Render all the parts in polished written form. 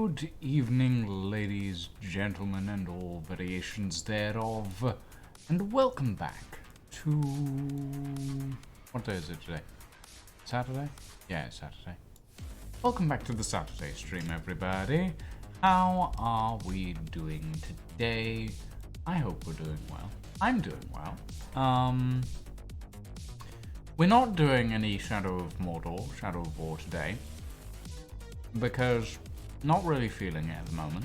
Good evening, ladies, gentlemen, and all variations thereof, and welcome back to... What day is it today? Saturday? Yeah, it's Saturday. Welcome back to the Saturday stream, everybody. How are we doing today? I hope we're doing well. I'm doing well. We're not doing any Shadow of War today, because not really feeling it at the moment.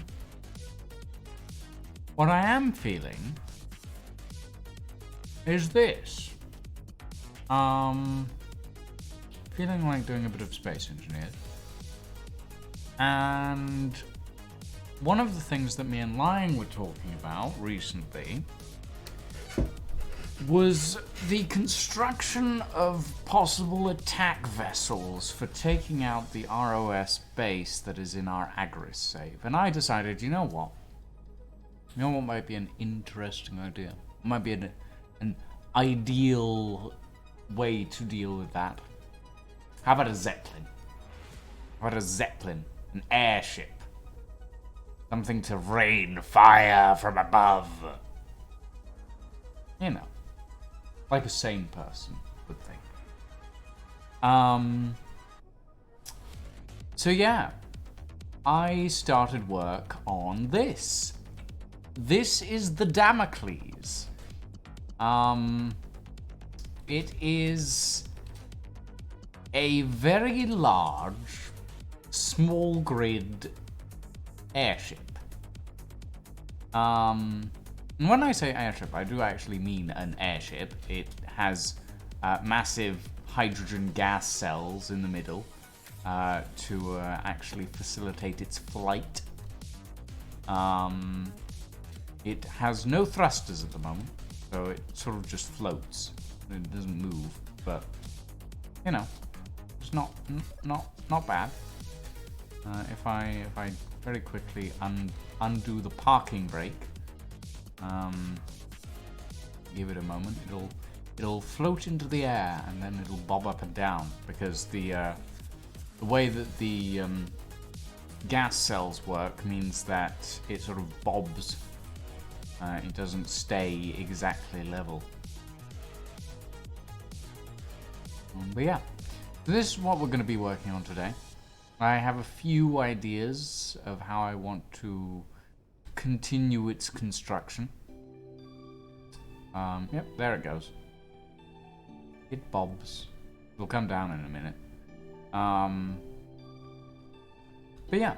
What I am feeling is this. Feeling like doing a bit of Space Engineers. And one of the things that me and Lion were talking about recently was the construction of possible attack vessels for taking out the ROS base that is in our Agris save. And I decided, you know what? You know what might be an interesting idea? It might be an ideal way to deal with that. How about a Zeppelin? How about a Zeppelin? An airship? Something to rain fire from above. You know. Like a sane person would think. So yeah, I started work on this. This is the Damocles. It is a very large, small grid airship. And when I say airship, I do actually mean an airship. It has massive hydrogen gas cells in the middle to actually facilitate its flight. It has no thrusters at the moment, so it sort of just floats. It doesn't move, but you know, it's not bad. If I very quickly undo the parking brake. Give it a moment. It'll float into the air and then it'll bob up and down because the way that the gas cells work means that it sort of bobs. It doesn't stay exactly level. But yeah, this is what we're going to be working on today. I have a few ideas of how I want to continue its construction. Yep, there it goes. It bobs. It'll come down in a minute. But yeah.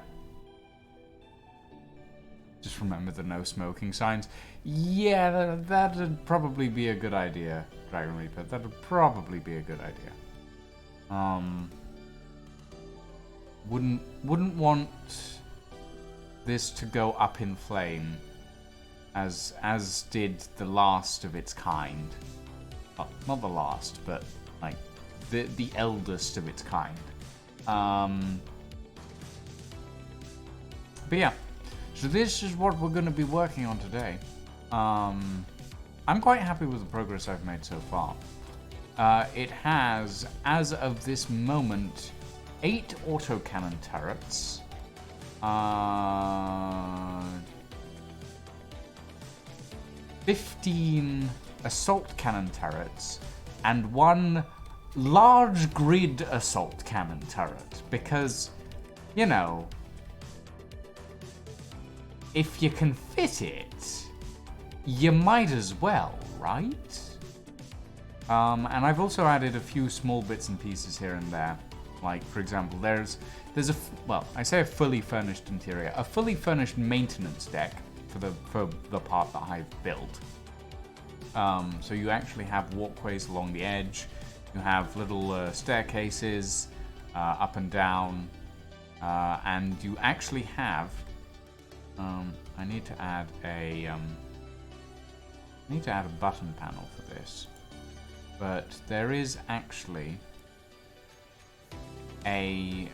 Just remember the no smoking signs. Yeah, that'd probably be a good idea, Dragon Reaper. That'd probably be a good idea. Wouldn't want this to go up in flame as did the last of its kind. Well, not the last, but like the eldest of its kind. But yeah, so this is what we're going to be working on today. I'm quite happy with the progress I've made so far. It has, as of this moment, 8 autocannon turrets. 15 assault cannon turrets and 1 large grid assault cannon turret because, you know, if you can fit it, you might as well, right? And I've also added a few small bits and pieces here and there. Like, for example, there's I say a fully furnished interior, a fully furnished maintenance deck for the part that I've built. So you actually have walkways along the edge. You have little staircases up and down, and you actually have. I need to add a button panel for this, but there is actually a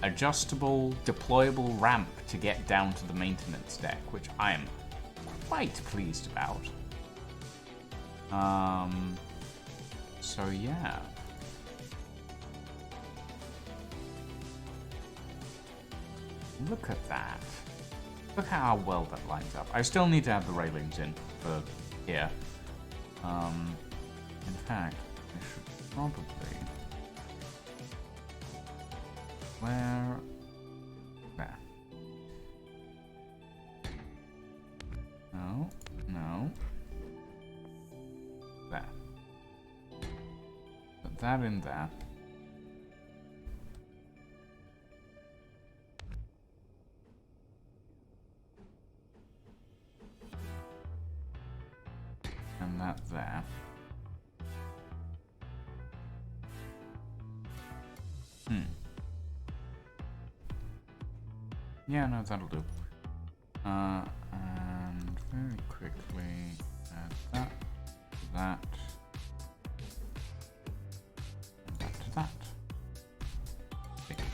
adjustable, deployable ramp to get down to the maintenance deck, which I am quite pleased about. So yeah. Look at that. Look how well that lines up. I still need to add the railings in for here. In fact, I should probably... Where... There. No. No. There. Put that in there. And that there. Yeah, no, that'll do. And very quickly add that, and that to that. Okay.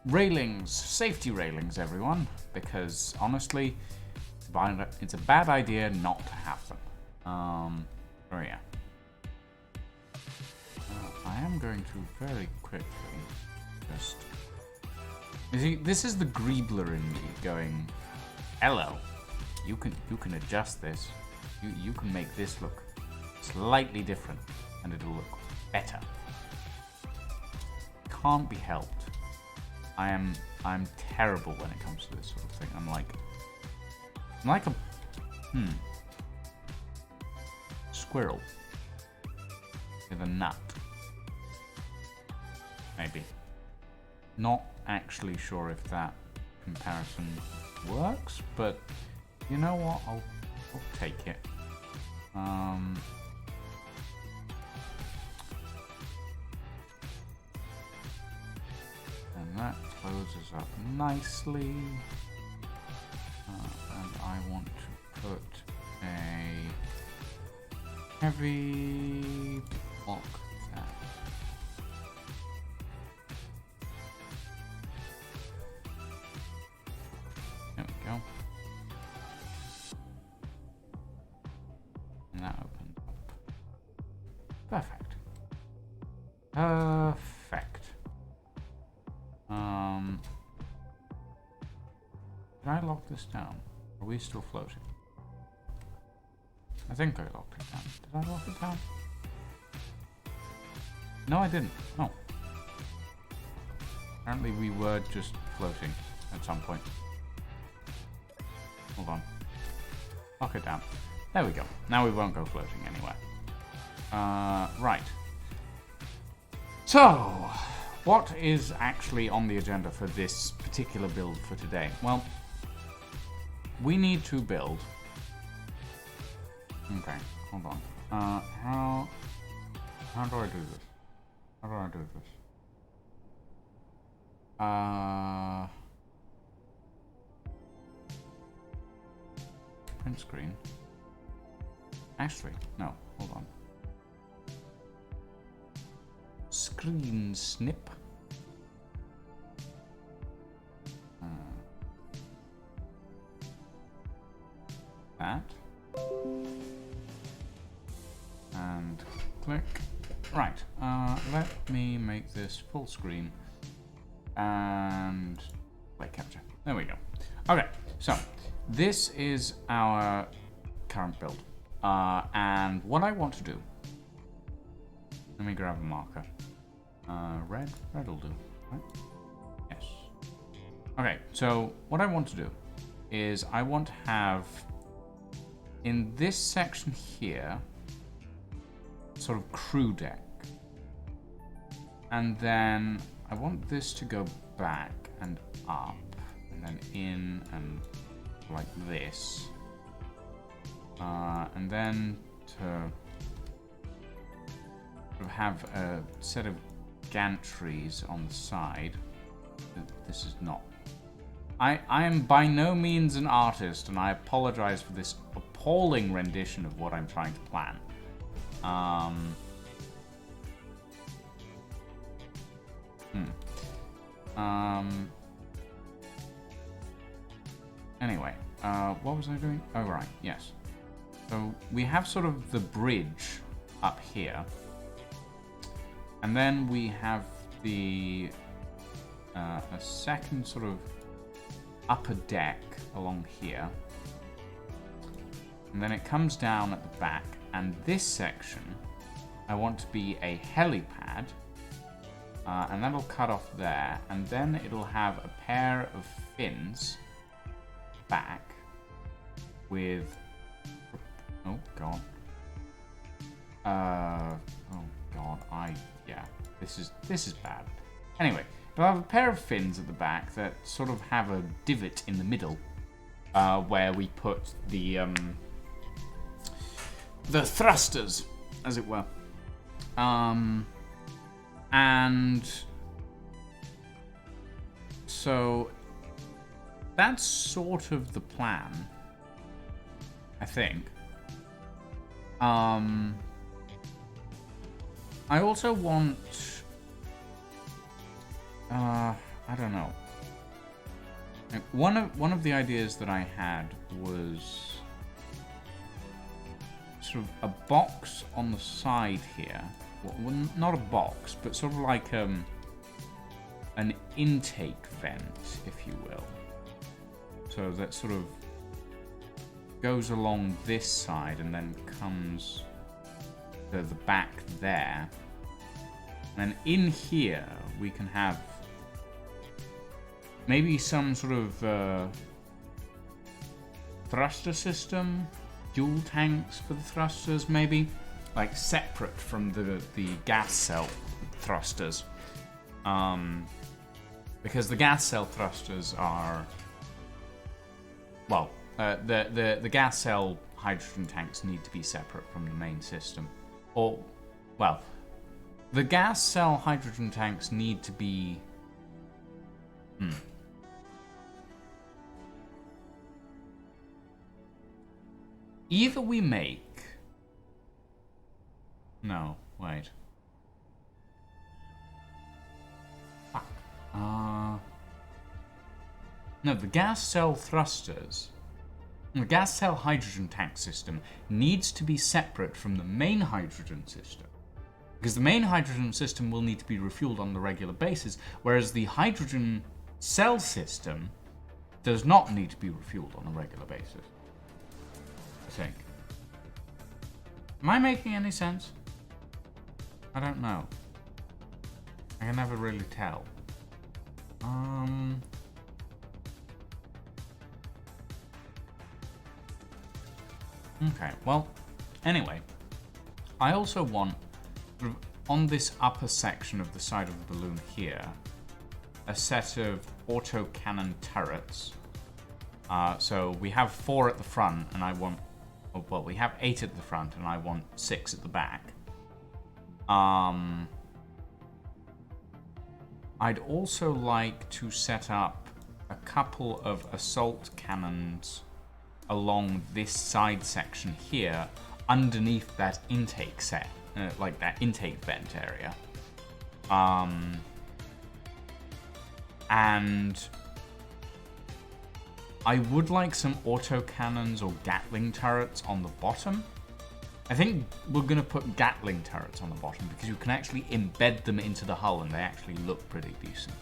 Railings, safety railings, everyone, because honestly, it's a bad idea not to have them. Oh yeah. I am going to very quickly just... You see, this is the Greebler in me going, hello, you can adjust this. You can make this look slightly different and it'll look better. Can't be helped. I'm terrible when it comes to this sort of thing. I'm like a squirrel with a nut. Maybe. Not actually sure if that comparison works, but you know what? I'll take it. And that closes up nicely. And I want to put a heavy block there. There we go. And that opens up. Perfect. Perfect. Did I lock this down? Are we still floating? I think I locked it down. Did I lock it down? No, I didn't. Oh. Apparently we were just floating at some point. Hold on. Lock it down. There we go. Now we won't go floating anywhere. Right. So, what is actually on the agenda for this particular build for today? Well, we need to build... Okay, hold on. How do I do this? How do I do this? Print screen. Actually, no, hold on. Screen snip. That. And click. Right, let me make this full screen and play capture. There we go. Okay, so this is our current build. And what I want to do, let me grab a marker. Red will do, right? Yes. Okay, so what I want to do is I want to have in this section here sort of crew deck, and then I want this to go back and up and then in and like this, and then to sort of have a set of gantries on the side. This is not... I am by no means an artist, and I apologize for this appalling rendition of what I'm trying to plan. Anyway, what was I doing? Oh, right, yes. So we have sort of the bridge up here. And then we have the a second sort of upper deck along here. And then it comes down at the back. And this section, I want to be a helipad. And that'll cut off there. And then it'll have a pair of fins back with... Oh, God. Oh, God. Yeah. This is bad. Anyway, it'll have a pair of fins at the back that sort of have a divot in the middle. Where we put the thrusters, as it were. And so that's sort of the plan, I think. I also want, I don't know. One of the ideas that I had was sort of a box on the side here. Well, not a box, but sort of like an intake vent, if you will. So that sort of goes along this side and then comes to the back there. And in here, we can have maybe some sort of thruster system, dual tanks for the thrusters, maybe. Like separate from the gas cell thrusters. Because the gas cell thrusters are... Well, the gas cell hydrogen tanks need to be separate from the main system. Or, well, the gas cell hydrogen tanks need to be... Either we make... No, wait. Fuck. No, the gas cell thrusters... The gas cell hydrogen tank system needs to be separate from the main hydrogen system. Because the main hydrogen system will need to be refueled on a regular basis, whereas the hydrogen cell system does not need to be refueled on a regular basis. I think. Am I making any sense? I don't know. I can never really tell. Okay, well, anyway. I also want, on this upper section of the side of the balloon here, a set of autocannon turrets. So we have 4 at the front, and I want... Well, we have 8 at the front, and I want 6 at the back. I'd also like to set up a couple of assault cannons along this side section here, underneath that intake set, like that intake vent area. And I would like some autocannons or Gatling turrets on the bottom. I think we're going to put Gatling turrets on the bottom because you can actually embed them into the hull and they actually look pretty decent.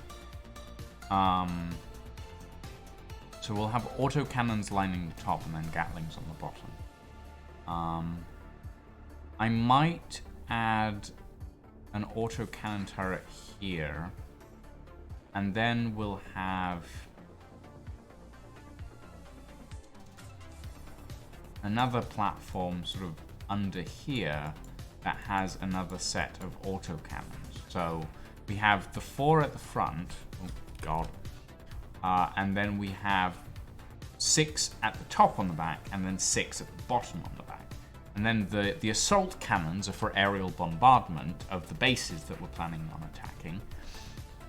So we'll have autocannons lining the top and then Gatlings on the bottom. I might add an autocannon turret here. And then we'll have another platform sort of under here that has another set of autocannons. So we have the 4 at the front. Oh, God. And then we have 6 at the top on the back, and then 6 at the bottom on the back. And then the assault cannons are for aerial bombardment of the bases that we're planning on attacking.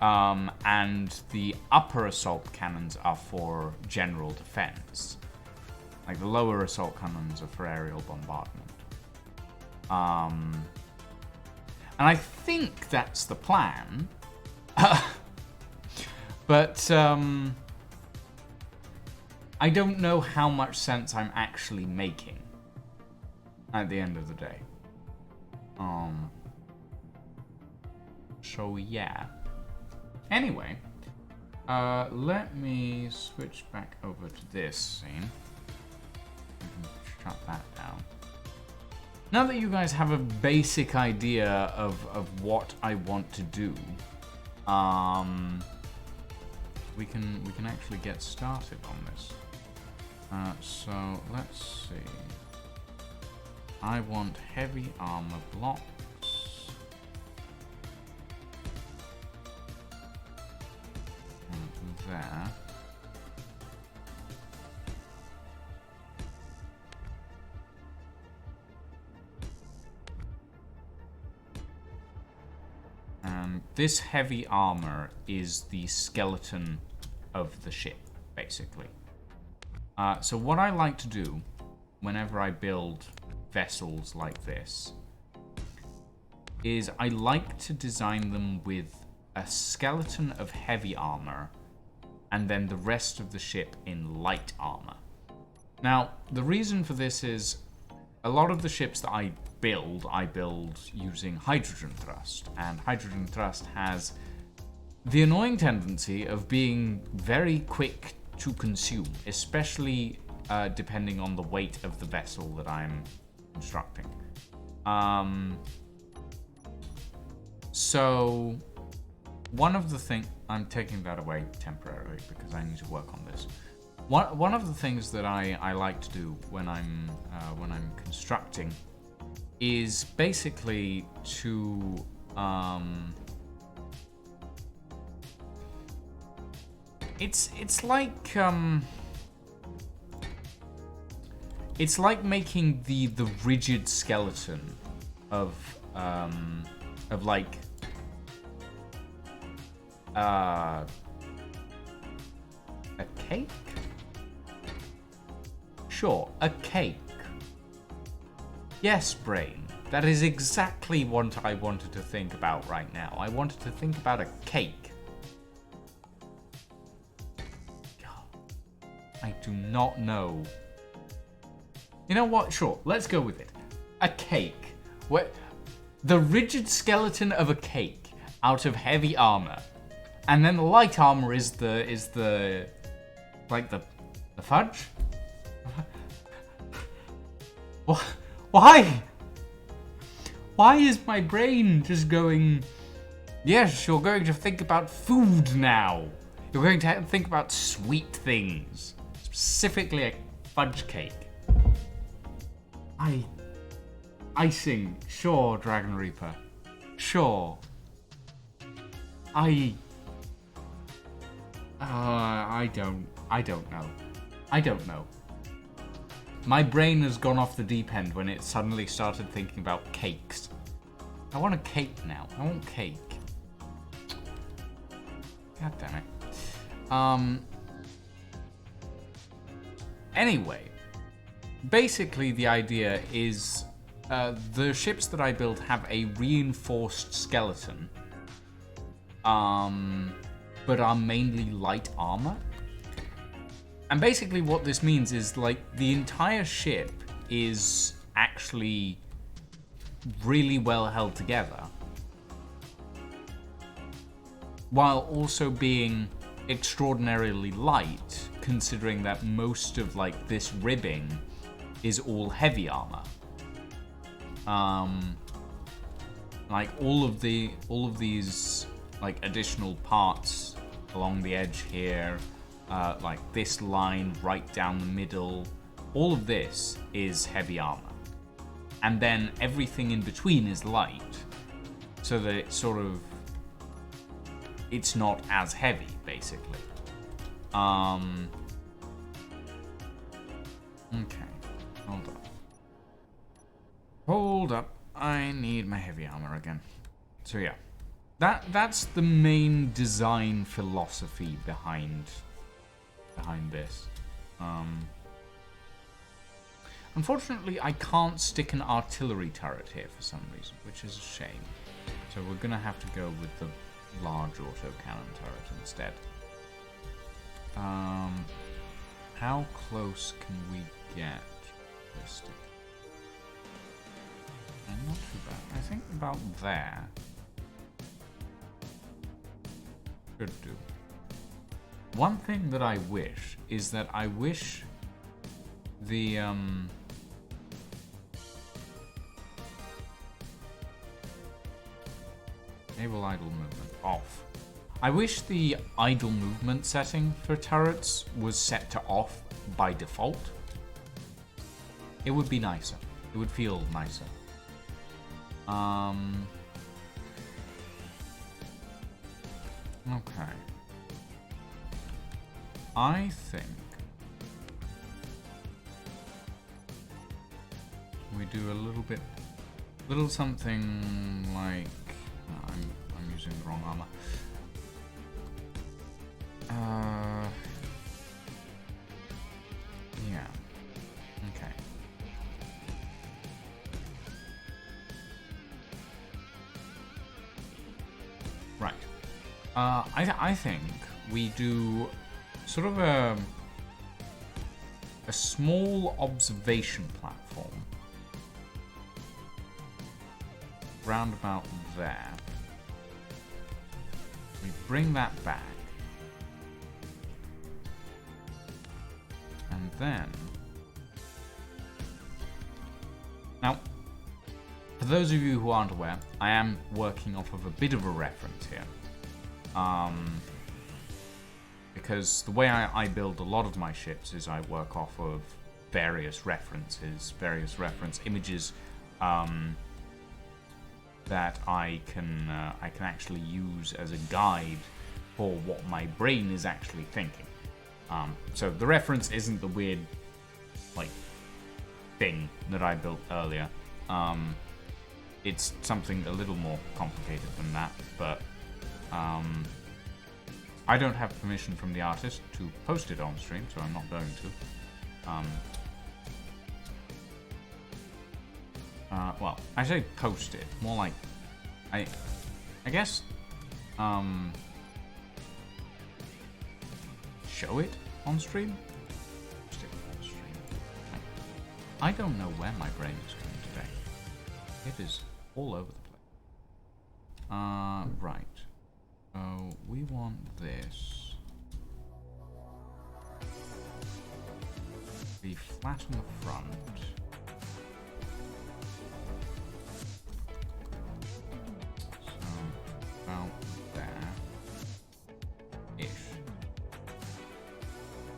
And the upper assault cannons are for general defense. Like the lower assault cannons are for aerial bombardment. And I think that's the plan. But I don't know how much sense I'm actually making at the end of the day. So yeah. Anyway, Let me switch back over to this scene. We can shut that down. Now that you guys have a basic idea of what I want to do, we can actually get started on this. So let's see. I want heavy armor blocks. There. And this heavy armor is the skeleton of the ship, basically. So what I like to do whenever I build vessels like this is I like to design them with a skeleton of heavy armor and then the rest of the ship in light armor. Now, the reason for this is a lot of the ships that I build using hydrogen thrust, and hydrogen thrust has the annoying tendency of being very quick to consume, especially depending on the weight of the vessel that I'm constructing. So one of the things, I'm taking that away temporarily because I need to work on this. One of the things that I like to do when I'm constructing is basically to it's like making the rigid skeleton of like a cake? Sure, a cake. Yes, brain. That is exactly what I wanted to think about right now. I wanted to think about a cake. I do not know. You know what? Sure, let's go with it. A cake. What? The rigid skeleton of a cake out of heavy armor. And then the light armor is the fudge? Why? Why is my brain just going, yes, you're going to think about food now. You're going to think about sweet things. Specifically a fudge cake. Icing. Sure, Dragon Reaper. Sure. I don't know. I don't know. My brain has gone off the deep end when it suddenly started thinking about cakes. I want a cake now. I want cake. God damn it. Anyway, basically the idea is the ships that I build have a reinforced skeleton, but are mainly light armor. And basically what this means is, like, the entire ship is actually really well held together, while also being extraordinarily light, considering that most of, like, this ribbing is all heavy armor. Like, all of these, like, additional parts along the edge here, like this line right down the middle, all of this is heavy armor. And then everything in between is light, so that it's sort of, it's not as heavy, basically. Okay, hold up, I need my heavy armor again. So yeah, that's the main design philosophy behind this. Unfortunately, I can't stick an artillery turret here for some reason, which is a shame. So we're gonna have to go with the large autocannon turret instead. How close can we get ballistic? Not too bad. I think about there. Should do. One thing that I wish is that I wish the enable idle movement off. I wish the idle movement setting for turrets was set to off by default. It would be nicer. It would feel nicer. Okay. I think we do a little something like I'm using the wrong armor. Yeah. Okay. Right. I think we do sort of a small observation platform round about there. We bring that back. And then... Now, for those of you who aren't aware, I am working off of a bit of a reference here. Because the way I build a lot of my ships is I work off of various references, various reference images that I can actually use as a guide for what my brain is actually thinking. So the reference isn't the weird, like, thing that I built earlier. It's something a little more complicated than that, but I don't have permission from the artist to post it on stream, so I'm not going to. Well, I say post it, more like I guess show it on stream. Post it on stream. I don't know where my brain is going today. It is all over the place. Right. So we want this to be flat on the front. So about there. Ish.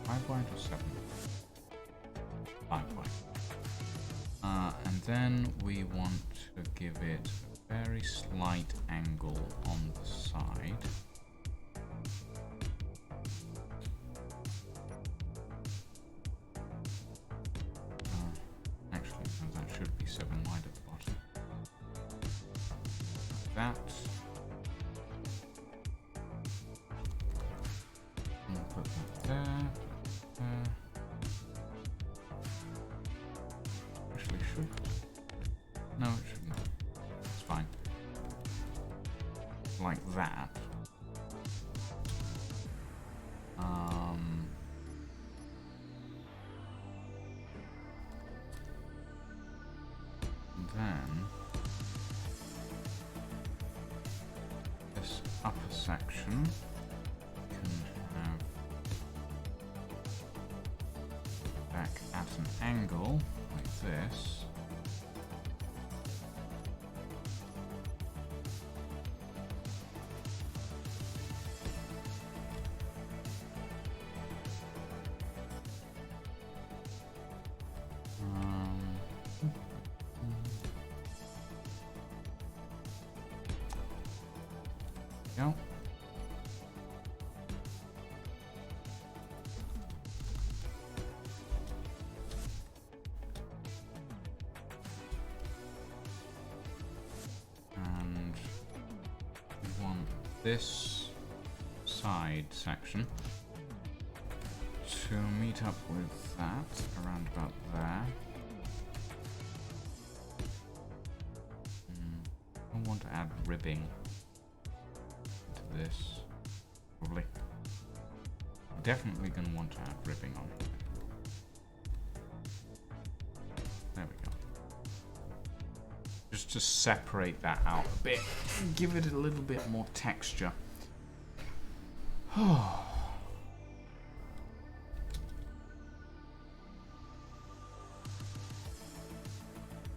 5 wide or 7? 5 wide. And then we want to give it a very slight angle on the side. Actually, no, that should be 7 wide at the bottom. That. And we'll put that there. Actually, should. No, it shouldn't. It's fine. Like that. Then this upper section can have back at an angle like this. Go. And we want this side section to meet up with that around about there. I want to add ribbing to this, probably. Definitely going to want to add ribbing on it. There we go. Just to separate that out a bit, give it a little bit more texture.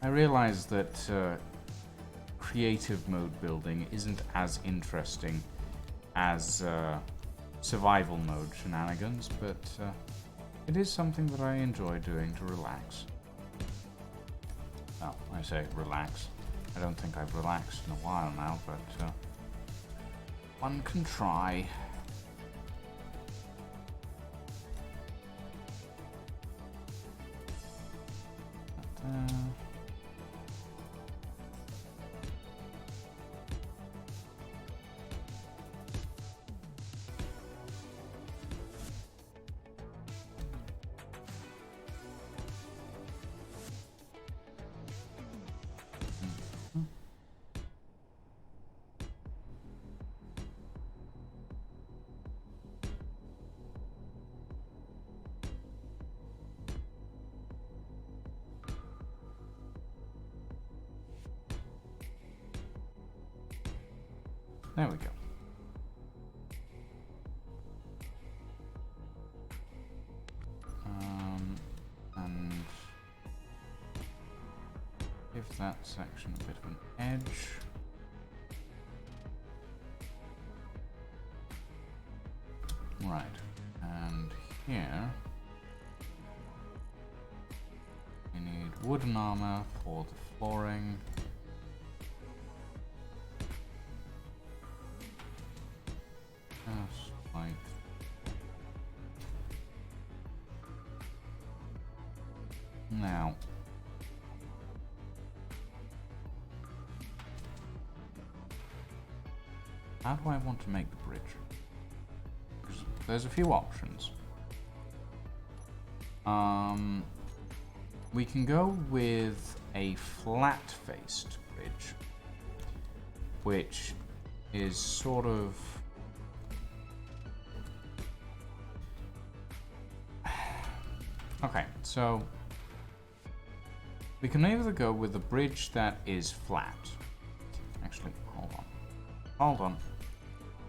I realize that creative mode building isn't as interesting as survival mode shenanigans, but it is something that I enjoy doing to relax. Well, I say relax. I don't think I've relaxed in a while now, but one can try. There we go. And give that section a bit of an edge. Right, and here we need wooden armor for the flooring. Just like now. How do I want to make the bridge? Because there's a few options. We can go with a flat-faced bridge, which is sort of okay, so we can either go with a bridge that is flat. Actually, hold on. Hold on.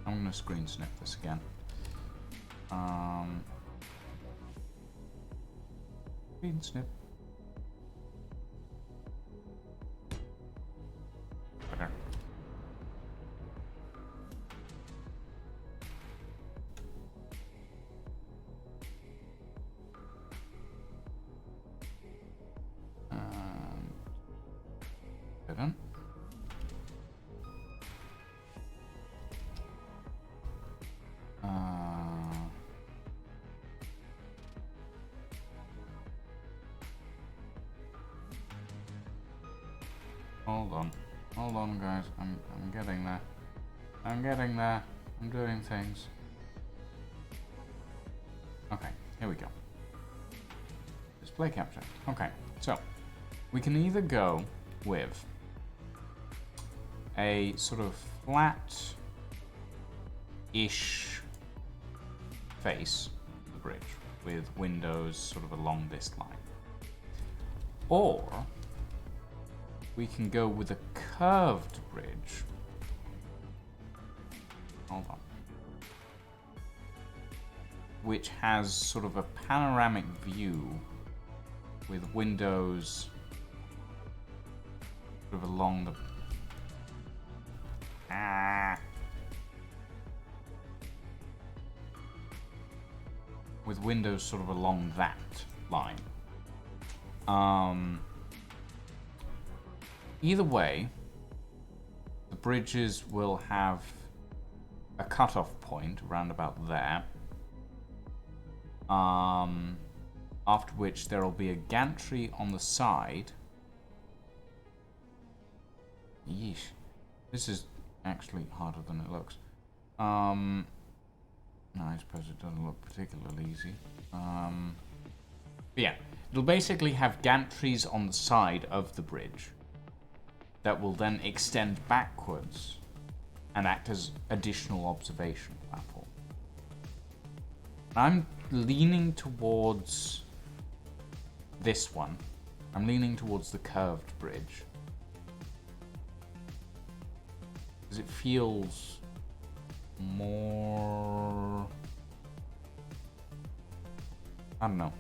I'm going to screen snip this again. Screen snip. Better. Didn't. Hold on, guys. I'm getting there. I'm getting there. I'm doing things. Okay, here we go. Display capture. Okay, so we can either go with a sort of flat-ish face of the bridge with windows sort of along this line, or we can go with a curved bridge. Hold on. Which has sort of a panoramic view with windows sort of along the with windows sort of along that line. Either way, the bridges will have a cutoff point around about there. After which there will be a gantry on the side. Yeesh. This is actually harder than it looks. No, I suppose it doesn't look particularly easy. But yeah, it'll basically have gantries on the side of the bridge that will then extend backwards and act as additional observation platform. I'm leaning towards this one. I'm leaning towards the curved bridge, because it feels more, I don't know.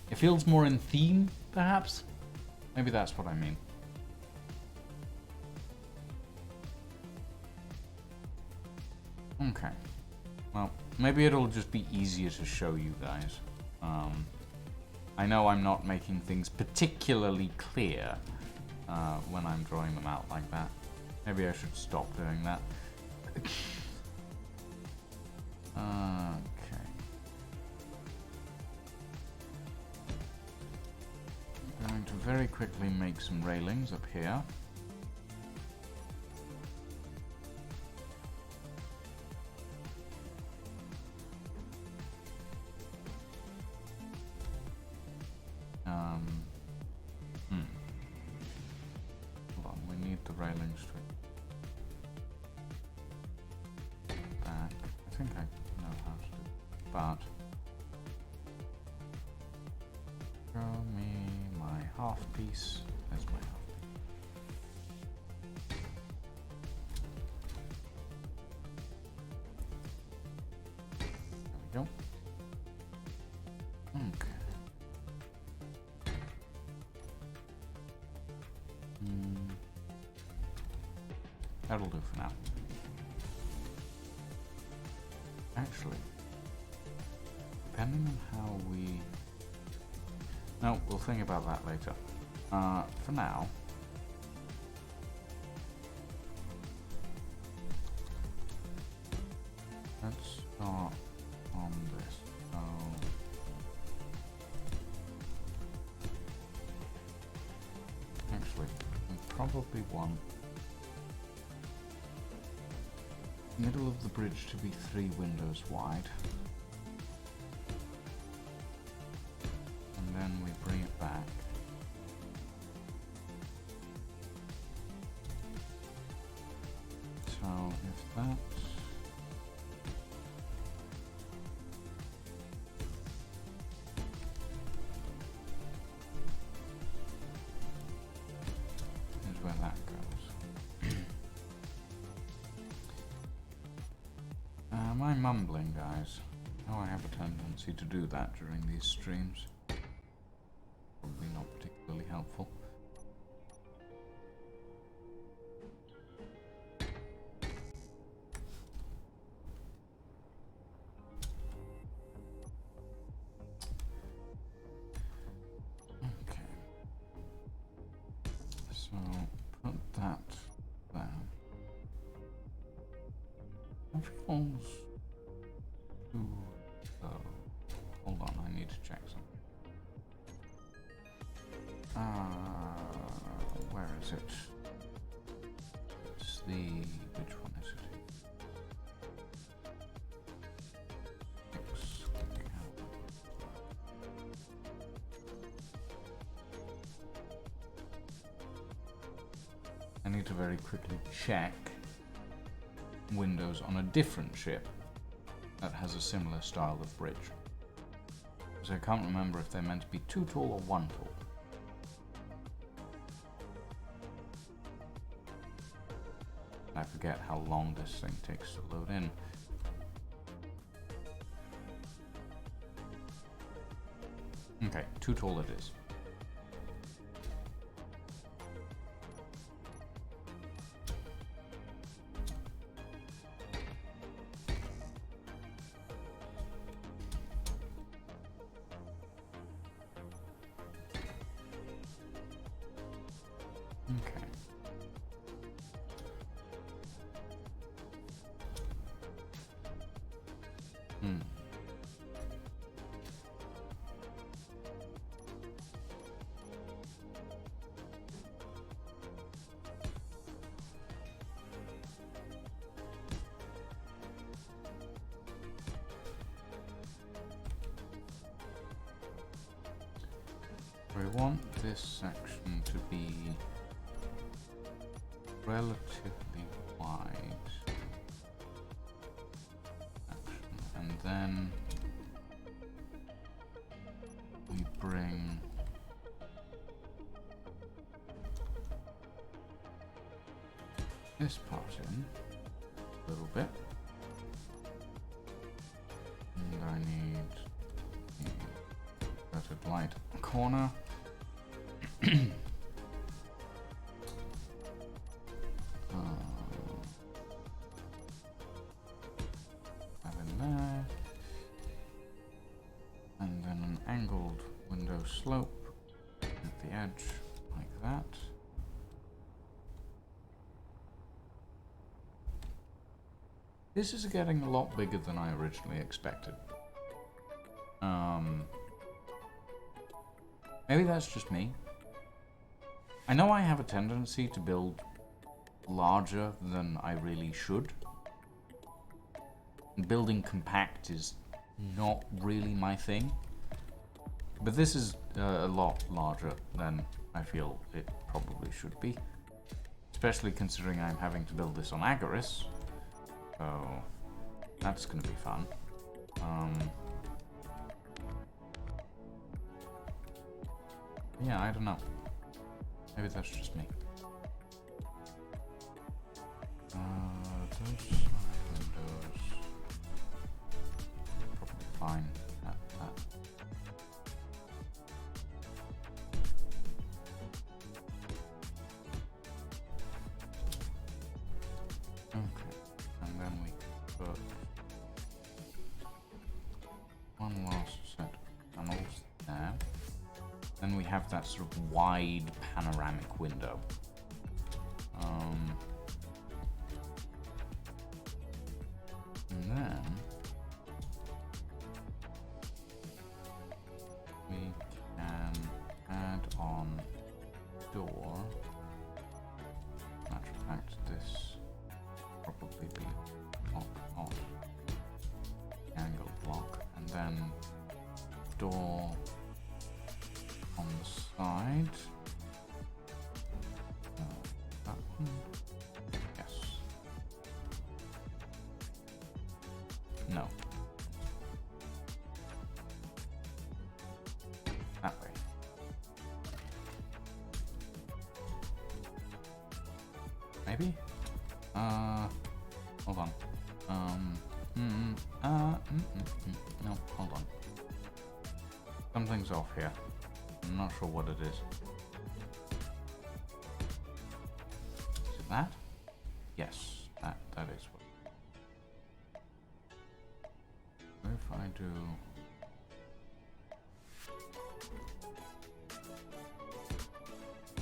It feels more in theme, perhaps. Maybe that's what I mean. Okay. Well, maybe it'll just be easier to show you guys. I know I'm not making things particularly clear when I'm drawing them out like that. Maybe I should stop doing that. Okay. I'm going to very quickly make some railings up here. Hold on, we need the railings to back. I think I know how to do it, but show me my half piece. There's my half piece. There we go. Okay. That'll do for now. Actually, depending on how we... No, we'll think about that later. For now... let's start on this. So... actually, we probably want middle of the bridge to be 3 windows wide. And then we bring it back. So if that's... is where that goes. Am I mumbling, guys? Oh, I have a tendency to do that during these streams. Probably not particularly helpful. Okay. So, put that there. That feels too low. Hold on, I need to check something. Where is it? It's the... which one is it? I need to very quickly check windows on a different ship that has a similar style of bridge. Because I can't remember if they're meant to be 2 tall or 1 tall. I forget how long this thing takes to load in. Okay, 2 tall it is. Okay. We want this section to be relatively wide, and then we bring this part in a little bit, and I need the inverted light corner. Angled window slope at the edge, like that. This is getting a lot bigger than I originally expected. Maybe that's just me. I know I have a tendency to build larger than I really should. Building compact is not really my thing. But this is a lot larger than I feel it probably should be. Especially considering I'm having to build this on Agaris. So that's going to be fun. Yeah, I don't know. Maybe that's just me. Those side windows. Probably fine at that. Okay, and then we put one last set of panels there. Then we have that sort of wide panoramic window. And then we can add on door. Matter of fact, this probably be block off angle block, and then door on the side. That one. Yes. No. That way. Maybe? Hold on. No, hold on. Something's off here. I'm not sure what it is. Is it that? Yes, that is what. What if I do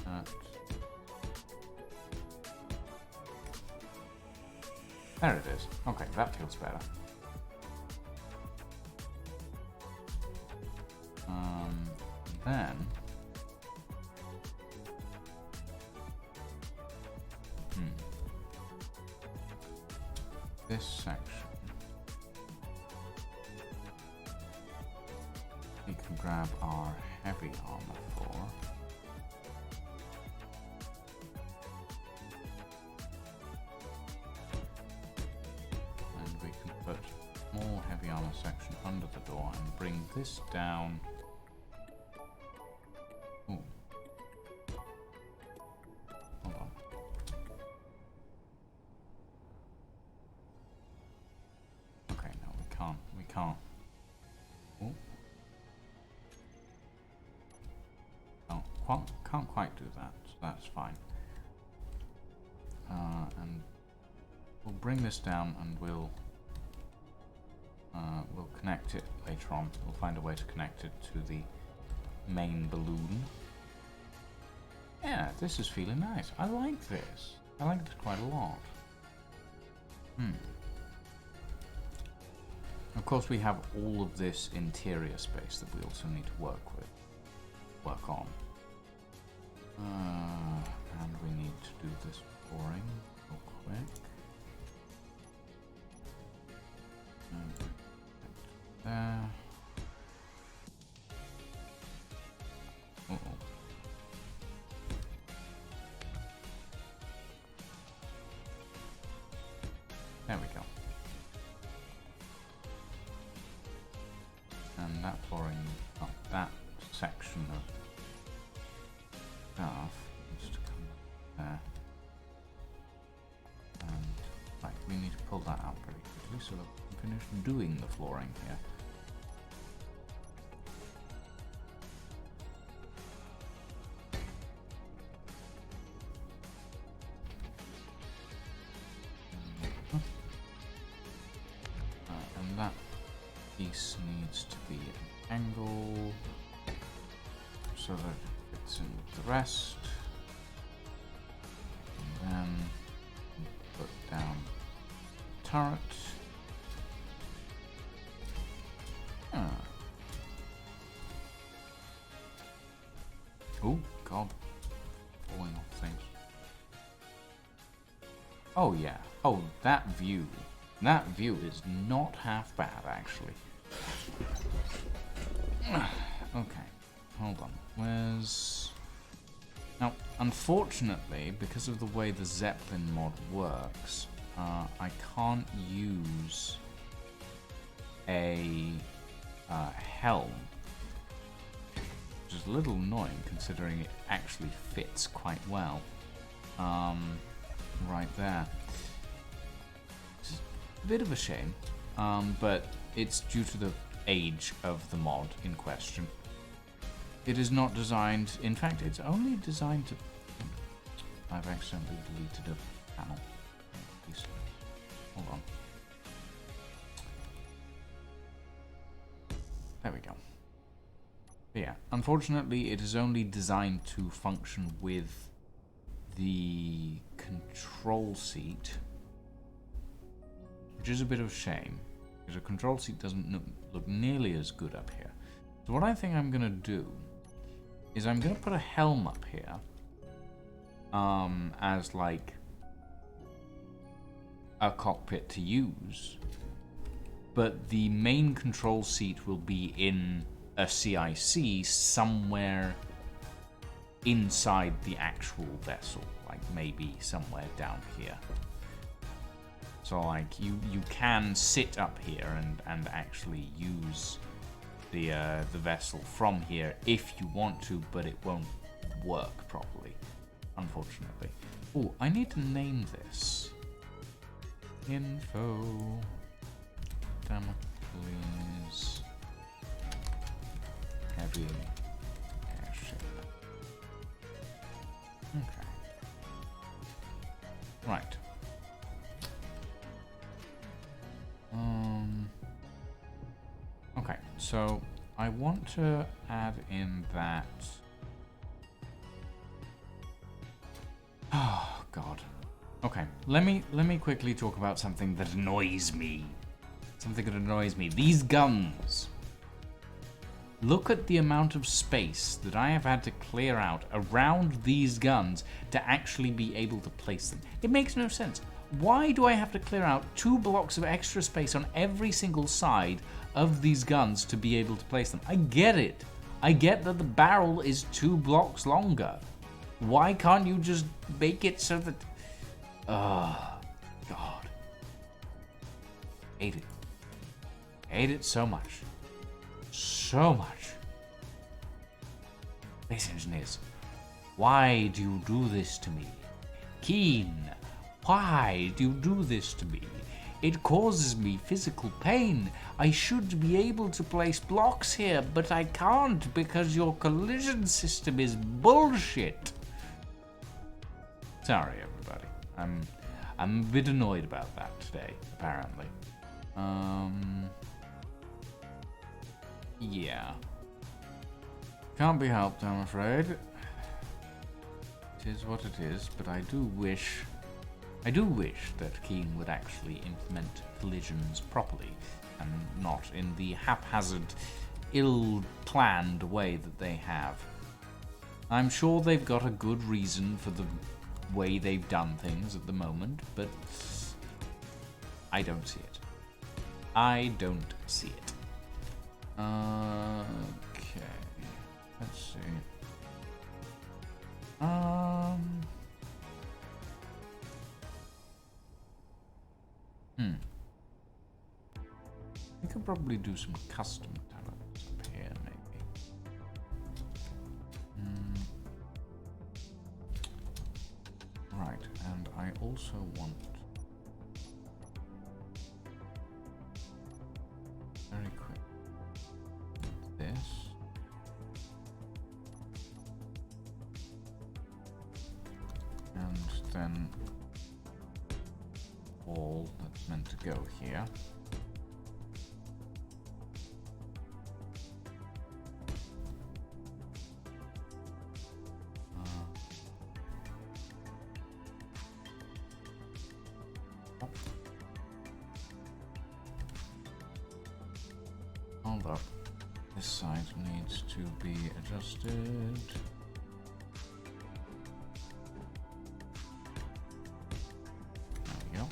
that? There it is. Okay, that feels better. Then this section we can grab our heavy armor for. And we can put more heavy armor section under the door and bring this down. Hold on. Okay, no, we can't. We can't. Ooh. Oh, can't quite do that. So that's fine. And we'll bring this down, and we'll connect it later on. We'll find a way to connect it to the main balloon. Yeah, this is feeling nice. I like this. I like this quite a lot. Of course, we have all of this interior space that we also need to work on. And we need to do this flooring real quick. There. There we go. And that flooring, that section of stuff needs to come there. And right, we need to pull that out very quickly so that we can finish doing the flooring here. And that piece needs to be an angle. so that it's in with the rest. And then put down turret. Oh, God. Falling off things. Oh, yeah. Oh, that view. That view is not half bad, actually. Okay. Hold on. Where's... Now, unfortunately, because of the way the Zeppelin mod works, I can't use a helm. Which is a little annoying considering it actually fits quite well. Right there. It's a bit of a shame, but it's due to the age of the mod in question. It is not designed, in fact, it's only designed to... I've accidentally deleted a panel. Hold on. There we go. But yeah, unfortunately, it is only designed to function with the control seat, which is a bit of a shame, because a control seat doesn't look nearly as good up here. So what I think I'm going to do is I'm going to put a helm up here as like a cockpit to use, but the main control seat will be in a CIC somewhere inside the actual vessel, like maybe somewhere down here. So like you can sit up here and actually use the vessel from here if you want to, but it won't work properly, unfortunately. Oh, I need to name this. Info Damocles Heavy Airship. Okay. Right. Okay, so I want to add in that. Oh God. Okay, let me quickly talk about something that annoys me. Something that annoys me. These guns. Look at the amount of space that I have had to clear out around these guns to actually be able to place them. It makes no sense. Why do I have to clear out 2 blocks of extra space on every single side of these guns to be able to place them? I get it. I get that the barrel is 2 blocks longer. Why can't you just make it so that... Oh, God. Hate it. Hate it so much. So much. Space engineers, why do you do this to me? Keen, why do you do this to me? It causes me physical pain. I should be able to place blocks here, but I can't because your collision system is bullshit. Sorry, everybody. I'm a bit annoyed about that today, apparently. Yeah. Can't be helped, I'm afraid. It is what it is, but I do wish that Keen would actually implement collisions properly and not in the haphazard, ill-planned way that they have. I'm sure they've got a good reason for the way they've done things at the moment, but I don't see it. I don't see it. Okay. Let's see. We could probably do some custom talents up here, maybe. Right, and I also want very quick this. And then all that's meant to go here. Hold up. This side needs to be adjusted. There we go.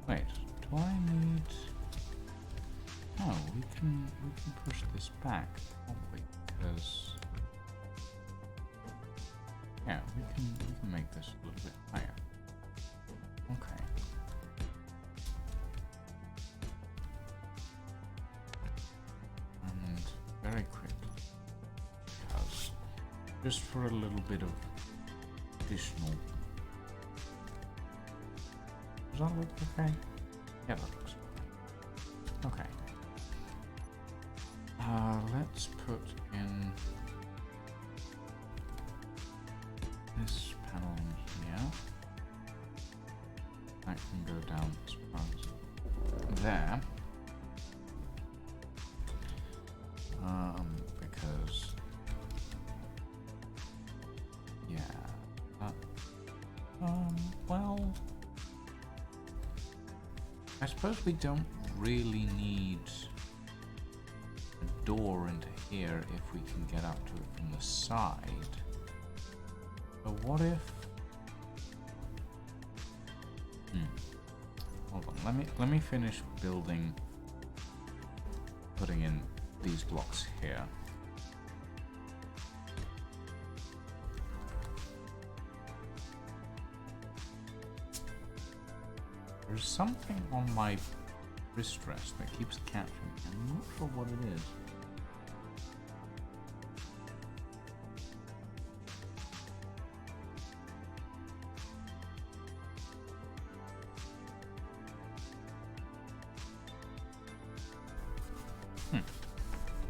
Wait, do I need... Oh, we can push this back, can't we? Because yeah, we can make this a little bit higher. Okay. And very quickly, because just for a little bit of additional. Does that look okay? Yeah, that looks okay. Okay. Let's put in this panel in here. That can go down as far as there. Because yeah, well, I suppose we don't really need a door into here if we can get up to it from the side. But what if... Hold on, let me finish building, putting in these blocks here. There's something on my wrist rest that keeps catching me. I'm not sure what it is.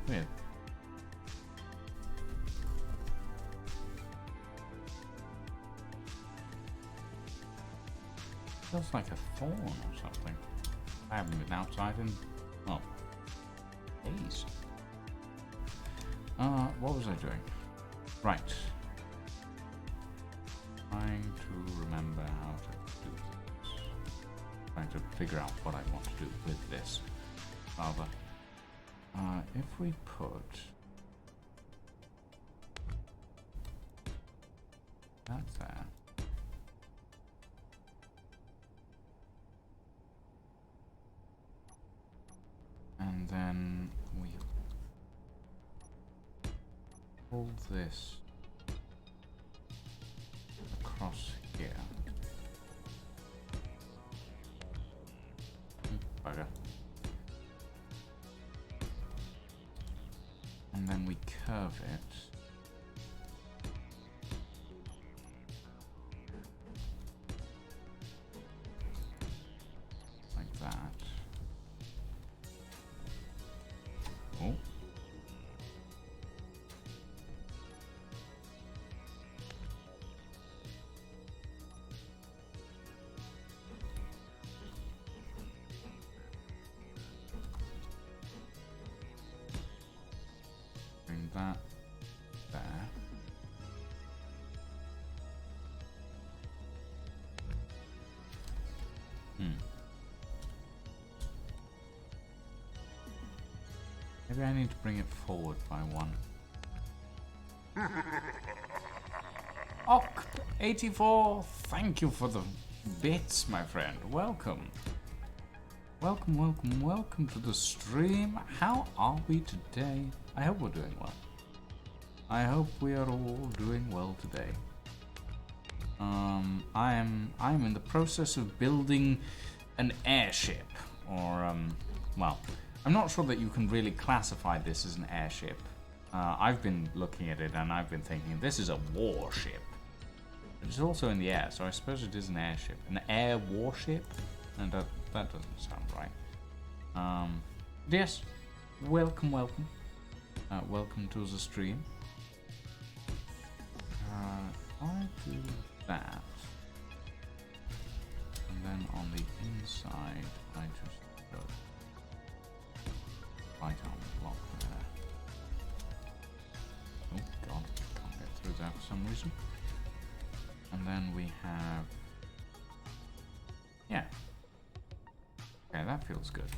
Weird. Feels like a thorn or something. I haven't been outside in, well, days. What was I doing? Right. Trying to remember how to do this. Trying to figure out what I want to do with this, rather. If we put that there, and then we hold this across here. Bugger. And then we curve it. Like that. Oh. That there. Maybe I need to bring it forward by one. Oct84, thank you for the bits, my friend. Welcome. Welcome, welcome, welcome to the stream. How are we today? I hope we're doing well. I hope we are all doing well today. I'm in the process of building an airship, or well, I'm not sure that you can really classify this as an airship. I've been looking at it and I've been thinking this is a warship. It's also in the air, so I suppose it is an airship, an air warship, and that doesn't sound right. Yes, welcome, welcome. Welcome to the stream. I do that, and then on the inside, I just go right arm block there. Oh god, can't get through that for some reason. And then we have... yeah. Okay, that feels good.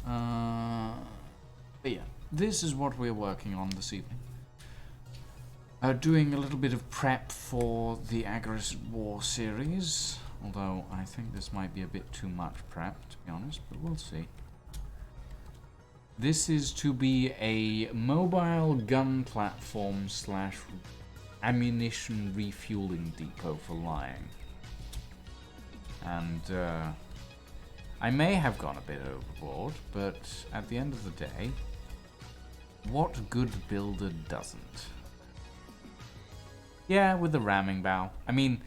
But yeah, this is what we're working on this evening. Doing a little bit of prep for the Aggressive War series, although I think this might be a bit too much prep, to be honest, but we'll see. This is to be a mobile gun platform / ammunition refueling depot for Lying. And I may have gone a bit overboard, but at the end of the day, what good builder doesn't? Yeah, with the ramming bow. I mean,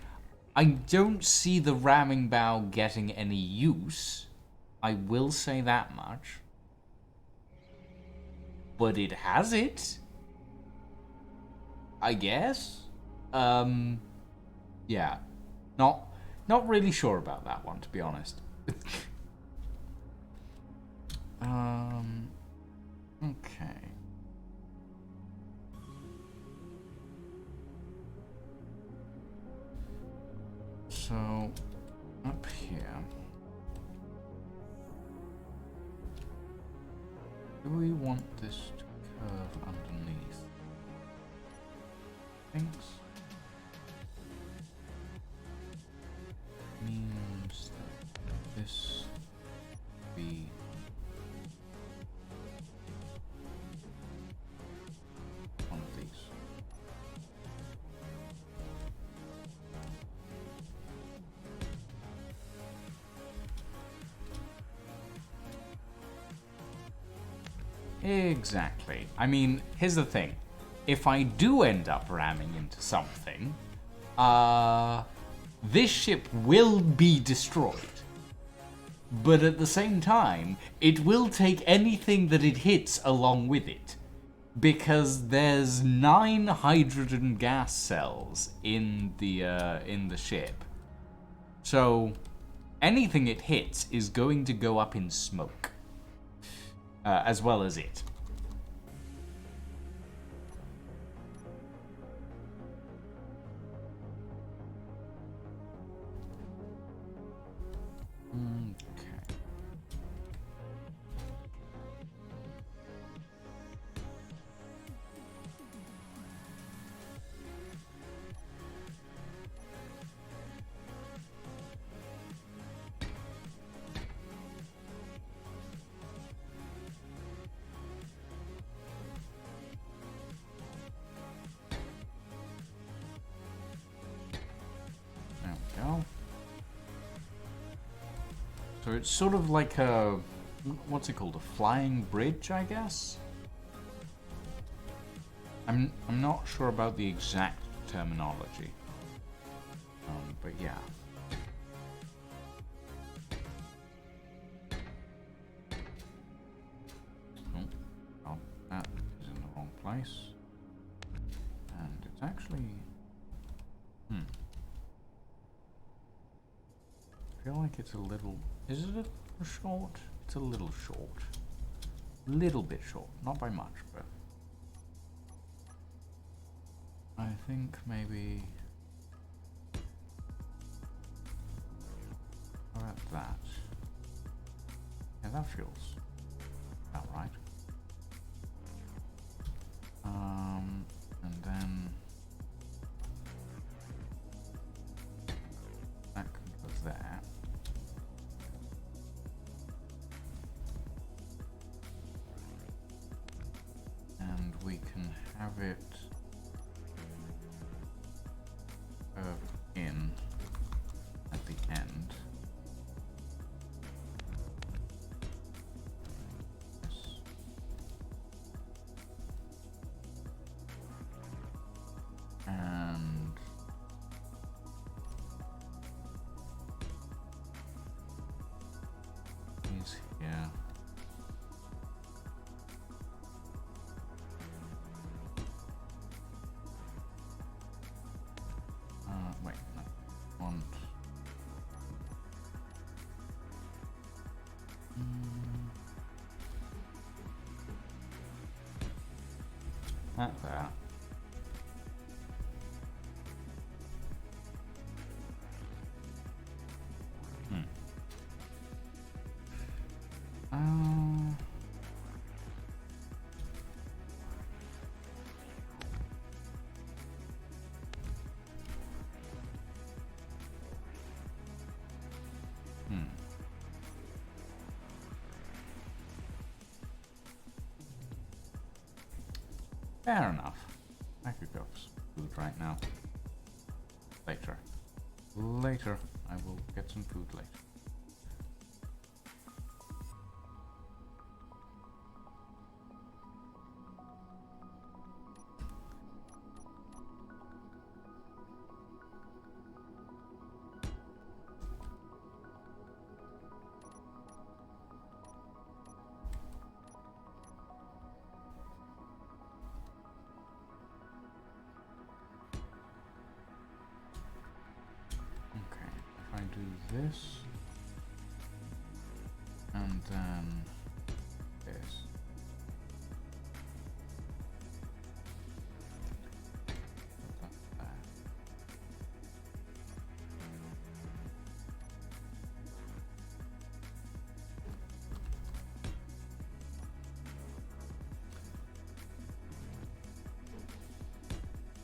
I don't see the ramming bow getting any use. I will say that much. But it has it. I guess. Yeah. Not really sure about that one, to be honest. Okay. So, up here. Do we want this to curve underneath? Thinks. Means that this be one of these. Exactly. I mean, here's the thing. If I do end up ramming into something, this ship will be destroyed. But at the same time, it will take anything that it hits along with it. Because there's 9 hydrogen gas cells in the ship. So anything it hits is going to go up in smoke. As well as it. Okay. So it's sort of like a, what's it called, a flying bridge, I guess? I'm not sure about the exact terminology, but yeah. Oh, that is in the wrong place, and it's actually, I feel like it's a little... is it a little short? It's a little short. Little bit short. Not by much, but... I think maybe... how about that? Yeah, that feels about right. And then... that can go there. And we can have it in at the end. Yes. And he's here. Wait. That there. Fair enough. I could go for some food right now. Later. Later. I will get some food later. This and then this.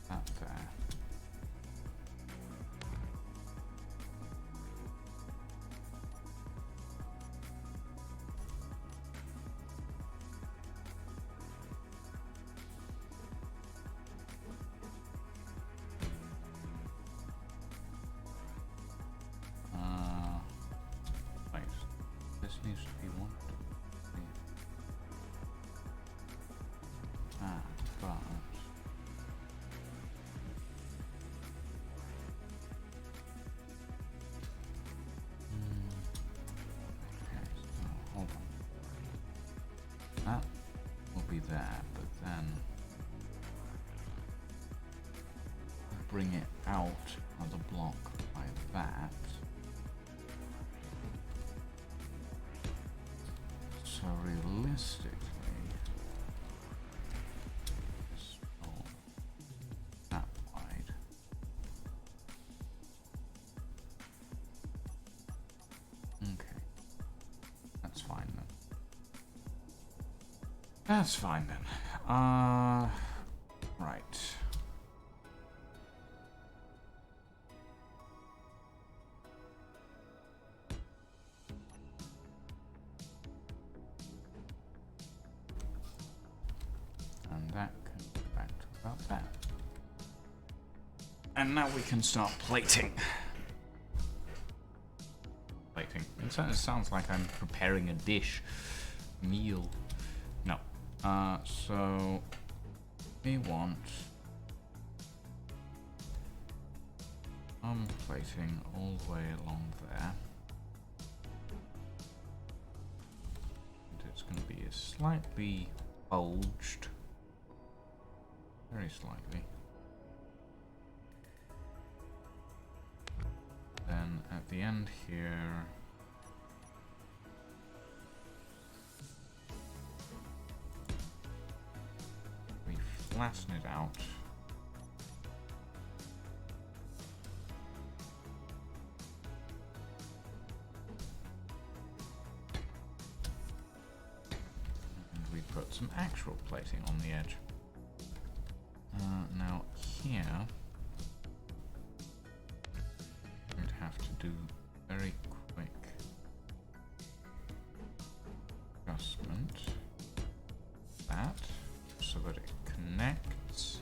That there. Needs to be one. But okay, so hold on. That will be there, but then bring it out of the block like that. So realistically, it's not that wide. Okay, that's fine then. That's fine then. Right. That can go back to about that. And now we can start plating. Plating. It sounds like I'm preparing a dish. Meal. No. So we want plating all the way along there. And it's going to be slightly bulged. Very slightly. Then at the end here, we flatten it out. And we put some actual plating on the edge. Now here, I'm going to have to do very quick adjustment that so that it connects.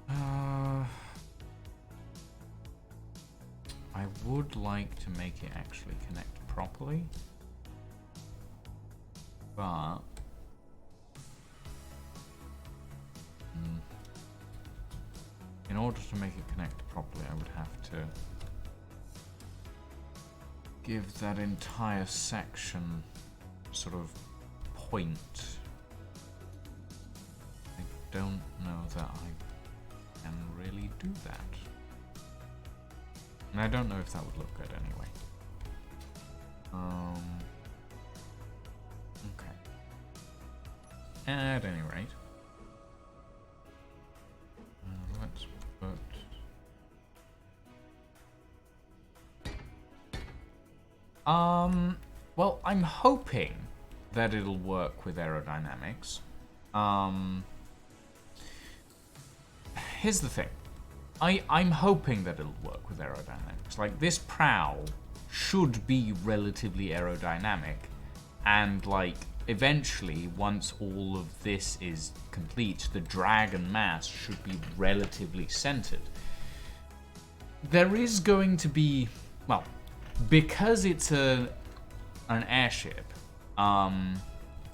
I would like to make it actually connect properly, but in order to make it connect properly, I would have to give that entire section sort of point. I don't know that I can really do that. And I don't know if that would look good anyway. Okay. At any rate, Well, I'm hoping that it'll work with aerodynamics. Here's the thing. I'm hoping that it'll work with aerodynamics. Like, this prow should be relatively aerodynamic, and, like, eventually, once all of this is complete, the drag and mass should be relatively centered. There is going to be, well, because it's an airship,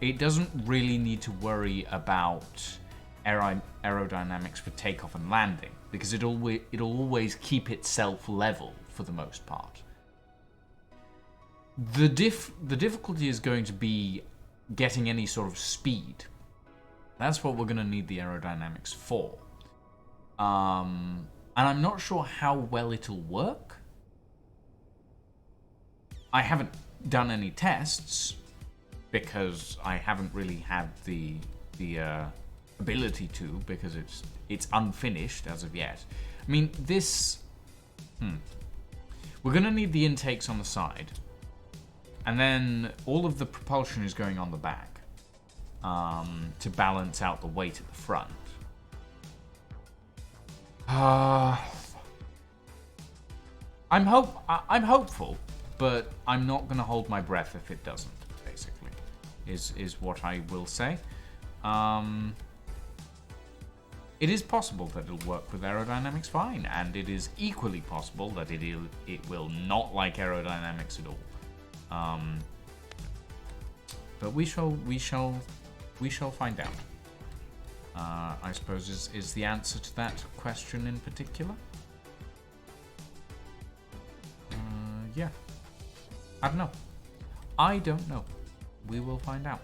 it doesn't really need to worry about aerodynamics for takeoff and landing, because it'll always keep itself level for the most part. The difficulty is going to be getting any sort of speed. That's what we're going to need the aerodynamics for. And I'm not sure how well it'll work. I haven't done any tests because I haven't really had the ability to, because it's unfinished as of yet. I mean, this... We're going to need the intakes on the side. And then all of the propulsion is going on the back to balance out the weight at the front. I'm hopeful, but I'm not going to hold my breath if it doesn't, basically, is what I will say. It is possible that it'll work with aerodynamics fine, and it is equally possible that it will not like aerodynamics at all. But we shall find out. I suppose is the answer to that question in particular. Yeah. I don't know. I don't know. We will find out.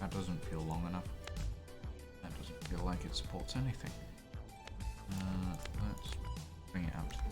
That doesn't feel long enough. That doesn't feel like it supports anything. Let's bring it out to that.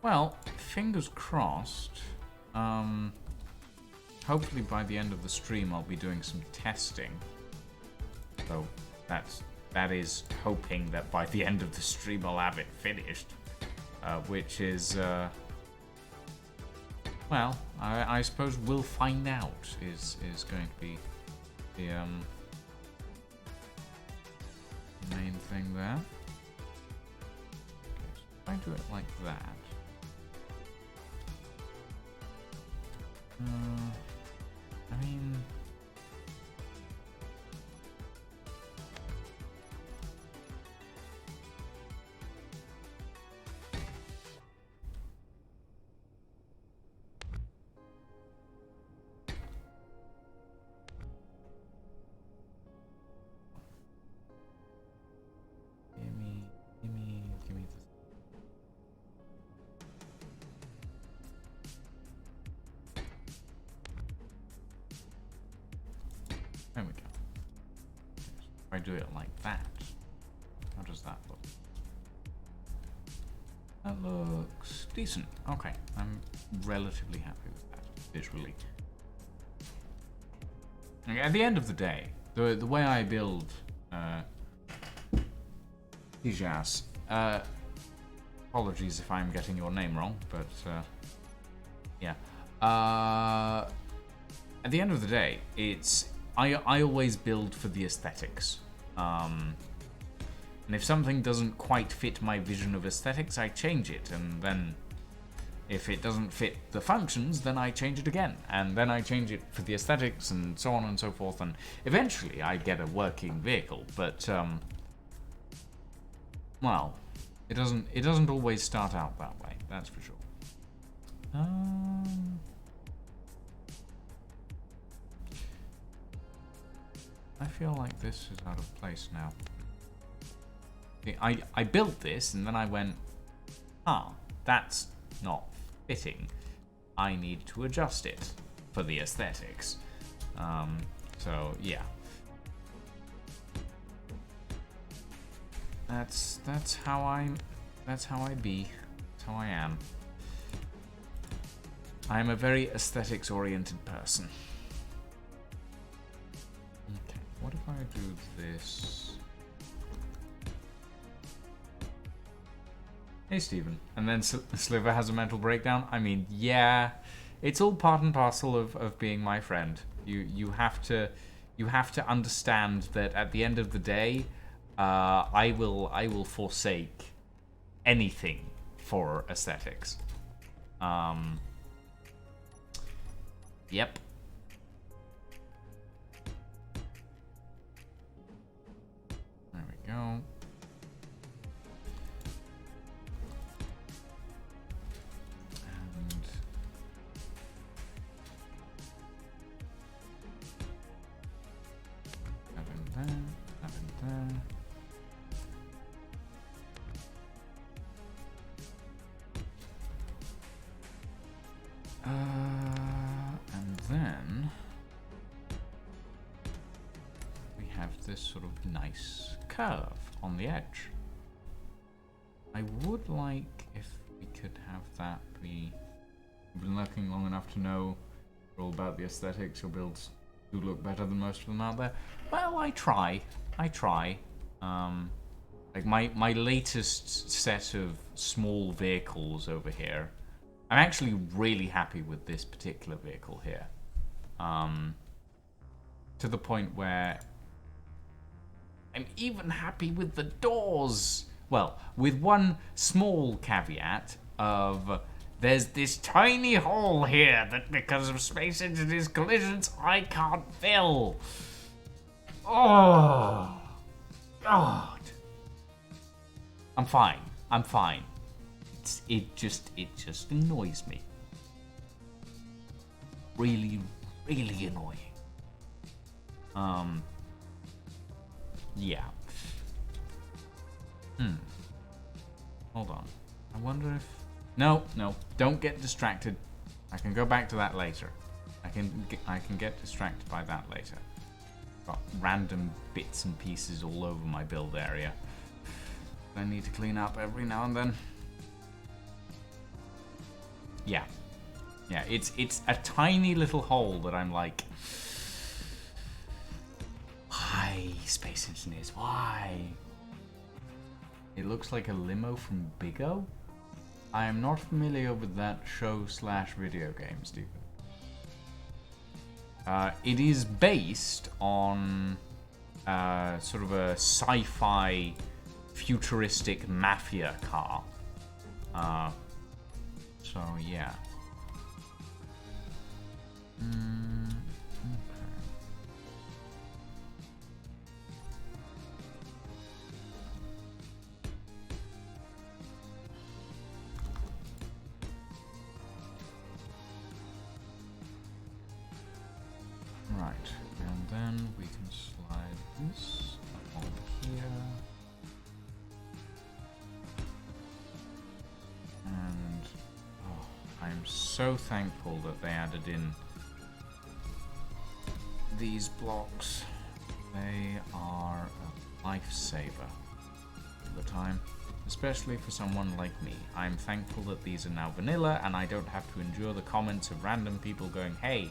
Well, fingers crossed. Hopefully by the end of the stream I'll be doing some testing. So that is hoping that by the end of the stream I'll have it finished. Which is well, I suppose we'll find out is going to be the main thing there. Okay, so if I do it like that. I mean... Give me this. There we go. If I do it like that, how does that look? That looks decent. Okay, I'm relatively happy with that visually. Okay, at the end of the day, the way I build Tijas, apologies if I'm getting your name wrong, but yeah. At the end of the day, I always build for the aesthetics. And if something doesn't quite fit my vision of aesthetics, I change it. And then if it doesn't fit the functions, then I change it again. And then I change it for the aesthetics and so on and so forth. And eventually I get a working vehicle. But, well, it doesn't always start out that way, that's for sure. I feel like this is out of place now. I built this and then I went, that's not fitting. I need to adjust it for the aesthetics. So yeah. That's how I be. That's how I am. I am a very aesthetics-oriented person. Okay, what if I do this? Hey, Stephen. And then Sliver has a mental breakdown. I mean, yeah, it's all part and parcel of being my friend. You have to understand that at the end of the day, I will forsake anything for aesthetics. Yep. There we go. And then we have this sort of nice curve on the edge. I would like if we could have that be... I've been lurking long enough to know all about the aesthetics. Your builds do look better than most of them out there. Well, I try. Like my latest set of small vehicles over here, I'm actually really happy with this particular vehicle here. To the point where I'm even happy with the doors. Well, with one small caveat of there's this tiny hole here that because of Space Engineer's collisions I can't fill. Oh, God. I'm fine. It just annoys me. Really, really annoying. Yeah. Hold on. I wonder if... No, don't get distracted. I can go back to that later. I can get distracted by that later. Got random bits and pieces all over my build area I need to clean up every now and then. Yeah, it's a tiny little hole that I'm like, why, Space Engineers, why? It looks like a limo from Big O? I am not familiar with that show/video game, Stephen. It is based on sort of a sci-fi futuristic mafia car. So yeah. Okay. Right, and then we can slide this on here. And I'm so thankful that they added in these blocks. They are a lifesaver all the time, especially for someone like me. I'm thankful that these are now vanilla and I don't have to endure the comments of random people going, hey,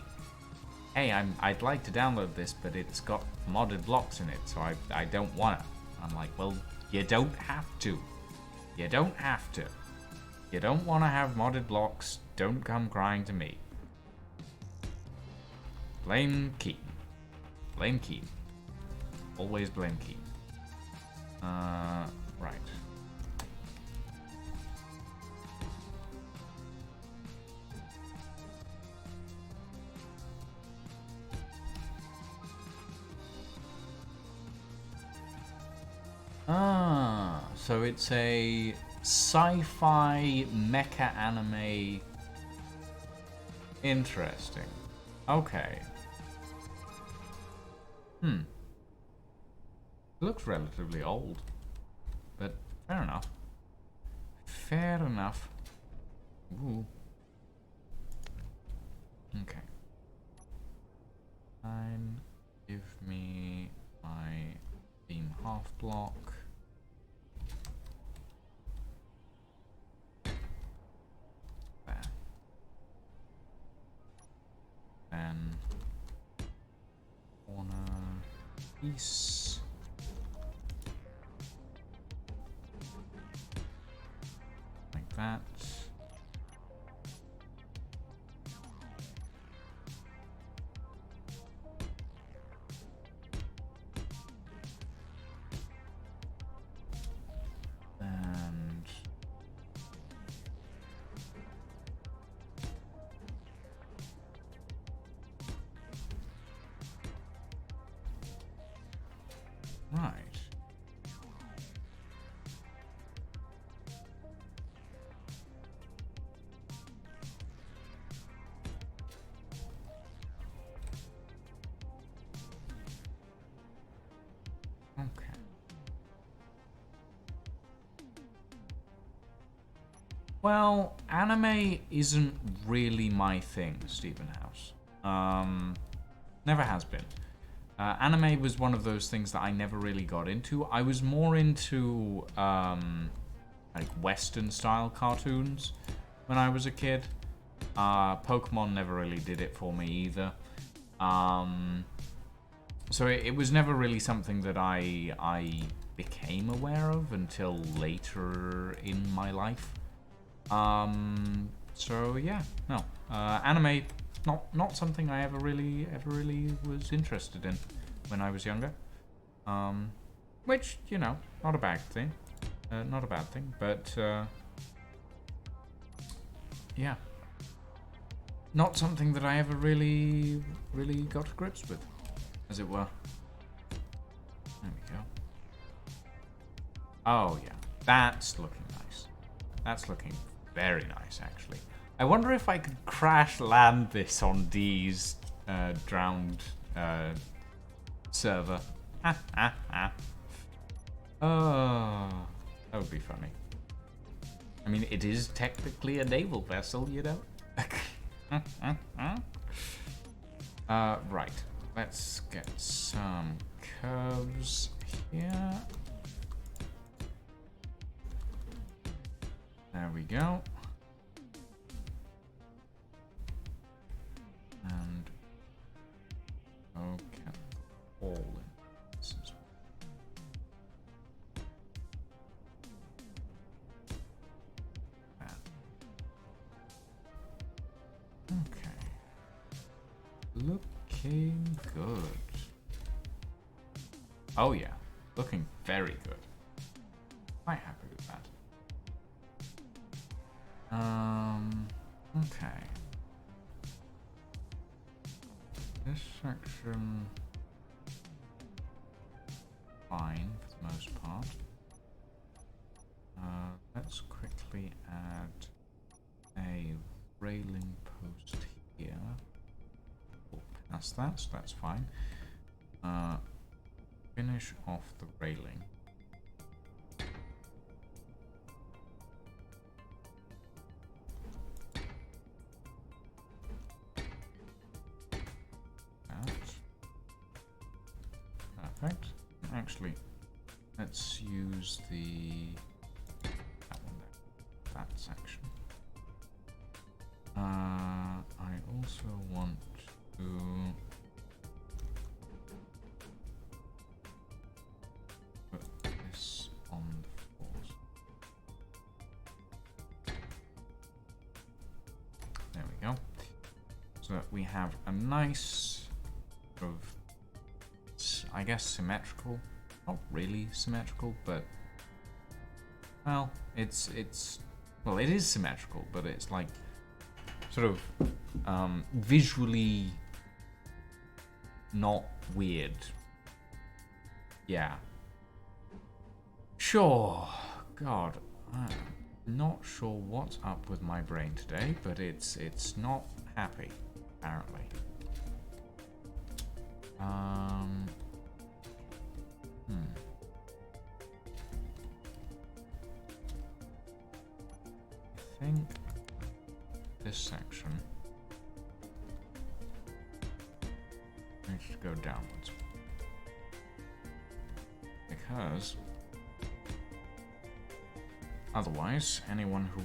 I'd like to download this, but it's got modded blocks in it, so I don't want it. I'm like, well, you don't have to. You don't have to. You don't want to have modded blocks, don't come crying to me. Blame Keaton. Blame Keaton. Always blame Keaton. Right. So it's a sci-fi mecha anime. Interesting. Okay. It looks relatively old, but fair enough. Fair enough. Ooh. Okay. Fine. Give me my beam half block. There. Then corner piece. Like that. And right. Okay. Well, anime isn't really my thing, Stephen House. Never has been. Anime was one of those things that I never really got into. I was more into like Western style cartoons when I was a kid. Pokemon never really did it for me either. So it was never really something that I became aware of until later in my life. So yeah, no. Anime, not something I ever really was interested in when I was younger. Which, you know, not a bad thing. Not a bad thing, but yeah. Not something that I ever really got to grips with, as it were. There we go. Oh yeah, that's looking nice. That's looking very nice, actually. I wonder if I could crash land this on D's drowned server. Oh, that would be funny. I mean, it is technically a naval vessel, you know? Right. Let's get some curves here. There we go. And okay, all in this as well. Okay. Looking good. Oh yeah, looking very good. Quite happy with that. Okay. This section, fine for the most part. Let's quickly add a railing post here. We'll pass that, so that's fine. Finish off the railing. Perfect. Actually, let's use that one there, that section. I also want to put this on the floors. There we go. So that we have a nice sort of, I guess, symmetrical. Not really symmetrical, but well, it is symmetrical, but it's like sort of visually not weird. Yeah. Sure. God, I'm not sure what's up with my brain today, but it's not happy, apparently. think this section needs to go downwards. Because otherwise, anyone who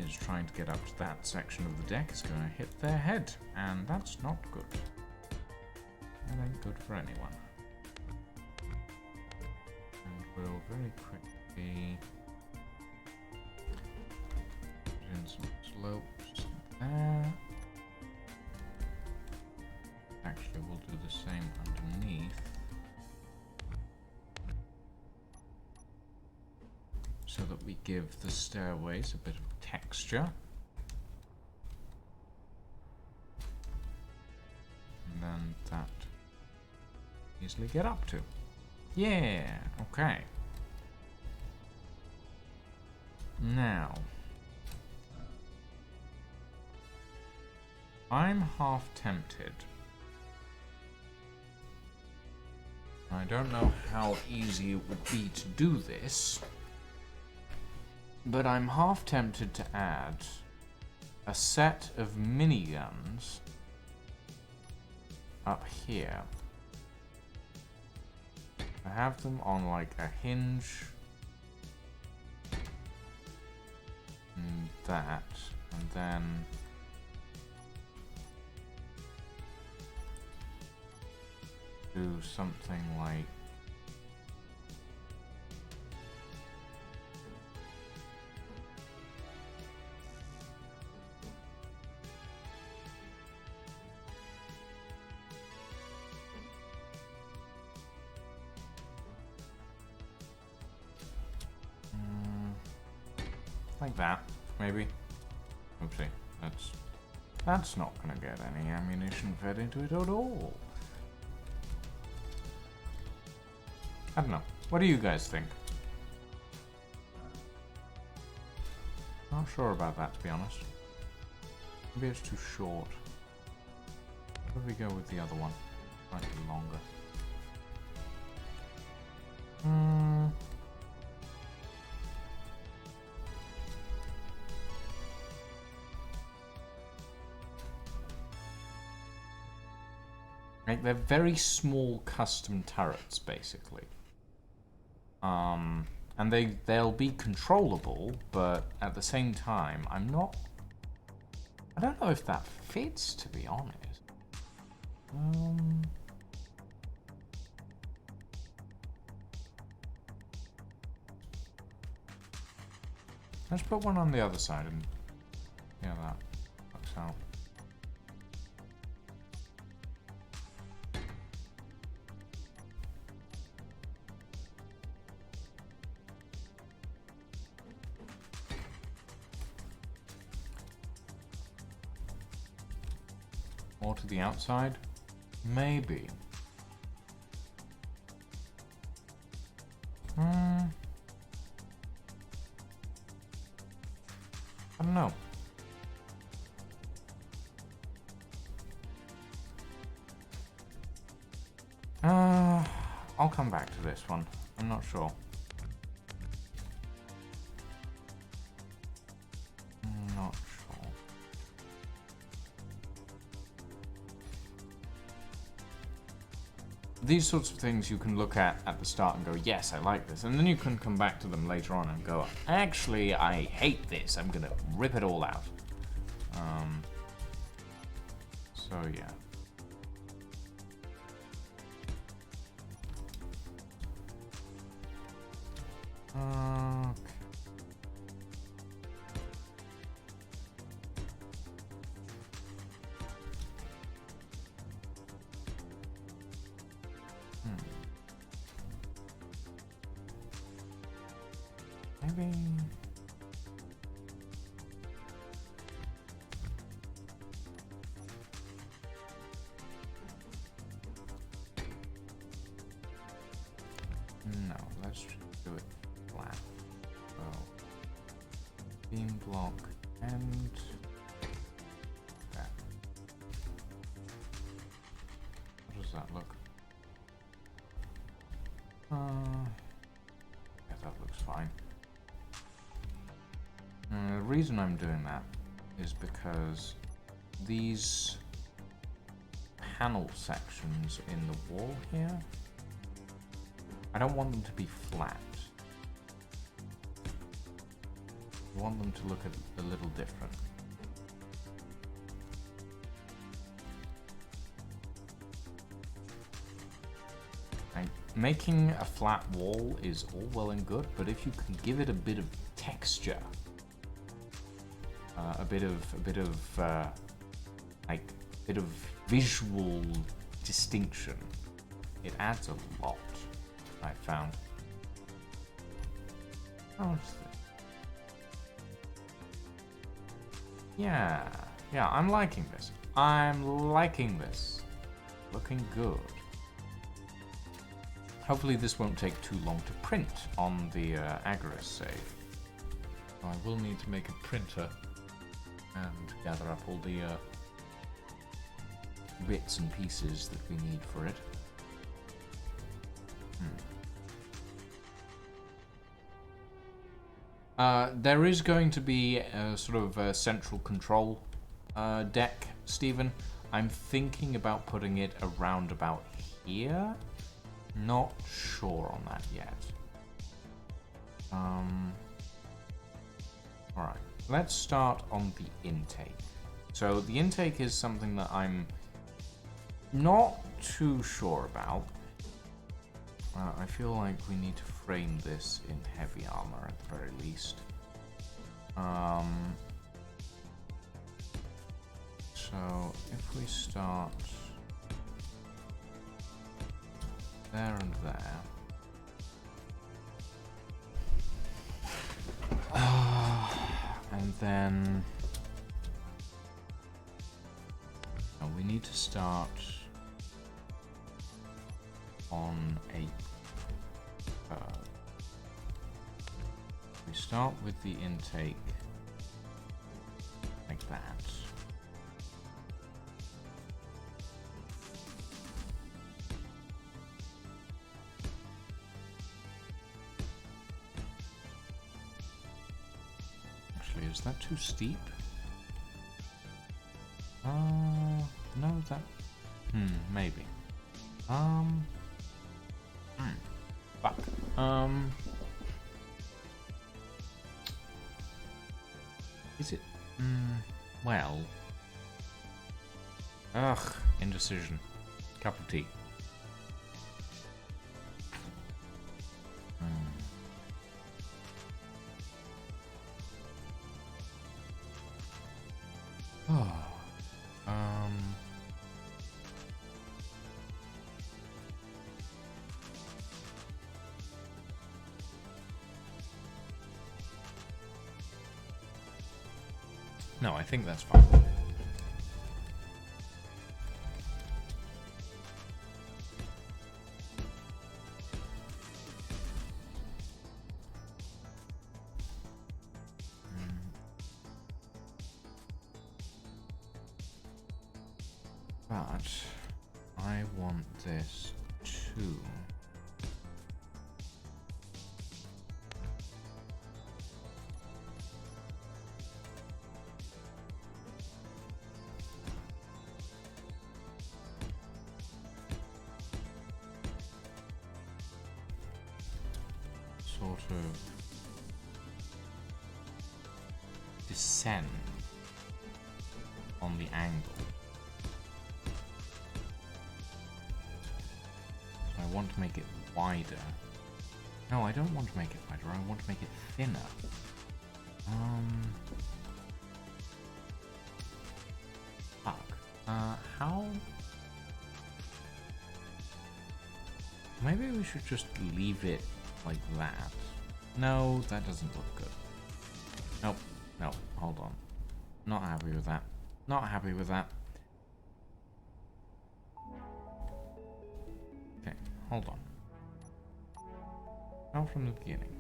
is trying to get up to that section of the deck is going to hit their head, and that's not good. That ain't good for anyone. And we'll very quickly put in some slopes there. Actually, we'll do the same underneath. So that we give the stairways a bit of texture. And then that easily get up to. Yeah, okay. Now, I'm half tempted. I don't know how easy it would be to do this, but I'm half tempted to add a set of miniguns up here. I have them on like a hinge and that, and then do something like like that, maybe. Oopsie, that's not gonna get any ammunition fed into it at all. I don't know. What do you guys think? Not sure about that, to be honest. Maybe it's too short. Where do we go with the other one? Might be longer. Right, they're very small custom turrets, basically. And they'll be controllable, but at the same time, I don't know if that fits, to be honest. Let's put one on the other side and yeah, that works out. More to the outside? Maybe. I don't know. I'll come back to this one. I'm not sure. Not sure. These sorts of things you can look at the start and go, yes, I like this. And then you can come back to them later on and go, actually, I hate this. I'm going to rip it all out. So, yeah. Okay. Maybe. No, let's just do it flat. So, beam block and that. How does that look? Yeah, that looks fine. The reason I'm doing that is because these panel sections in the wall here, I don't want them to be flat. I want them to look a little different. Making a flat wall is all well and good, but if you can give it a bit of texture, a bit of visual distinction, it adds a lot. I found. Oh, yeah, I'm liking this. I'm liking this. Looking good. Hopefully this won't take too long to print on the Agarus save. I will need to make a printer and gather up all the bits and pieces that we need for it. There is going to be a sort of a central control deck, Stephen. I'm thinking about putting it around about here. Not sure on that yet. Alright, let's start on the intake. So the intake is something that I'm not too sure about. I feel like we need to frame this in heavy armor at the very least. So if we start there and there. And then we need to start on a curve. We start with the intake like that. Is that too steep? No, that... maybe. Fuck. Is it? Well... Ugh, indecision. Cup of tea. No, I think that's fine. But I want this to sort of descend on the angle. So I want to make it wider. No, I don't want to make it wider, I want to make it thinner. Fuck. How? Maybe we should just leave it like that. No, that doesn't look good. Nope. No, hold on. Not happy with that. Not happy with that. Okay, hold on. Start from the beginning.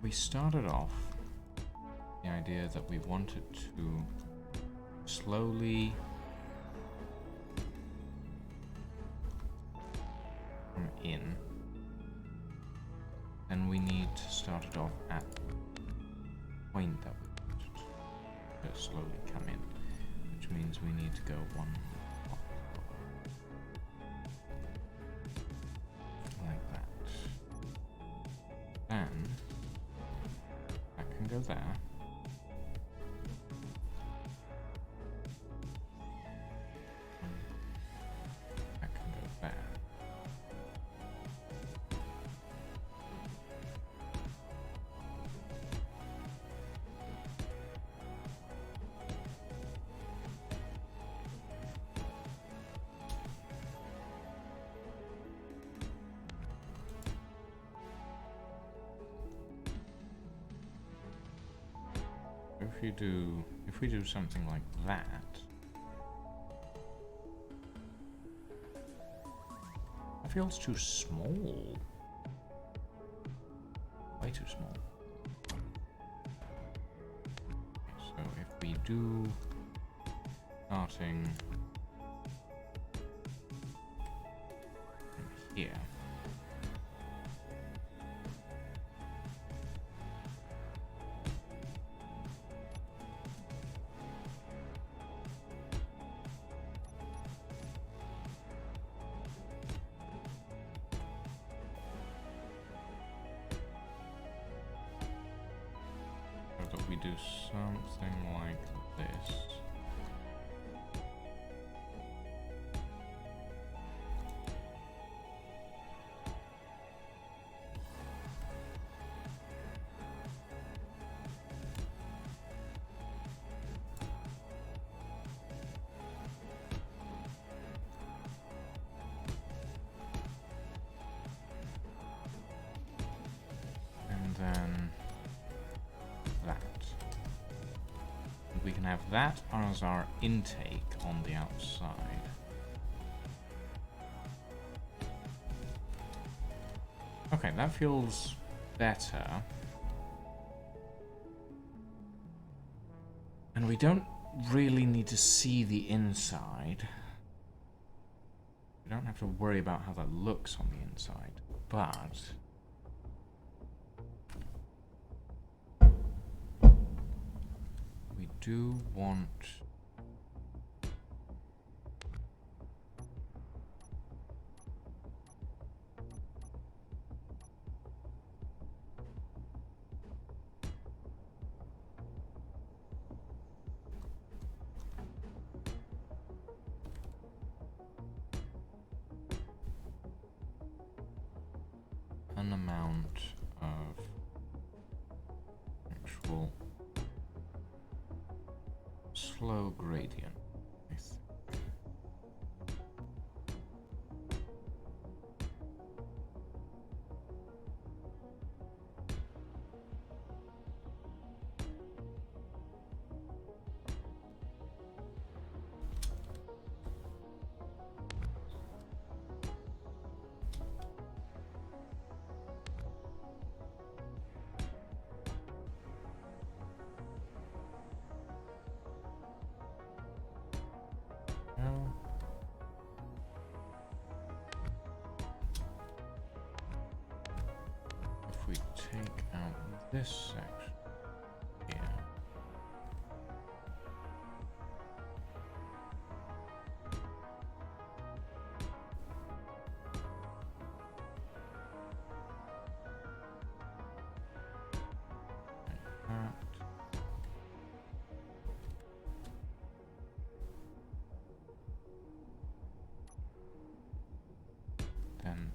We started off the idea that we wanted to slowly come in then we need to start it off at the point that we want to slowly come in, which means we need to go one up, like that. Then that can go there. That can go there. If we do something like that, that feels too small. Way too small. So if we do starting from here. We do something like this. And then we can have that as our intake on the outside. Okay, that feels better. And we don't really need to see the inside. We don't have to worry about how that looks on the inside, but we do want an amount of actual slow gradient, I think. Well, if we take out this section here, like that. Then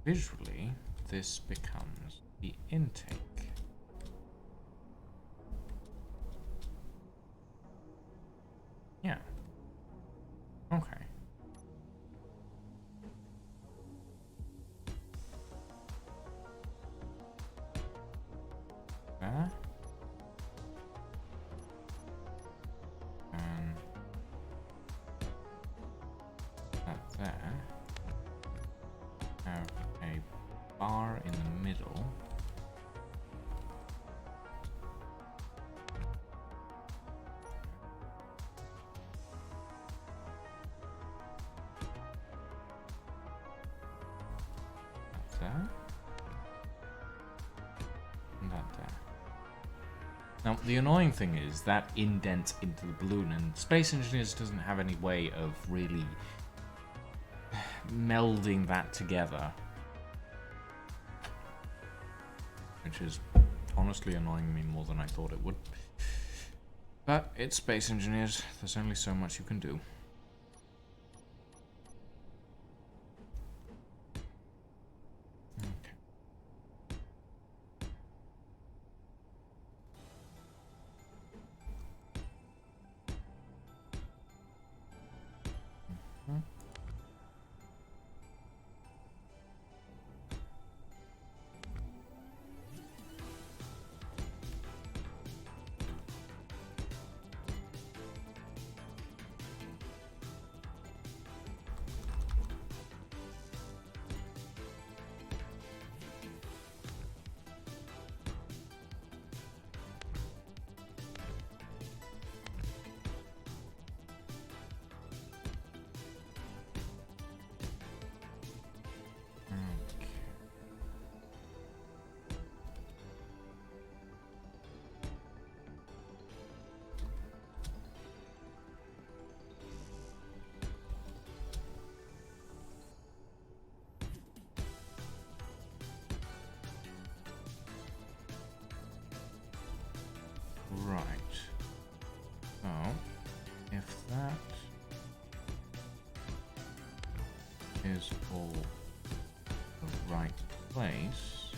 visually this becomes the intake. Yeah. Okay. There. And that there. Have a bar in the middle. That's there. Now, the annoying thing is that indents into the balloon, and Space Engineers doesn't have any way of really melding that together. Which is honestly annoying me more than I thought it would. But it's Space Engineers, there's only so much you can do. Right. So, if that is all the right place,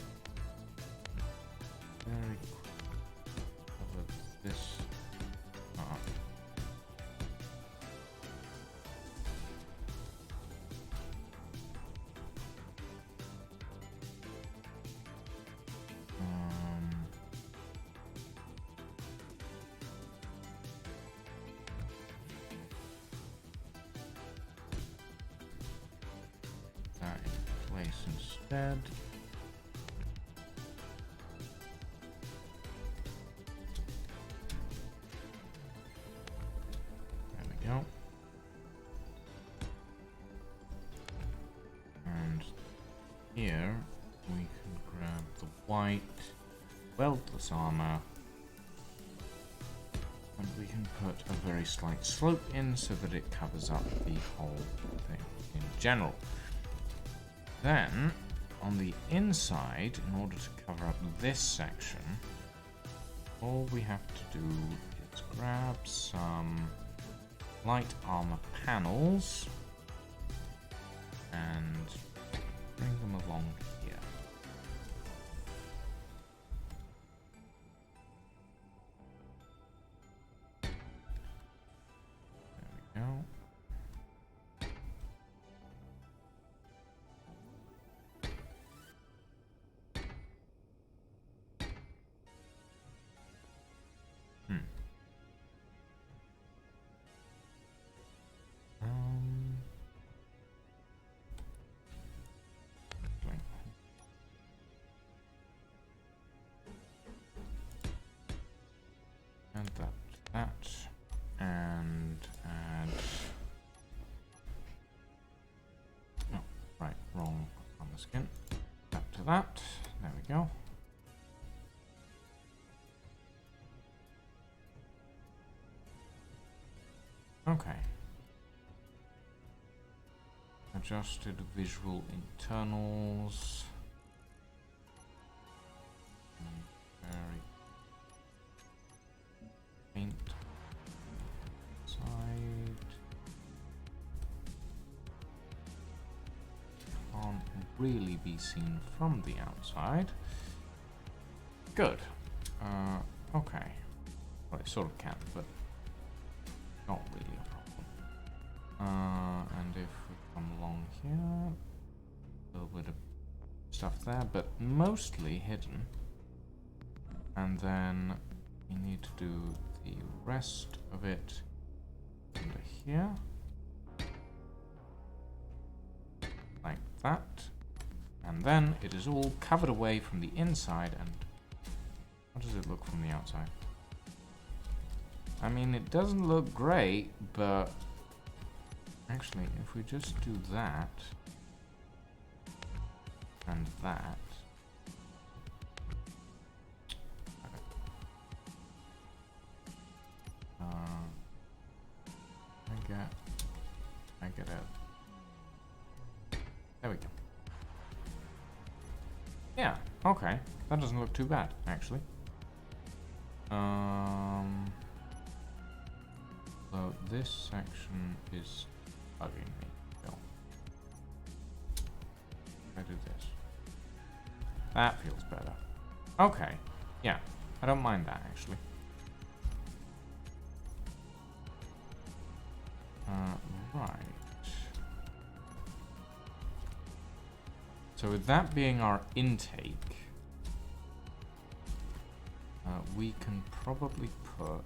very quickly cover this up. That in place instead. There we go. And here we can grab the white, weltless armor, and we can put a very slight slope in so that it covers up the whole thing in general. Then, on the inside, in order to cover up this section, all we have to do is grab some light armor panels and bring them along here. There we go. And that, and add. Oh, right, wrong on the skin. Back to that. There we go. Okay. Adjusted visual internals. Very paint side. Can't really be seen from the outside. Good. Okay. Well, it sort of can, but not really a problem. And if we come along here, a little bit of stuff there, but mostly hidden. And then we need to do the rest of it under here. Like that. And then it is all covered away from the inside. And how does it look from the outside? I mean, it doesn't look great, but actually, if we just do that and that, Yeah, okay. That doesn't look too bad, actually. So this section is bugging me still. I do this. That feels better. Okay. Yeah, I don't mind that, actually. Right. So with that being our intake, we can probably put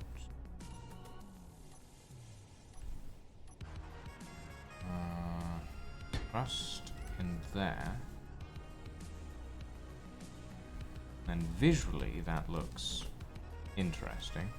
thrust in there, and visually that looks interesting.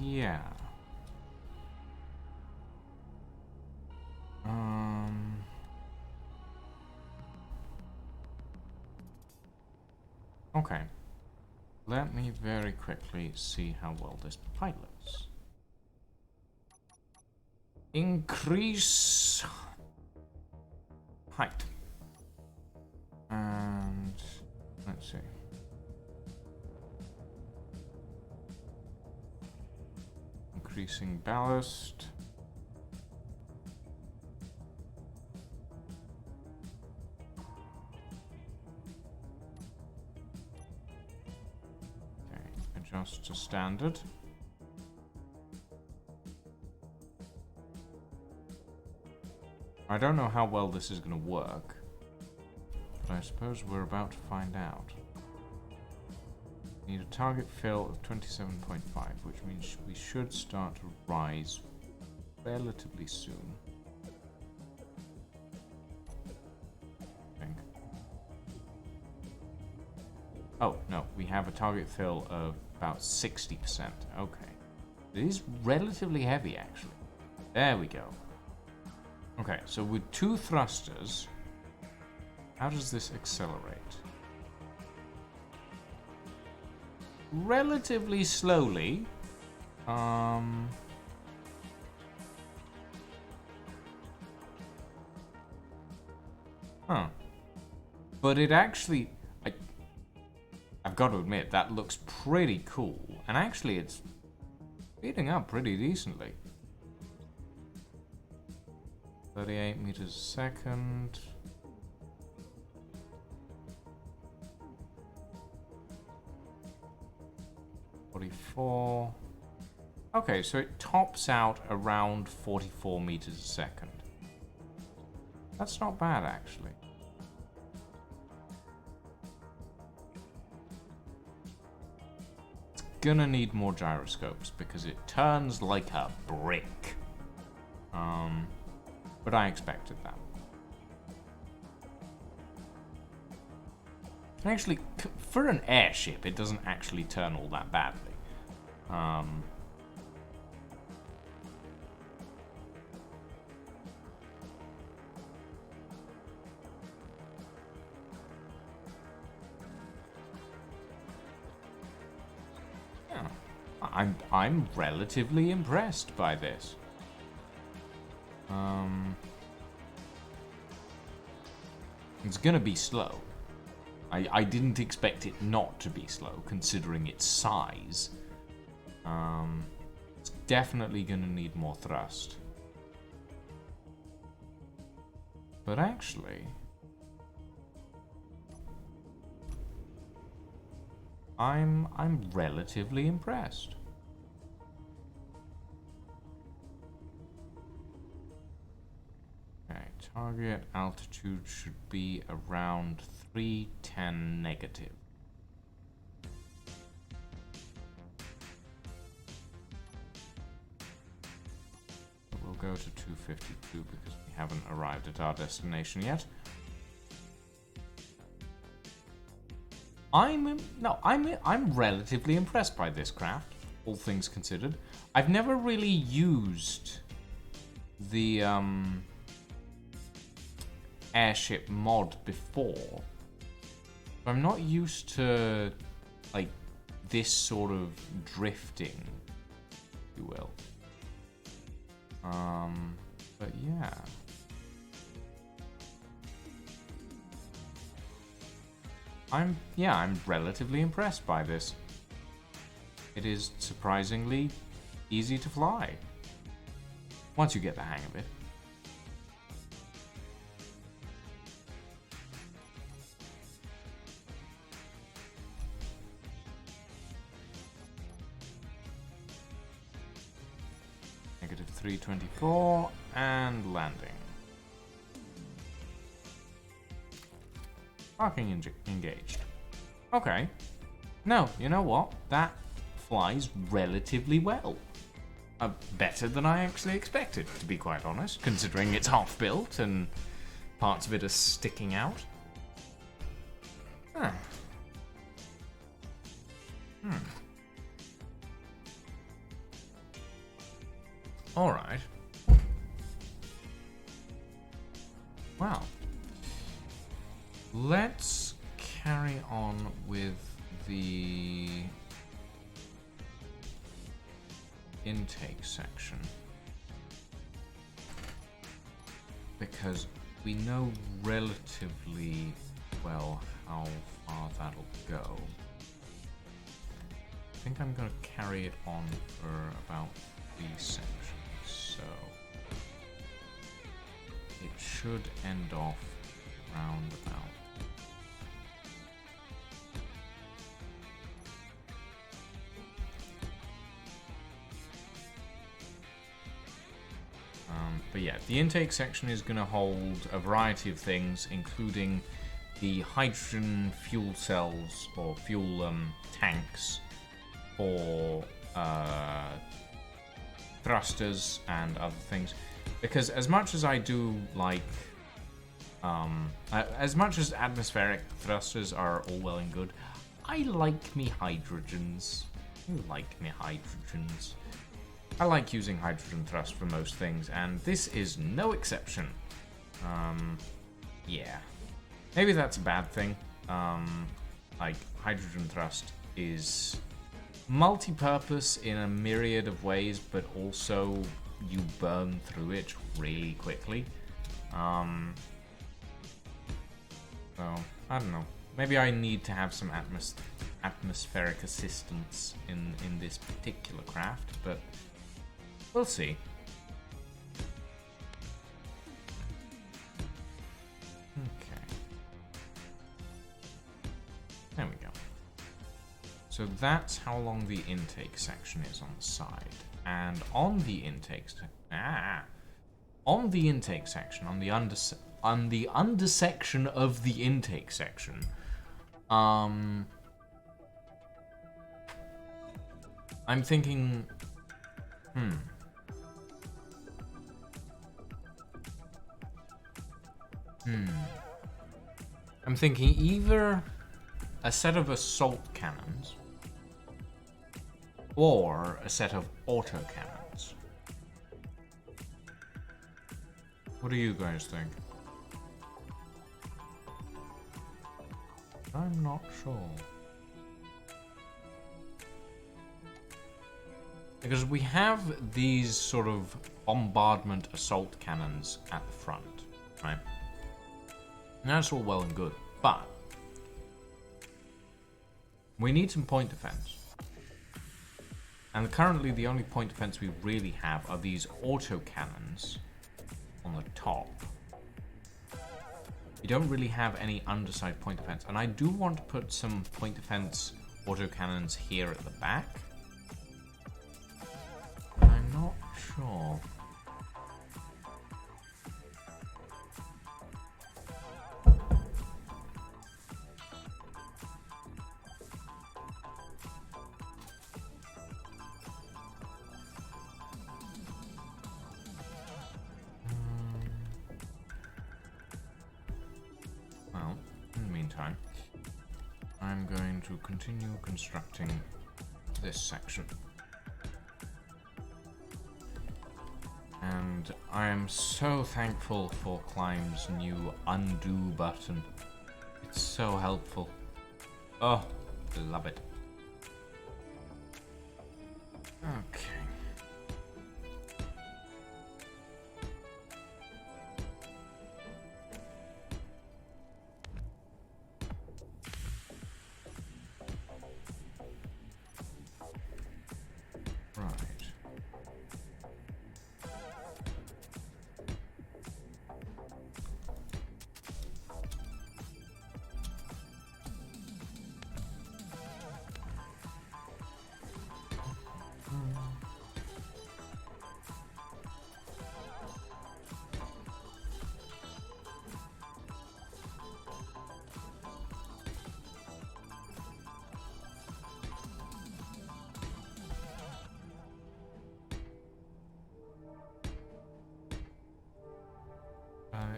Yeah. Okay. Let me very quickly see how well this pilots. Increase height. And let's see. Increasing ballast. Okay, adjust to standard. I don't know how well this is going to work, but I suppose we're about to find out. Need a target fill of 27.5, which means we should start to rise relatively soon. I think. Oh, no, we have a target fill of about 60%. Okay. It is relatively heavy, actually. There we go. Okay, so with 2 thrusters, how does this accelerate? Relatively slowly. Huh. But it actually... I've got to admit, that looks pretty cool. And actually, it's speeding up pretty decently. 38 meters a second. Okay, so it tops out around 44 meters a second. That's not bad, actually. It's gonna need more gyroscopes because it turns like a brick. But I expected that. Actually, for an airship, it doesn't actually turn all that badly. Yeah, I'm relatively impressed by this. It's gonna be slow. I didn't expect it not to be slow, considering its size. It's definitely gonna need more thrust. But actually... I'm relatively impressed. Okay, target altitude should be around 310 negative. We'll go to 252 because we haven't arrived at our destination yet. I'm relatively impressed by this craft, all things considered. I've never really used the airship mod before. I'm not used to, like, this sort of drifting, if you will. But yeah. I'm relatively impressed by this. It is surprisingly easy to fly, once you get the hang of it. Negative 324 and landing. Parking engaged. Okay. No, you know what? That flies relatively well. Better than I actually expected, to be quite honest, considering it's half built and parts of it are sticking out. Huh. Alright. Well. Let's carry on with the intake section, because we know relatively well how far that'll go. I think I'm going to carry it on for about 3 sections, so it should end off round about. But yeah, the intake section is going to hold a variety of things, including the hydrogen fuel cells or fuel tanks for thrusters and other things. Because as much as I do like, as much as atmospheric thrusters are all well and good, I like me hydrogens. I like using hydrogen thrust for most things, and this is no exception. Yeah. Maybe that's a bad thing. Like, hydrogen thrust is multi-purpose in a myriad of ways, but also you burn through it really quickly. So, I don't know. Maybe I need to have some atmospheric assistance in this particular craft, but we'll see. Okay. There we go. So that's how long the intake section is on the side. And on the intake section, on the undersection of the intake section, I'm thinking, I'm thinking either a set of assault cannons or a set of autocannons. What do you guys think? I'm not sure. Because we have these sort of bombardment assault cannons at the front, right? And that's all well and good, but we need some point defense. And currently the only point defense we really have are these autocannons on the top. You don't really have any underside point defense. And I do want to put some point defense autocannons here at the back. But I'm not sure. I'm going to continue constructing this section. And I am so thankful for Climb's new undo button. It's so helpful. Oh, love it. Okay. Right.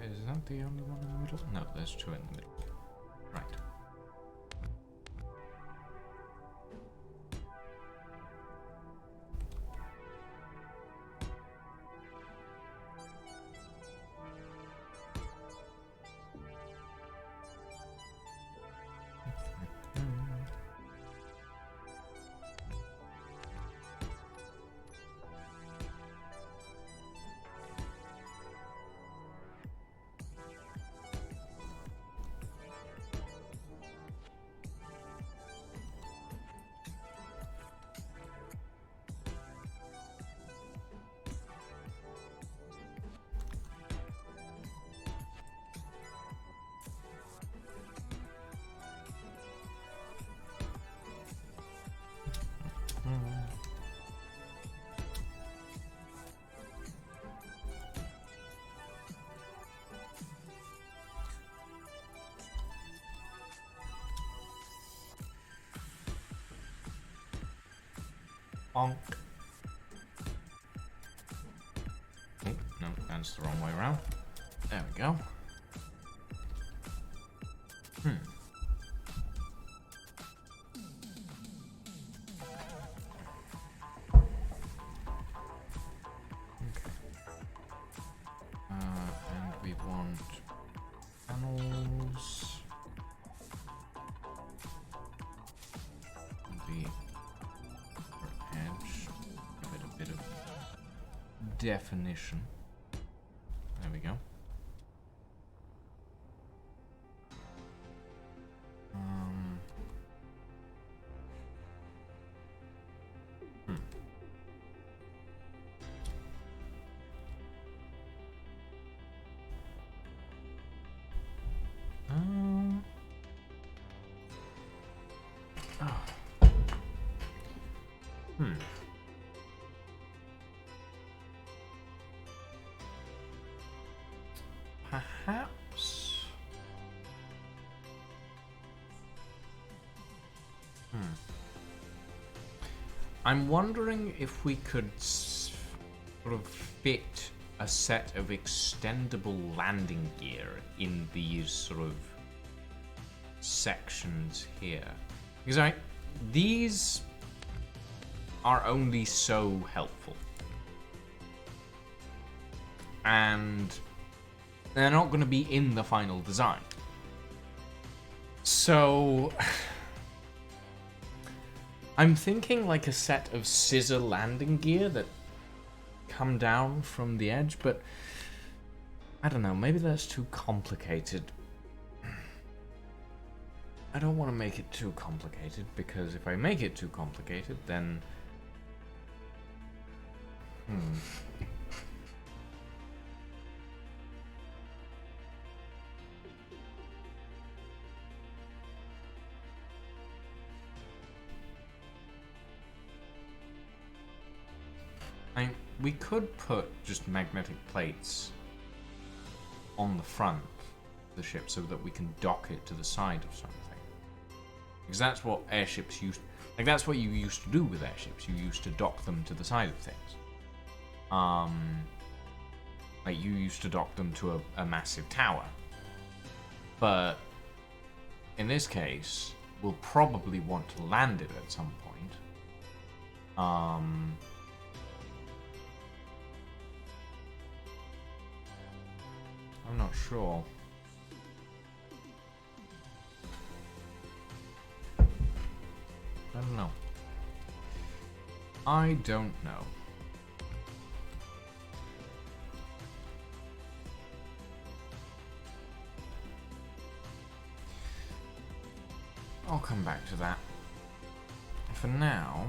Is that the only one in the middle? No, there's two in the middle. Right. Bonk. Oh, no, that's the wrong way around. There we go. Okay. And we want panels. The edge. Give it a bit of definition. There we go. Perhaps. I'm wondering if we could sort of fit a set of extendable landing gear in these sort of sections here. Because these are only so helpful. And they're not going to be in the final design. So I'm thinking like a set of scissor landing gear that come down from the edge, but I don't know, maybe that's too complicated. I don't want to make it too complicated, because if I make it too complicated, then we could put just magnetic plates on the front of the ship so that we can dock it to the side of something. Because that's what airships used... Like, that's what you used to do with airships. You used to dock them to the side of things. Like, you used to dock them to a massive tower. But in this case, we'll probably want to land it at some point. I'm not sure. I don't know. I don't know. I'll come back to that. For now,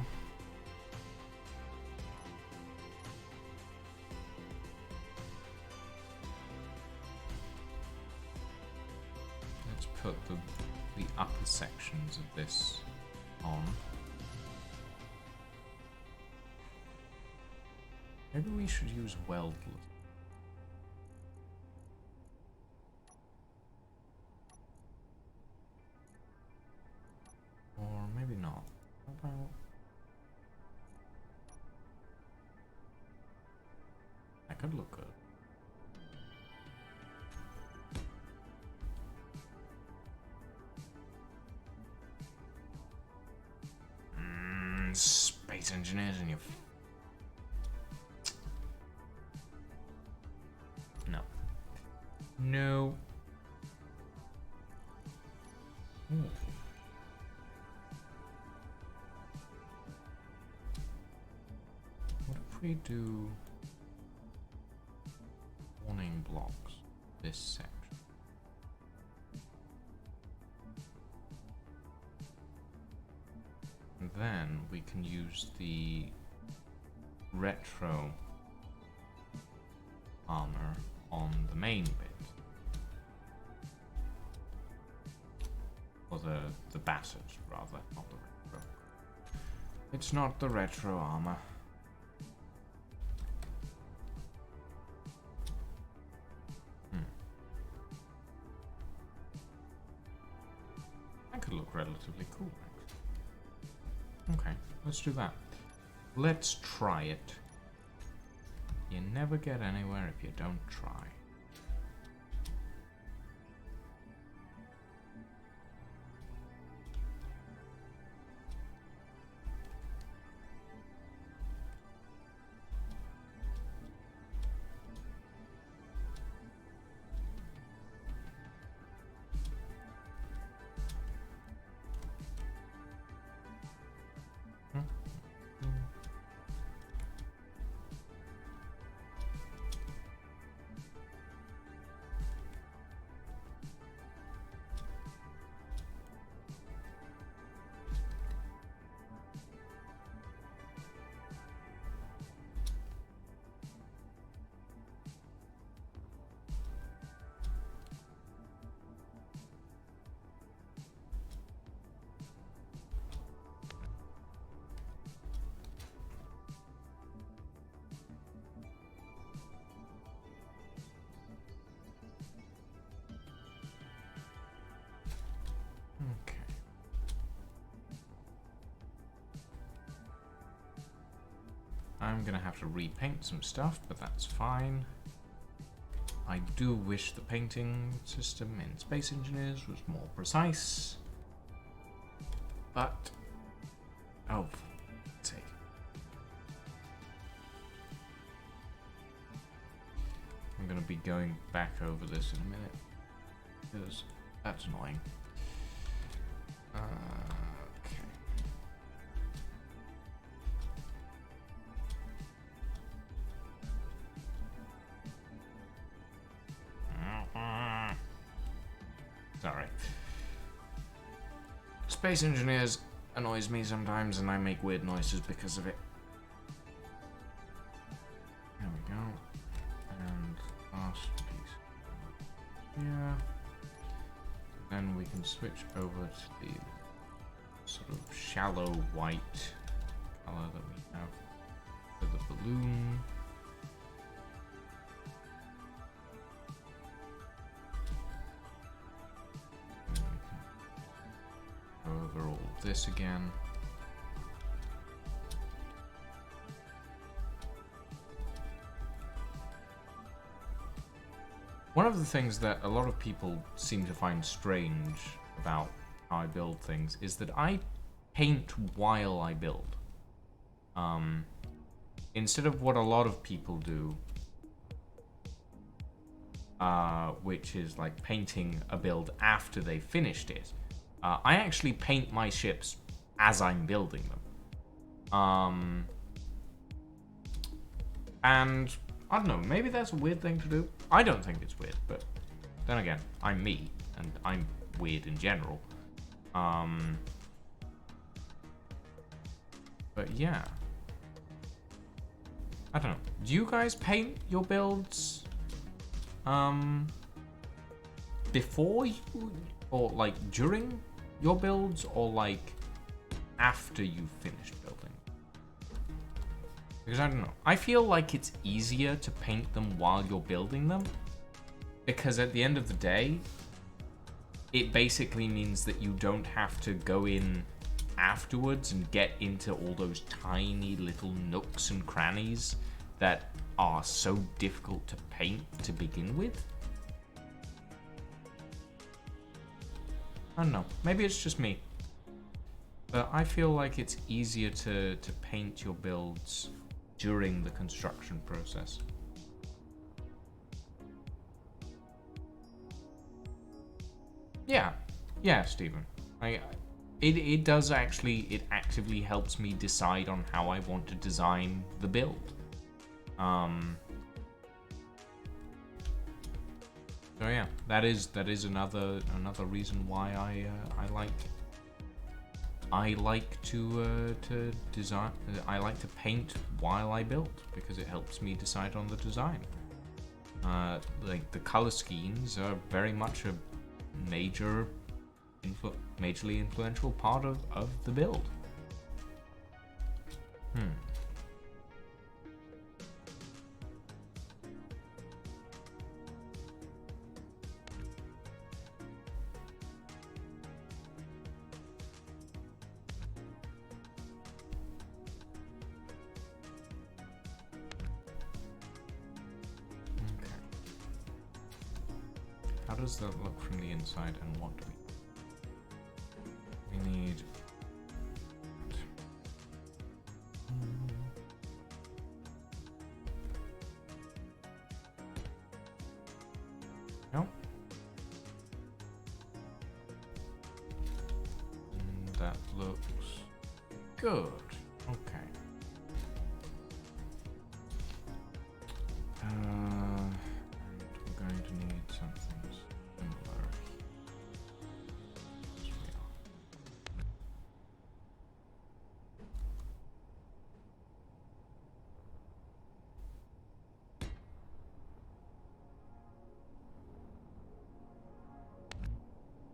let's put the upper sections of this on. Maybe we should use weldless. Or maybe not. How about... That could look good. Space engineers and your... No. No. Ooh. What if we do warning blocks this section? And then we can use the retro armor on the main bit. Or the battered, rather, not the retro. It's not the retro armor. That could look relatively cool, actually. Okay, let's do that. Let's try it. You never get anywhere if you don't try. Okay. I'm gonna have to repaint some stuff, but that's fine. I do wish the painting system in Space Engineers was more precise. But, oh, for fuck's sake. I'm gonna be going back over this in a minute, because that's annoying. Okay. Sorry. Space Engineers annoys me sometimes, and I make weird noises because of it. There we go. And last piece. Yeah. Then we can switch over to the sort of shallow white color that we have for the balloon. And we can go over all of this again. One of the things that a lot of people seem to find strange about how I build things is that I paint while I build. Instead of what a lot of people do, which is like painting a build after they finished it, I actually paint my ships as I'm building them. And I don't know, maybe that's a weird thing to do. I don't think it's weird, but then again, I'm me, and I'm weird in general. But yeah. I don't know. Do you guys paint your builds before you, or like during your builds, or like after you finished building? Because I don't know. I feel like it's easier to paint them while you're building them, because at the end of the day, it basically means that you don't have to go in afterwards and get into all those tiny little nooks and crannies that are so difficult to paint to begin with. I don't know. Maybe it's just me. But I feel like it's easier to paint your builds during the construction process. Yeah, Stephen. It does actually, it actively helps me decide on how I want to design the build. So yeah, that is another reason why I like to design. I like to paint while I build, because it helps me decide on the design. Like the color schemes are very much a majorly influential part of the build. How does that look from the inside, and what do we need? No. And that looks good. Okay. And we're going to need something similar. Yes, we are.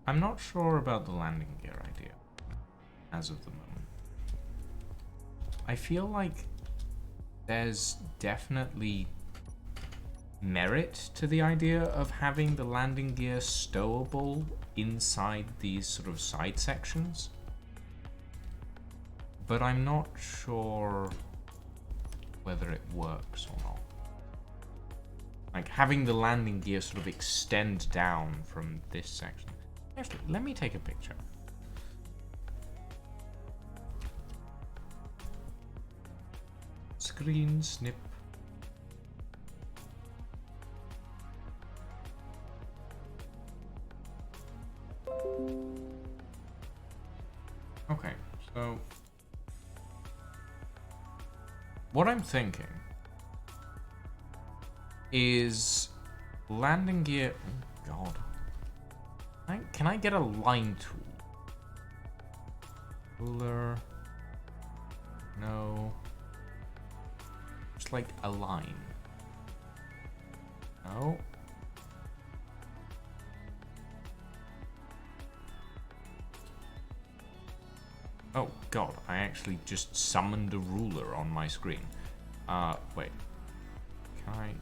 I'm not sure about the landing gear idea as of the moment. I feel like there's definitely merit to the idea of having the landing gear stowable inside these sort of side sections, but I'm not sure whether it works or not. Like having the landing gear sort of extend down from this section. Actually, let me take a picture. Screen snip. Okay, so what I'm thinking is landing gear. Oh God. Can I get a line tool? Ruler. No. Just like a line. No. Oh God, I actually just summoned a ruler on my screen. Wait. Can I?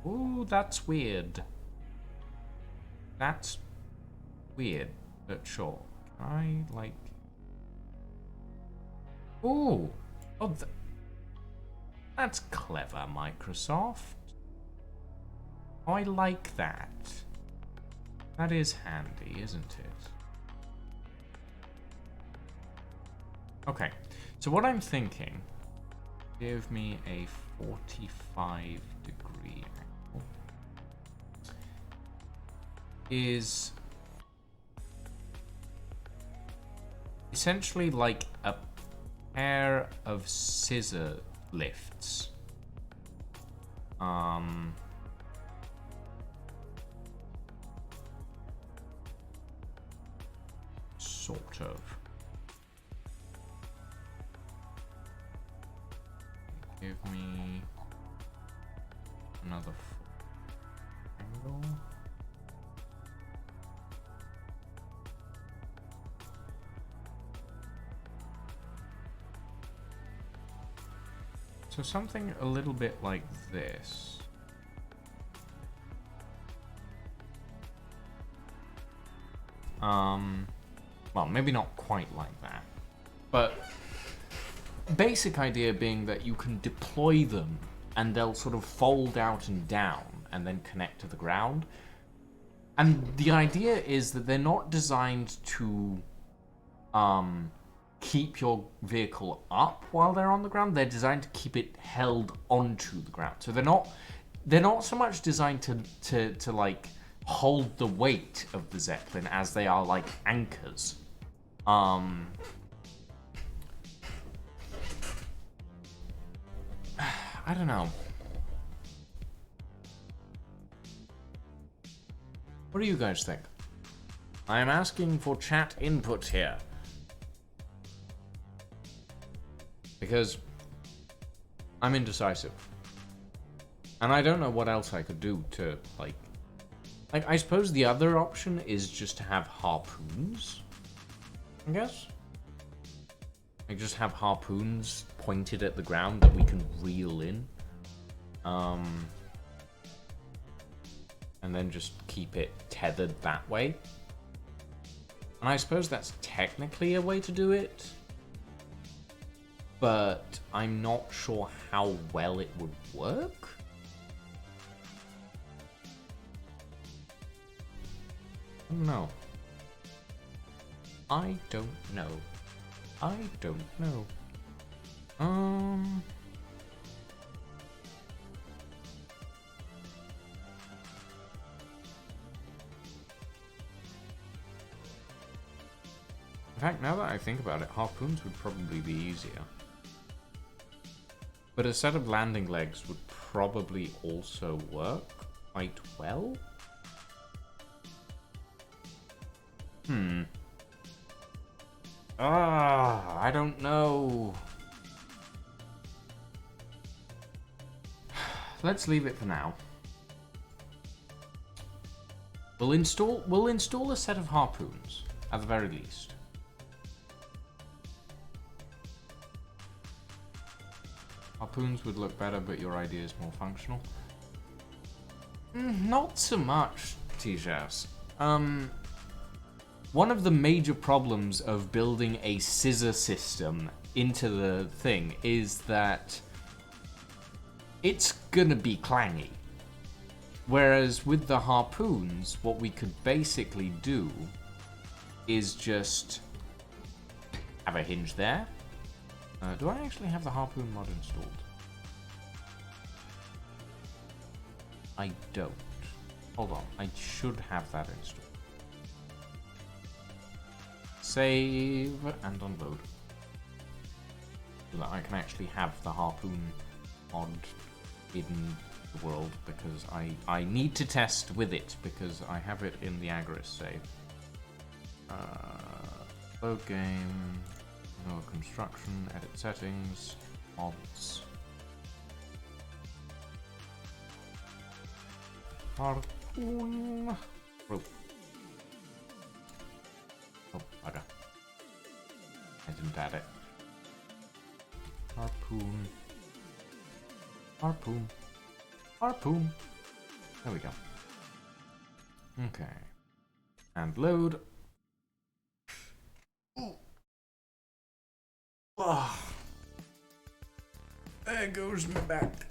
Ooh, that's weird. That's weird, but sure. Can I, like... Ooh! Oh, that's clever, Microsoft. Oh, I like that. That is handy, isn't it? Okay, so what I'm thinking... Give me a 45-degree angle is essentially like a pair of scissor lifts. Sort of. Give me another angle. So something a little bit like this. Well, maybe not quite like that, but basic idea being that you can deploy them and they'll sort of fold out and down and then connect to the ground. And the idea is that they're not designed to keep your vehicle up while they're on the ground. They're designed to keep it held onto the ground. So they're not so much designed to like hold the weight of the Zeppelin as they are like anchors. I don't know. What do you guys think? I am asking for chat input here. Because I'm indecisive. And I don't know what else I could do to, like, I suppose the other option is just to have harpoons, I guess? Like, just have harpoons pointed at the ground that we can reel in. And then just keep it tethered that way. And I suppose that's technically a way to do it. But I'm not sure how well it would work. No. I don't know. I don't know. In fact, now that I think about it, harpoons would probably be easier. But a set of landing legs would probably also work quite well. I don't know. Let's leave it for now. We'll install a set of harpoons, at the very least. Harpoons would look better, but your idea is more functional. Not so much, T-Shafts. One of the major problems of building a scissor system into the thing is that it's gonna be clangy. Whereas with the harpoons, what we could basically do is just have a hinge there. Do I actually have the harpoon mod installed? I don't. Hold on, I should have that installed. Save and unload. So that I can actually have the harpoon mod in the world, because I need to test with it, because I have it in the Agris save. Load game, no construction, edit settings, mods. Harpoon rope. Oh, bugger. I didn't add it. Harpoon. Harpoon. Harpoon. There we go. Okay. And load. Oh. There goes my back.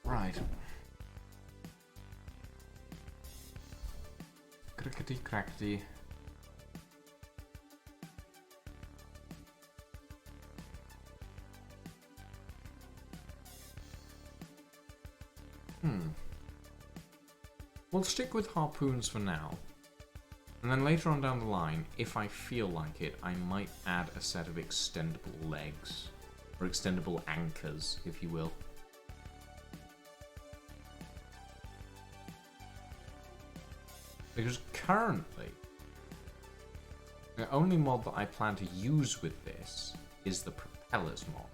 Right. Crickety crackety. We'll stick with harpoons for now. And then later on down the line, if I feel like it, I might add a set of extendable legs. Or extendable anchors, if you will. Because currently, the only mod that I plan to use with this is the propellers mod.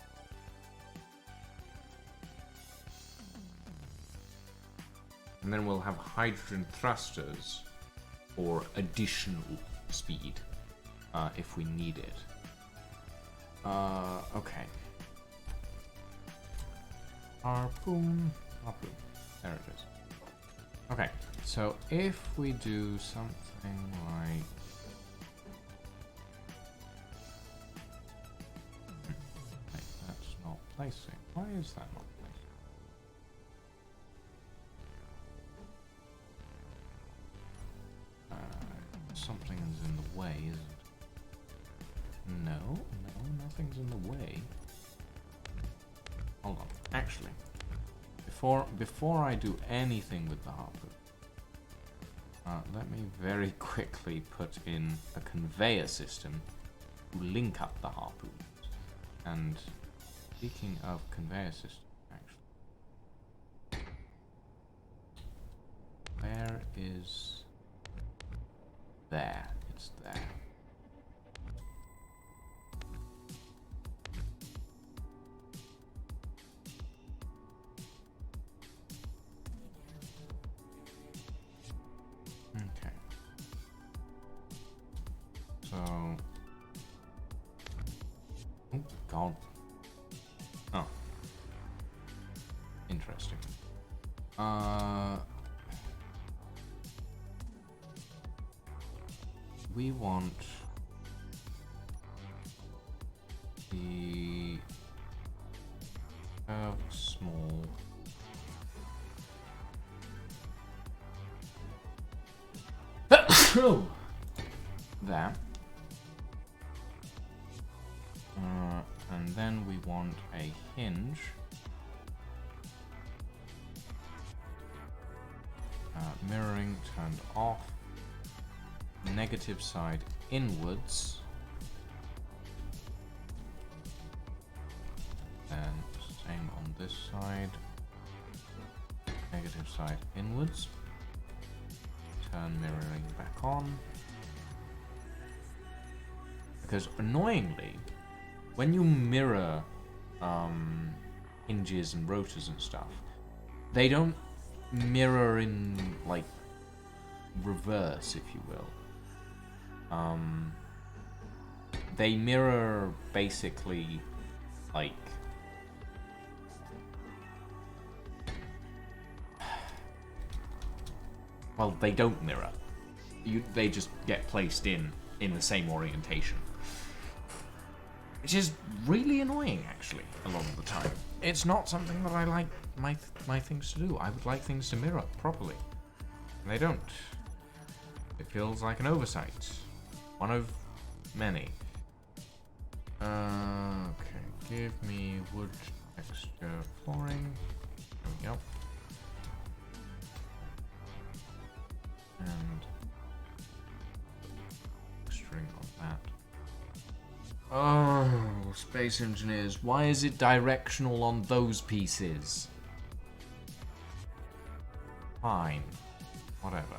And then we'll have hydrogen thrusters for additional speed if we need it. Okay. Harpoon. There it is. Okay, so if we do something like... Wait, that's not placing. Why is that not placing? Something's in the way, isn't it? No, nothing's in the way. Hold on. Actually, before I do anything with the harpoon, let me very quickly put in a conveyor system to link up the harpoons. And speaking of conveyor system, actually, where is... There, it's there. Okay. So... Oh, God. Oh. Interesting. We want the small that, and then we want a hinge mirroring turned off. Negative side inwards, and same on this side, negative side inwards, turn mirroring back on, because annoyingly when you mirror hinges and rotors and stuff, they don't mirror in like reverse, if you will. They mirror basically like well, they don't mirror. They just get placed in the same orientation, which is really annoying actually a lot of the time. It's not something that I like my things to do. I would like things to mirror properly, and they don't. It feels like an oversight. One of many. Okay, give me wood texture flooring. There we go. And string on that. Oh, Space Engineers, why is it directional on those pieces? Fine. Whatever.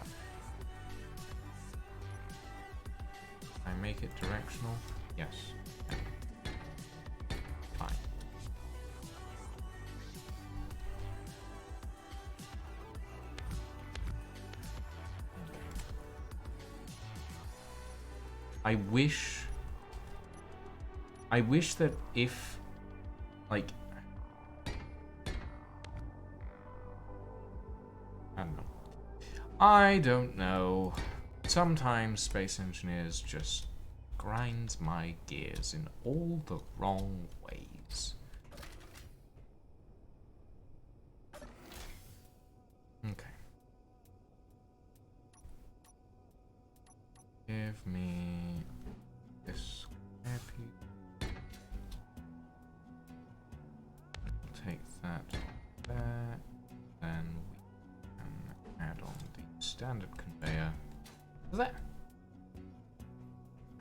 I make it directional? Yes. Fine. I wish that if, like, I don't know. Sometimes Space Engineers just grinds my gears in all the wrong ways. Okay. Give me this square piece. Take that there. Then standard conveyor there.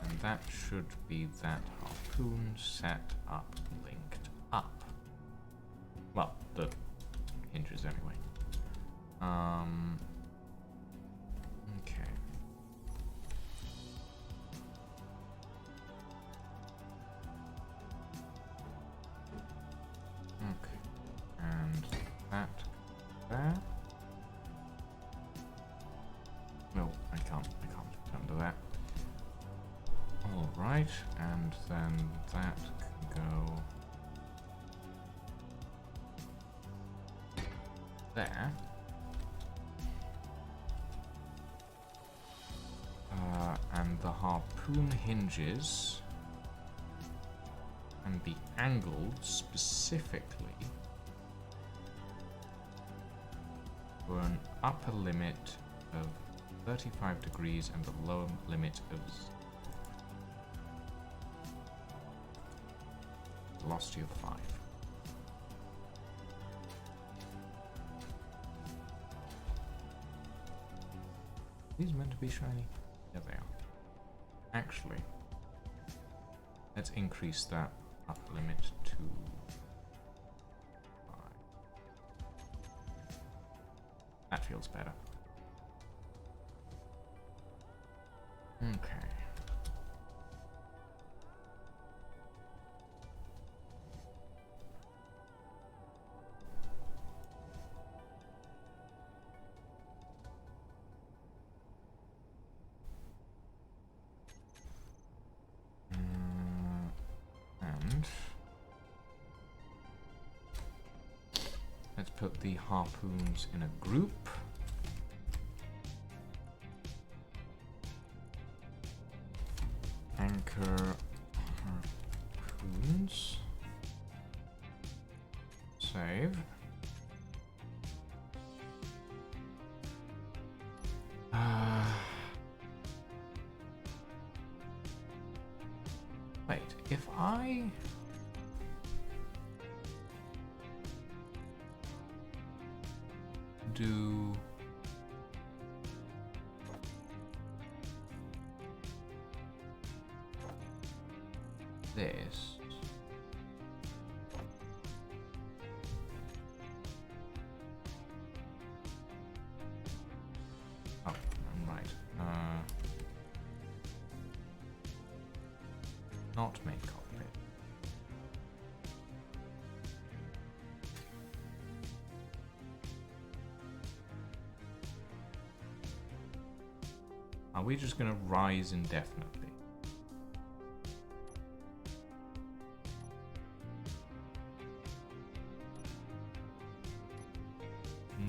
And that should be that harpoon set up, linked up. Well, the hinges anyway. Okay. Okay. And that there. No, I can't undo that. Alright, and then that can go there. And the harpoon hinges can be angled specifically for an upper limit of 35 degrees and a lower limit of velocity of 5. These meant to be shiny? There they are. Actually, let's increase that upper limit to 5. That feels better. Okay. And let's put the harpoons in a group. Anchor harpoons. Save. Wait, if I do this, oh, I'm right. Not main cockpit. Are we just going to rise indefinitely?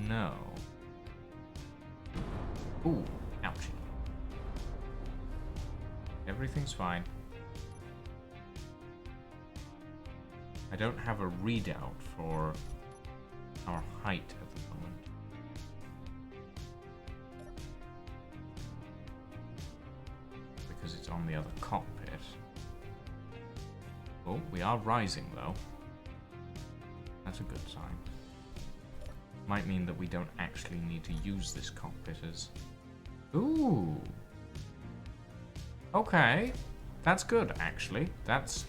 No. Ooh, ouchie. Everything's fine. I don't have a readout for our height at the moment. Because it's on the other cockpit. Oh, we are rising though. That's a good sign. Might mean that we don't actually need to use this cockpit as... Ooh! Okay. That's good, actually. That's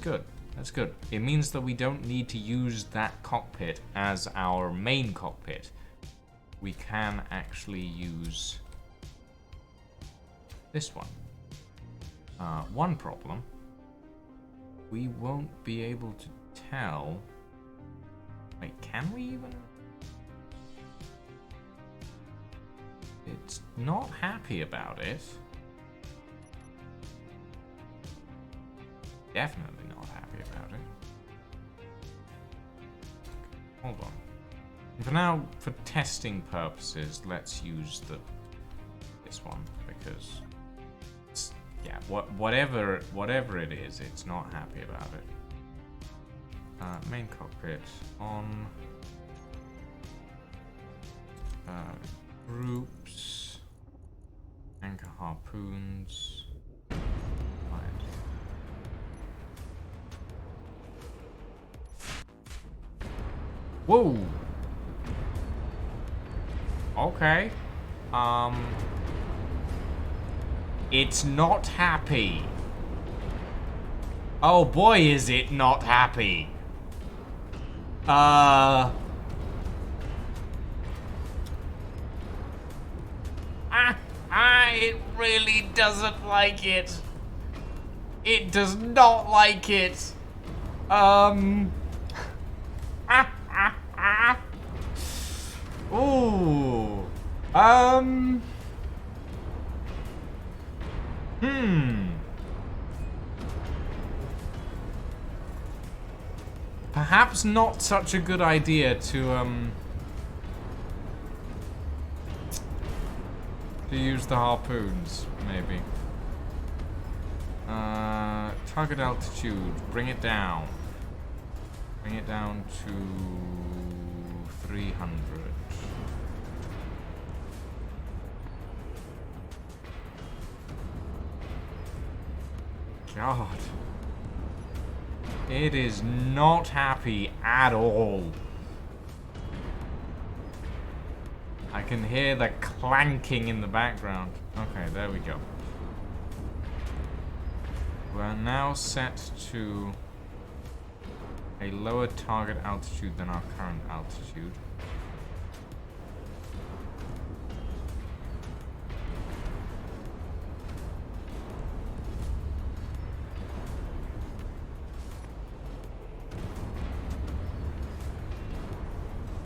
good. That's good. It means that we don't need to use that cockpit as our main cockpit. We can actually use this one. One problem. We won't be able to tell... Wait, can we even? It's not happy about it. Definitely not happy about it. Hold on. For now, for testing purposes, let's use this one because it's, yeah, whatever it is, it's not happy about it. Main cockpit on. Groups. Anchor harpoons. Right. Whoa! Okay. It's not happy. Oh boy, is it not happy. It really doesn't like it. It does not like it. Ooh. Perhaps not such a good idea to use the harpoons, maybe. Target altitude, bring it down. Bring it down to 300. God. It is not happy at all. I can hear the clanking in the background. Okay, there we go. We're now set to a lower target altitude than our current altitude.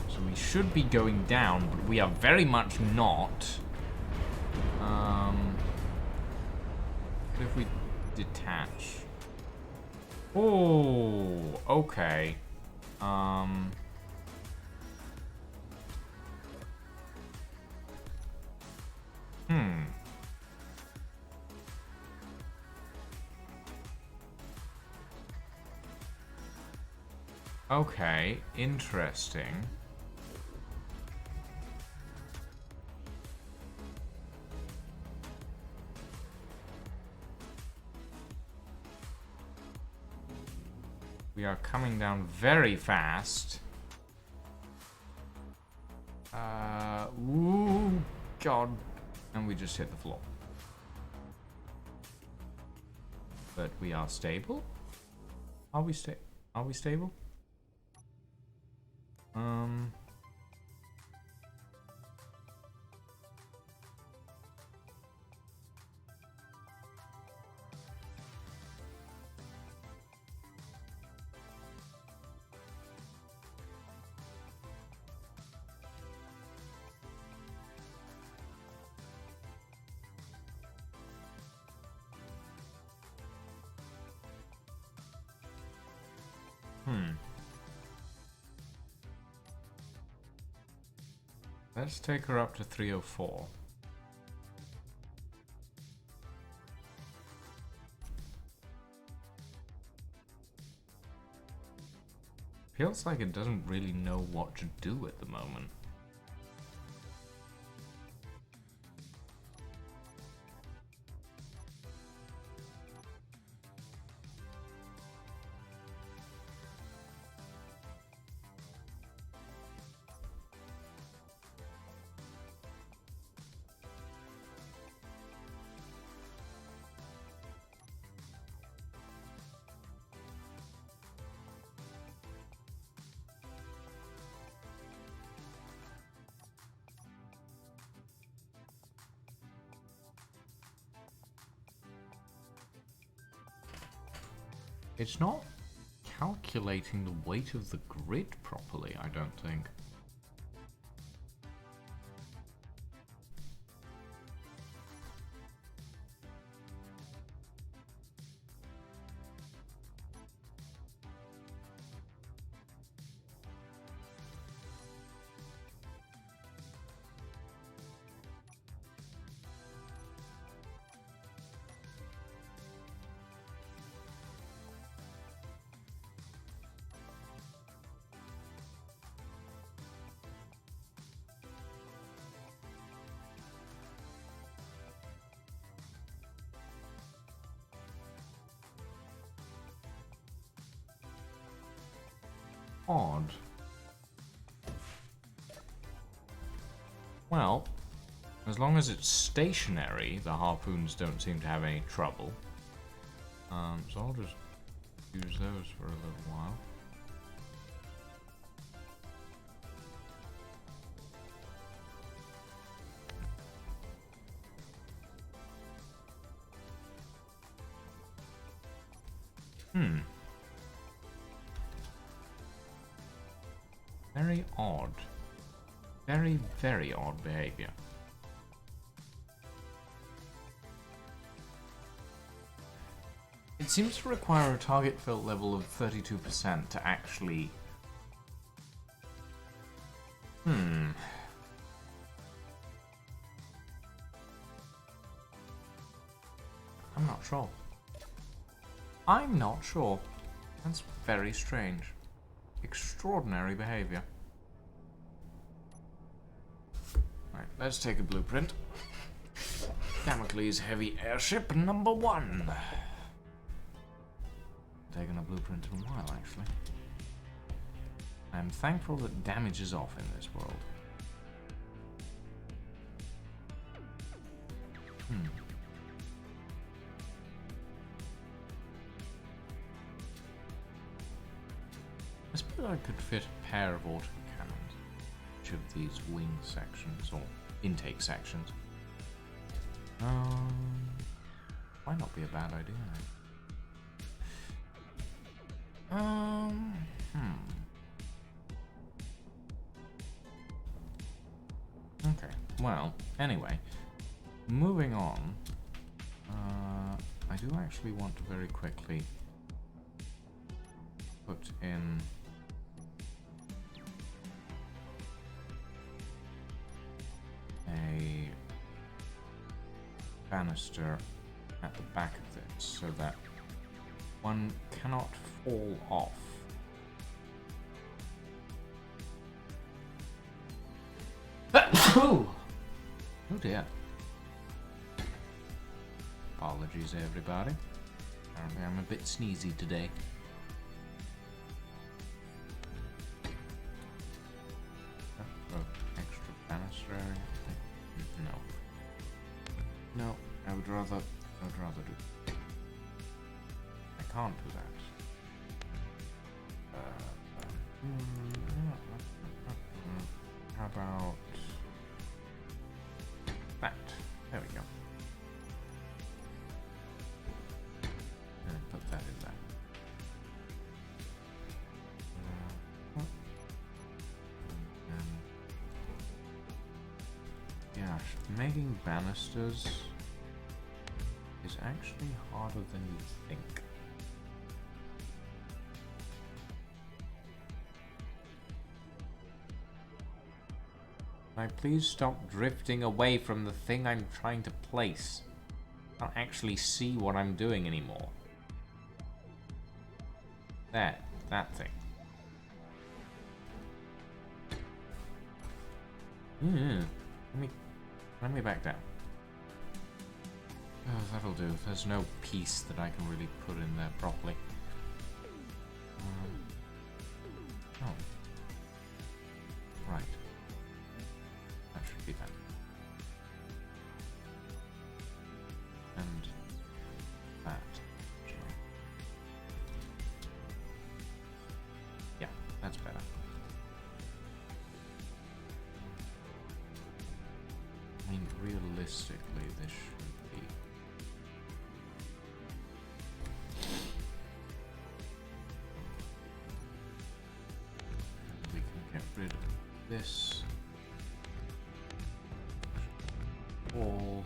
So we should be going down, but we are very much not. What if we detach? Oh, okay. Okay, interesting. We are coming down very fast. Ooh, God. And we just hit the floor. But we are stable? Are we stable? Let's take her up to 304. Feels like it doesn't really know what to do at the moment. It's not calculating the weight of the grid properly, I don't think. Odd. Well, As long as it's stationary, the harpoons don't seem to have any trouble. So I'll just use those for a little while. Very odd. Very, very odd behavior. It seems to require a target fill level of 32% to actually... I'm not sure. I'm not sure. That's very strange. Extraordinary behavior. Right, let's take a blueprint. Damocles heavy airship number 1. Taken a blueprint in a while, actually. I'm thankful that damage is off in this world. I suppose I could fit a pair of autocannons in each of these wing sections, or intake sections. Might not be a bad idea. Okay, well, anyway, moving on, I do actually want to very quickly put in a banister at the back of this so that one cannot fall off. Oh dear. Apologies, everybody. Apparently I'm a bit sneezy today. Extra banister area? No. No, I would rather do... I can't do that. How about that? There we go. And put that in there. Yeah, making banisters is actually harder than you think. Can I please stop drifting away from the thing I'm trying to place? I can't actually see what I'm doing anymore. There, that thing. Let me back down. Oh, that'll do. There's no piece that I can really put in there properly. Oh. Right. That should be that. And that. Yeah, that's better. I mean, realistically, this should be... We can get rid of this wall.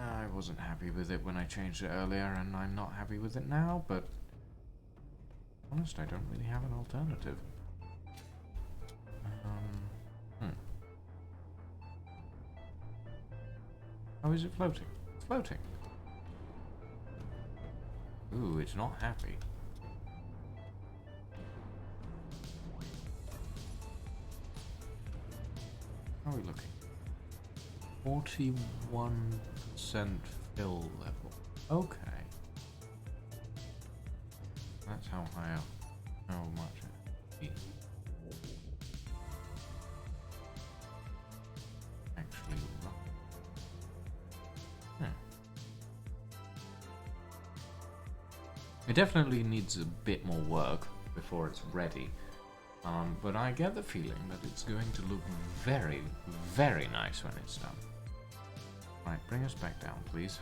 I wasn't happy with it when I changed it earlier, and I'm not happy with it now, but honest, I don't really have an alternative. Oh, is it floating? It's floating. Ooh, it's not happy. How are we looking? 41% fill level. Okay. That's how high up, how much actually run. It definitely needs a bit more work before it's ready. But I get the feeling that it's going to look very, very nice when it's done. Right, bring us back down, please.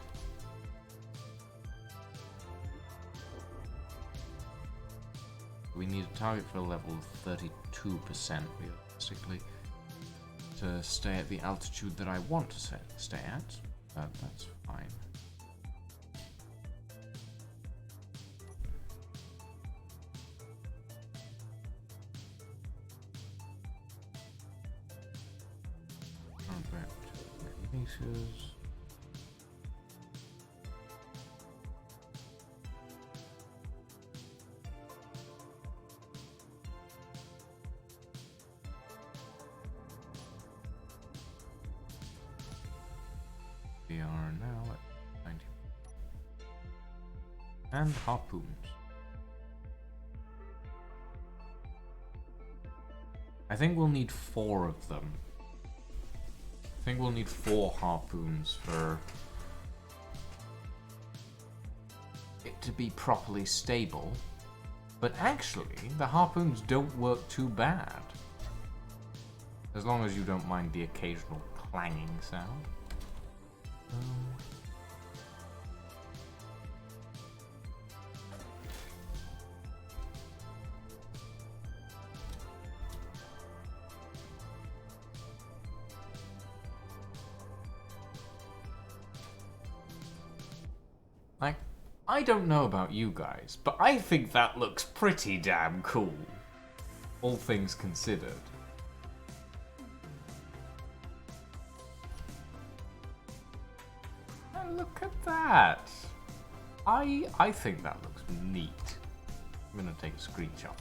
We need a target fill level of 32% realistically to stay at the altitude that I want to stay at, but that's fine. Meters. We are now at 90. And harpoons. I think we'll need 4 of them. I think we'll need 4 harpoons for it to be properly stable. But actually, the harpoons don't work too bad. As long as you don't mind the occasional clanging sound. Like, I don't know about you guys, but I think that looks pretty damn cool. All things considered. And look at that. I think that looks neat. I'm gonna take a screenshot.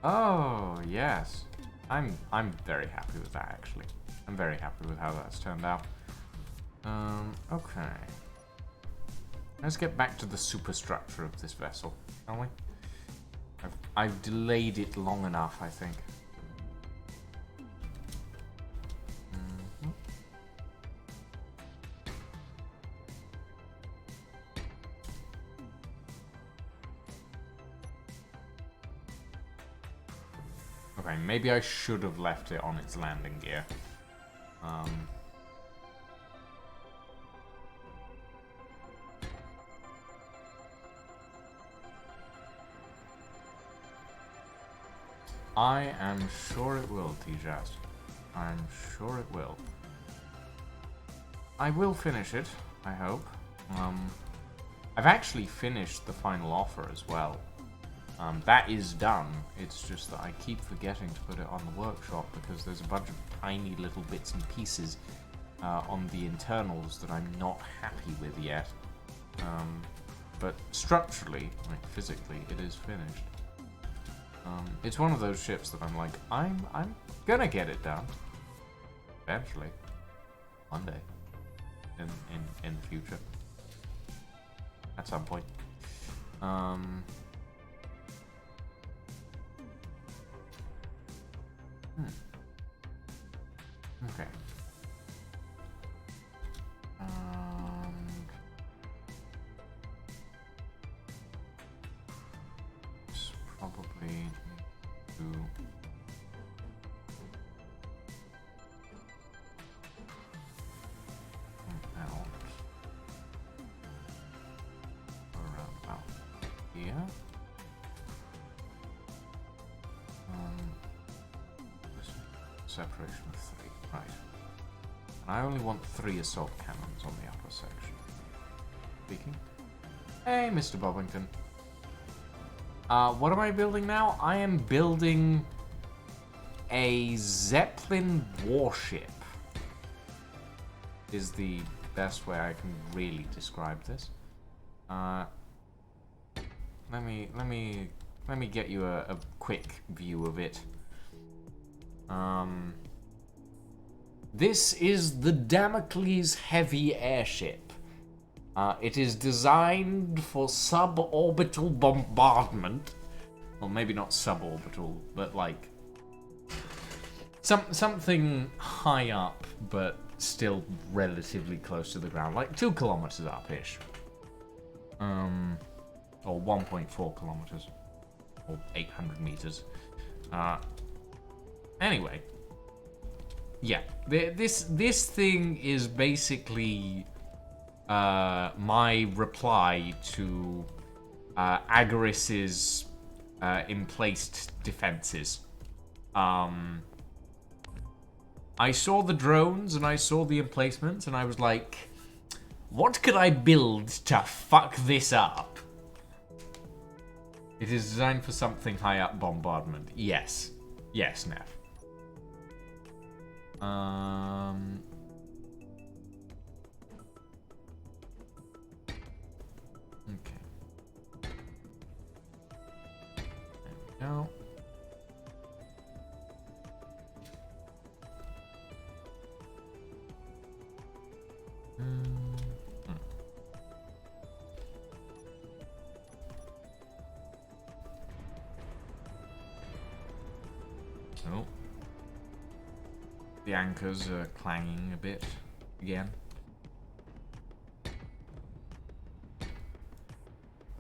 Oh, yes. I'm very happy with that, actually. I'm very happy with how that's turned out. Okay. Let's get back to the superstructure of this vessel, shall we? I've delayed it long enough, I think. Okay, maybe I should have left it on its landing gear. I am sure it will, T-Jast. I'm sure it will. I will finish it, I hope. I've actually finished the final offer as well. That is done. It's just that I keep forgetting to put it on the workshop because there's a bunch of tiny little bits and pieces on the internals that I'm not happy with yet. But structurally, like physically, it is finished. It's one of those ships that I'm like, I'm gonna get it done. Eventually. One day. In the future. At some point. Okay. Probably need to come out around about here. This separation of 3, right? And I only want 3 assault cannons on the upper section. Speaking. Hey, Mr. Bobbington. What am I building now? I am building a Zeppelin warship. Is the best way I can really describe this. Let me get you a quick view of it. This is the Damocles heavy airship. It is designed for suborbital bombardment. Well, maybe not suborbital, but like something high up, but still relatively close to the ground, like 2 kilometers up-ish. Or 1.4 kilometers, or 800 meters. Anyway, yeah, this thing is basically my reply to Agaris's emplaced defenses. I saw the drones and I saw the emplacements and I was like, what could I build to fuck this up? It is designed for something high up bombardment. Yes. Yes, Neff. Okay. There we go. Oh. The anchors are clanging a bit again.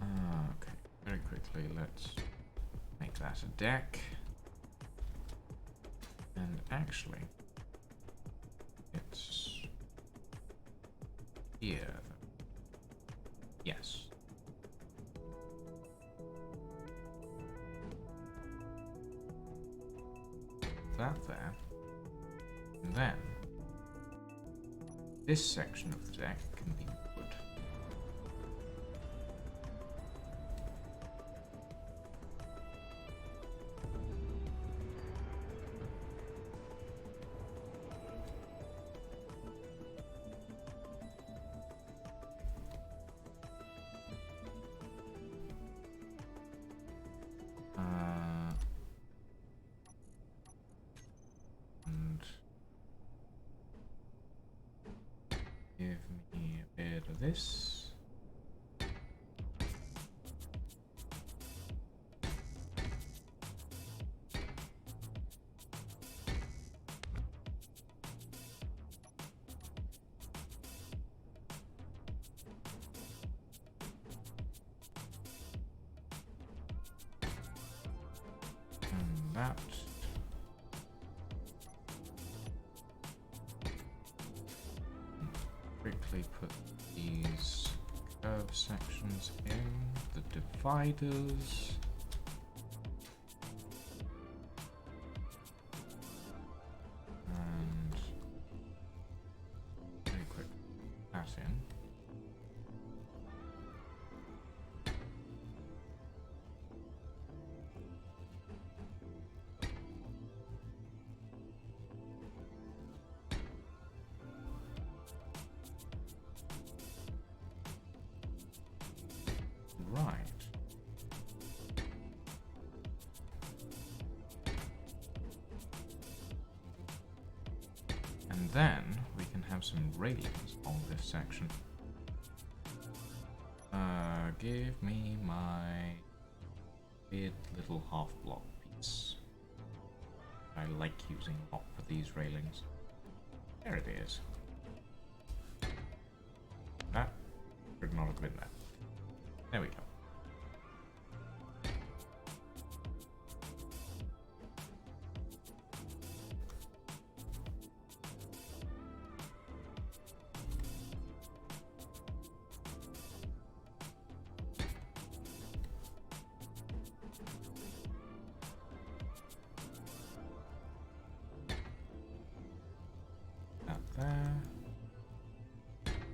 Okay, very quickly, let's make that a deck. And actually, it's here. Yes. That there. And then this section of the deck can be wood. And give me a bit of this. And that. Quickly put these curve sections in, the dividers. And very quick that in. Right. And then we can have some railings on this section. Give me my weird little half block piece. I like using a lot for these railings. There it is. That should not have been there. There we go. That there.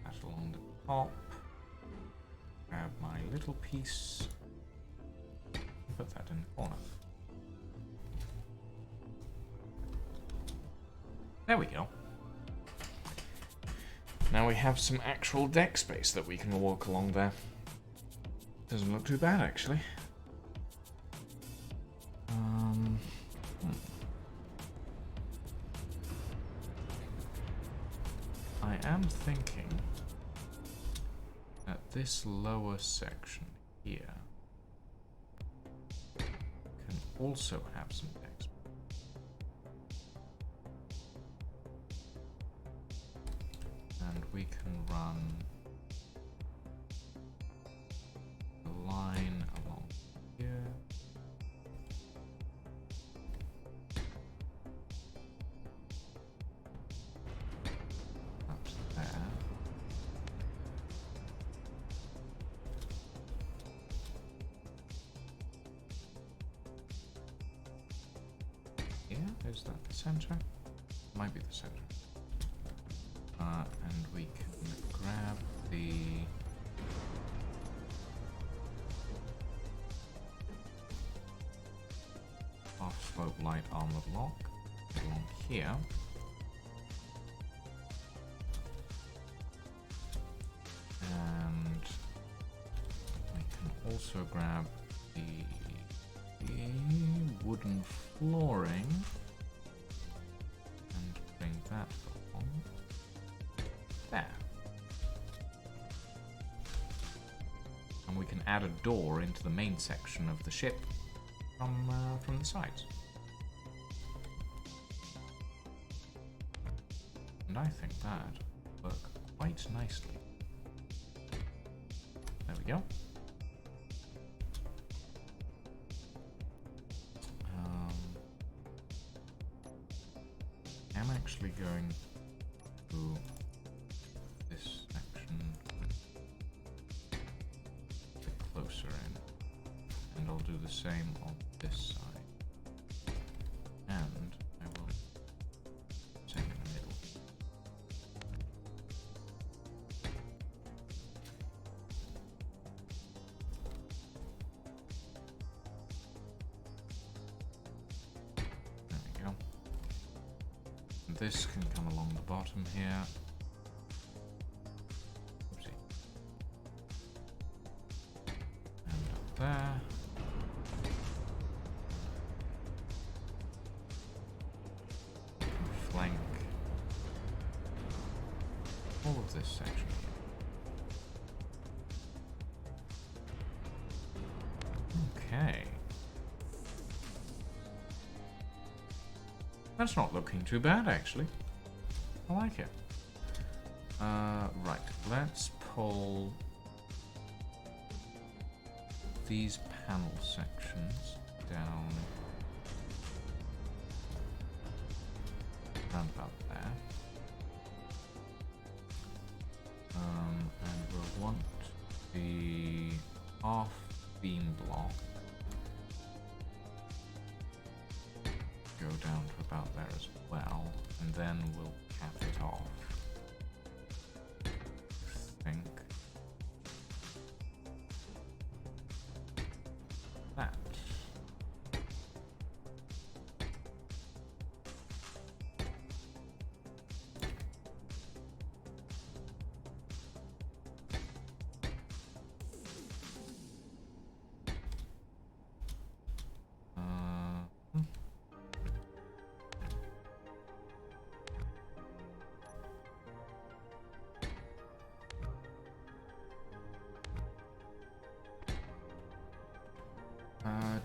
That along the top. Grab my little piece, put that in the corner. There we go. Now we have some actual deck space that we can walk along there. Doesn't look too bad, actually. I am thinking this lower section here can also have some text. And we can run a line along here. Up to there. Yeah, is that the center? Might be the center. And we can grab the half slope light armor block along here. And we can also grab the wooden flooring and bring that along. There. And we can add a door into the main section of the ship from the sides. And I think that would work quite nicely. There we go. I'm actually going to this section a bit closer in, and I'll do the same on this side, and I will same in the middle. There we go. And this can come along the bottom here. Oopsie. And up there. And flank all of this section here. Okay. That's not looking too bad, actually. I like it. Right, let's pull these panel sections down around about there. And we'll want the half beam block go down to about there as well, and then we'll cap it off. I think that.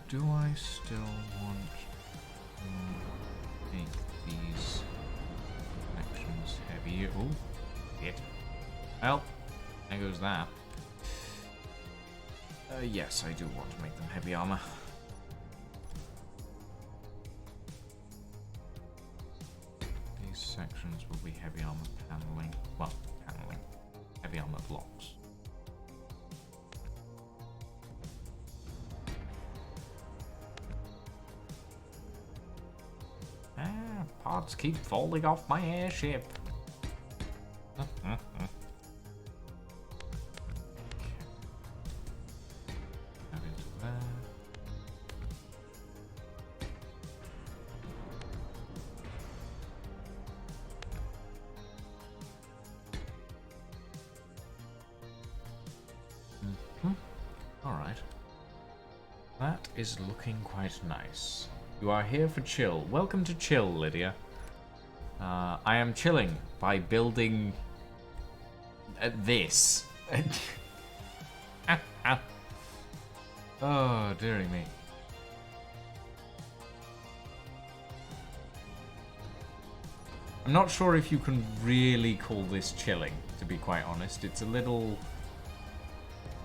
Do I still want to make these sections heavier? Oh, shit. Well, there goes that. Yes, I do want to make them heavy armor. These sections will be heavy armor paneling. Well, paneling. Heavy armor blocks. Parts keep falling off my airship. Alright. That is looking quite nice. You are here for chill. Welcome to chill, Lydia. I am chilling by building this. Oh, dearie me. I'm not sure if you can really call this chilling, to be quite honest. It's a little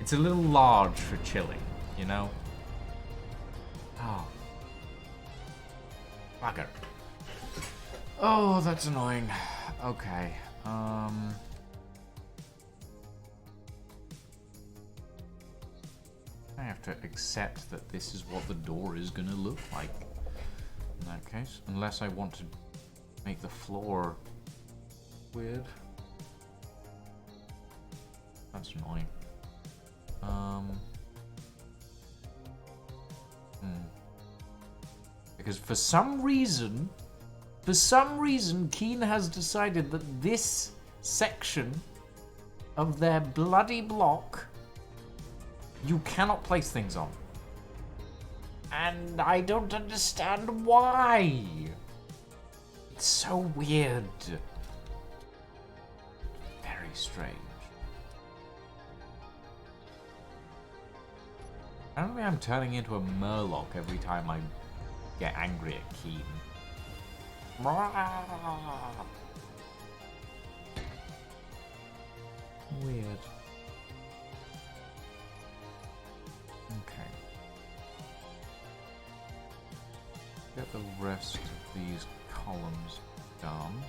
large for chilling, you know? Oh. Bugger. Oh, that's annoying. Okay. I have to accept that this is what the door is gonna look like. In that case. Unless I want to make the floor weird. That's annoying. Because for some reason, Keen has decided that this section of their bloody block you cannot place things on. And I don't understand why. It's so weird. Very strange. Apparently I'm turning into a Murloc every time I get angry at Keen. Weird. Okay. Get the rest of these columns done.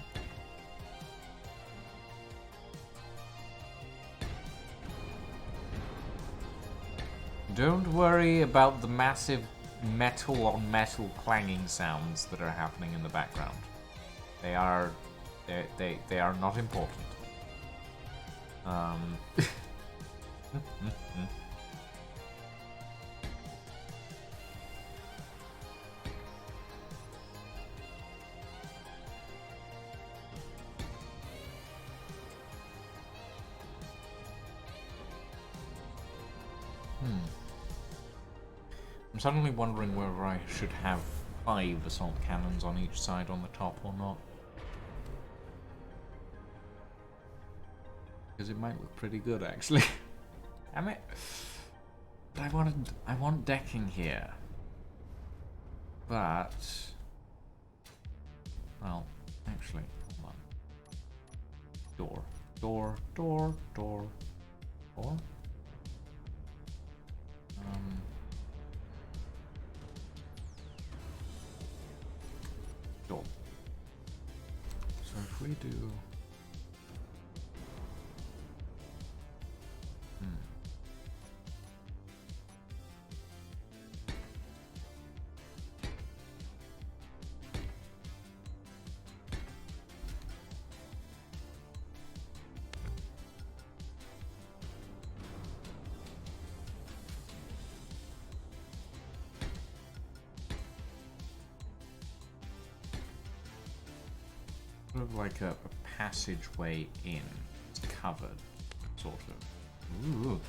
Don't worry about the massive metal on metal clanging sounds that are happening in the background. They are not important. I'm suddenly wondering whether I should have 5 assault cannons on each side on the top or not. Because it might look pretty good, actually. Damn it. But I want decking here. But... well, actually, hold on. Door. Door. Door. Door. Door. Door. So if we do... sort of like a passageway in. It's covered, sort of. Ooh.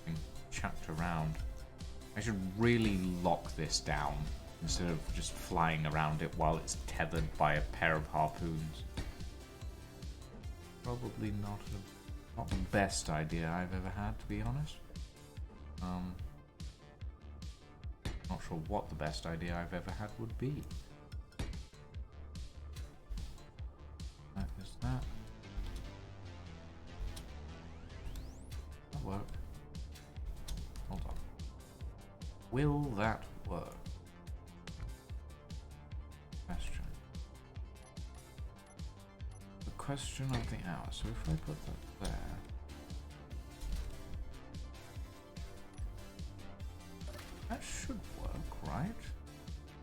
Being chucked around. I should really lock this down instead of just flying around it while it's tethered by a pair of harpoons. Probably not the best idea I've ever had, to be honest. Not sure what the best idea I've ever had would be. That is that. That work? Hold on. Will that work? Question. The question of the hour. So if I put that there. That should work, right?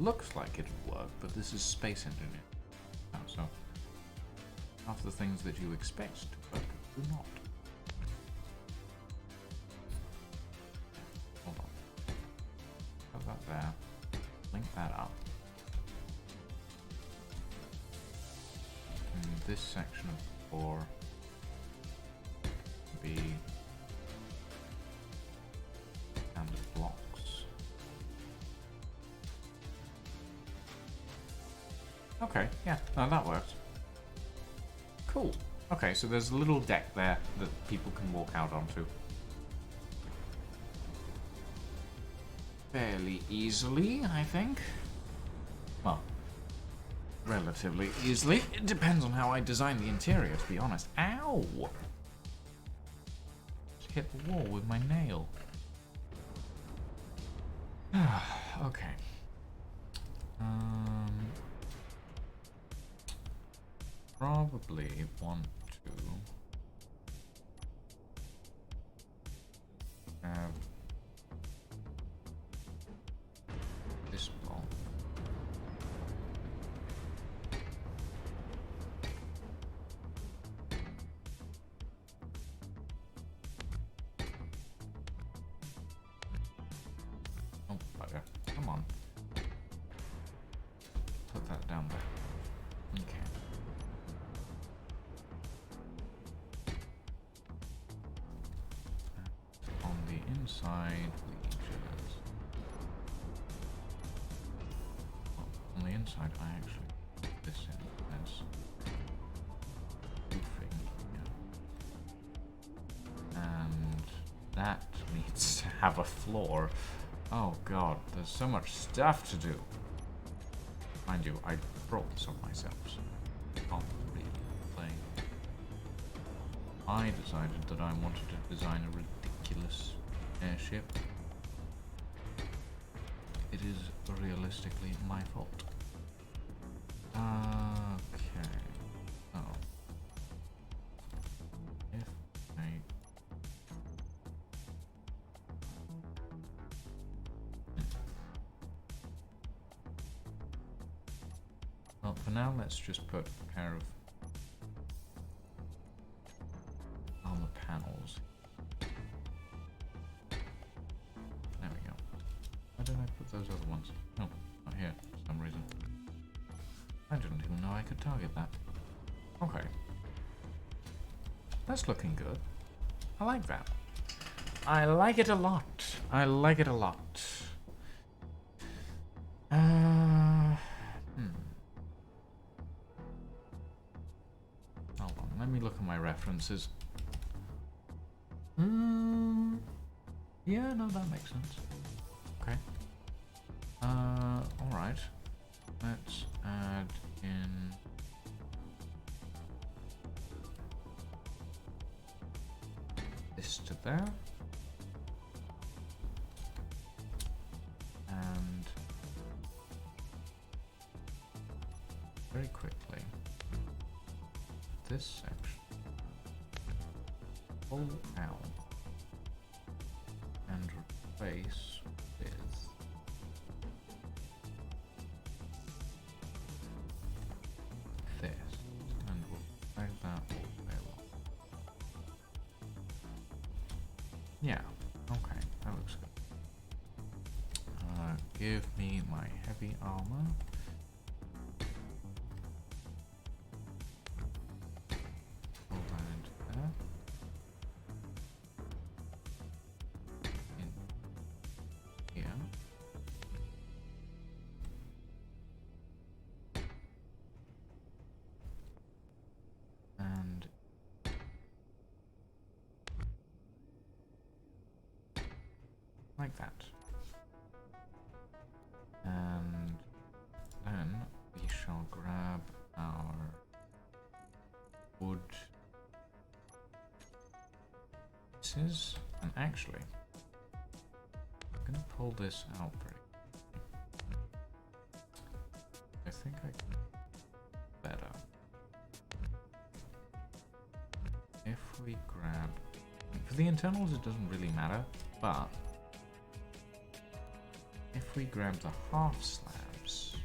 Looks like it'll work, but this is Space Engineer. Oh, so half the things that you expect to work do not. Hold on. Put that there. Link that up. And this section of the floor be standard blocks. Okay, yeah, no, that works. Cool. Okay, so there's a little deck there that people can walk out onto. fairly easily, I think. Well, relatively easily. It depends on how I design the interior, to be honest. Ow! Just hit the wall with my nail. Okay. Probably want to have this block. Oh, bugger. Come on. Put that down there. Okay. On the inside, we just... Well, on the inside, I actually put this in as roofing. Yeah. And that needs to have a floor. Oh god, there's so much stuff to do. Mind you, I brought this on myself, so I can't really complain. I decided that I wanted to design a ridiculous airship. It is realistically my fault. Okay. Oh. If I... Well, for now, let's just put a pair of armor panels. There we go. Why did I put those other ones? Oh, not here for some reason. I didn't even know I could target that. Okay. That's looking good. I like that. I like it a lot. I like it a lot. Hold on, let me look at my references. Yeah, no, that makes sense. Okay. Alright. Let's add in... this to there. And... very quickly, this section, pull out and replace with this, and we'll drag that all the way along. Yeah, okay, that looks good. Give me my heavy armor. Like that. And then we shall grab our wood pieces, and actually I'm gonna pull this out very quickly. I think I can better if we grab, for the internals it doesn't really matter, but if we grab the half slabs,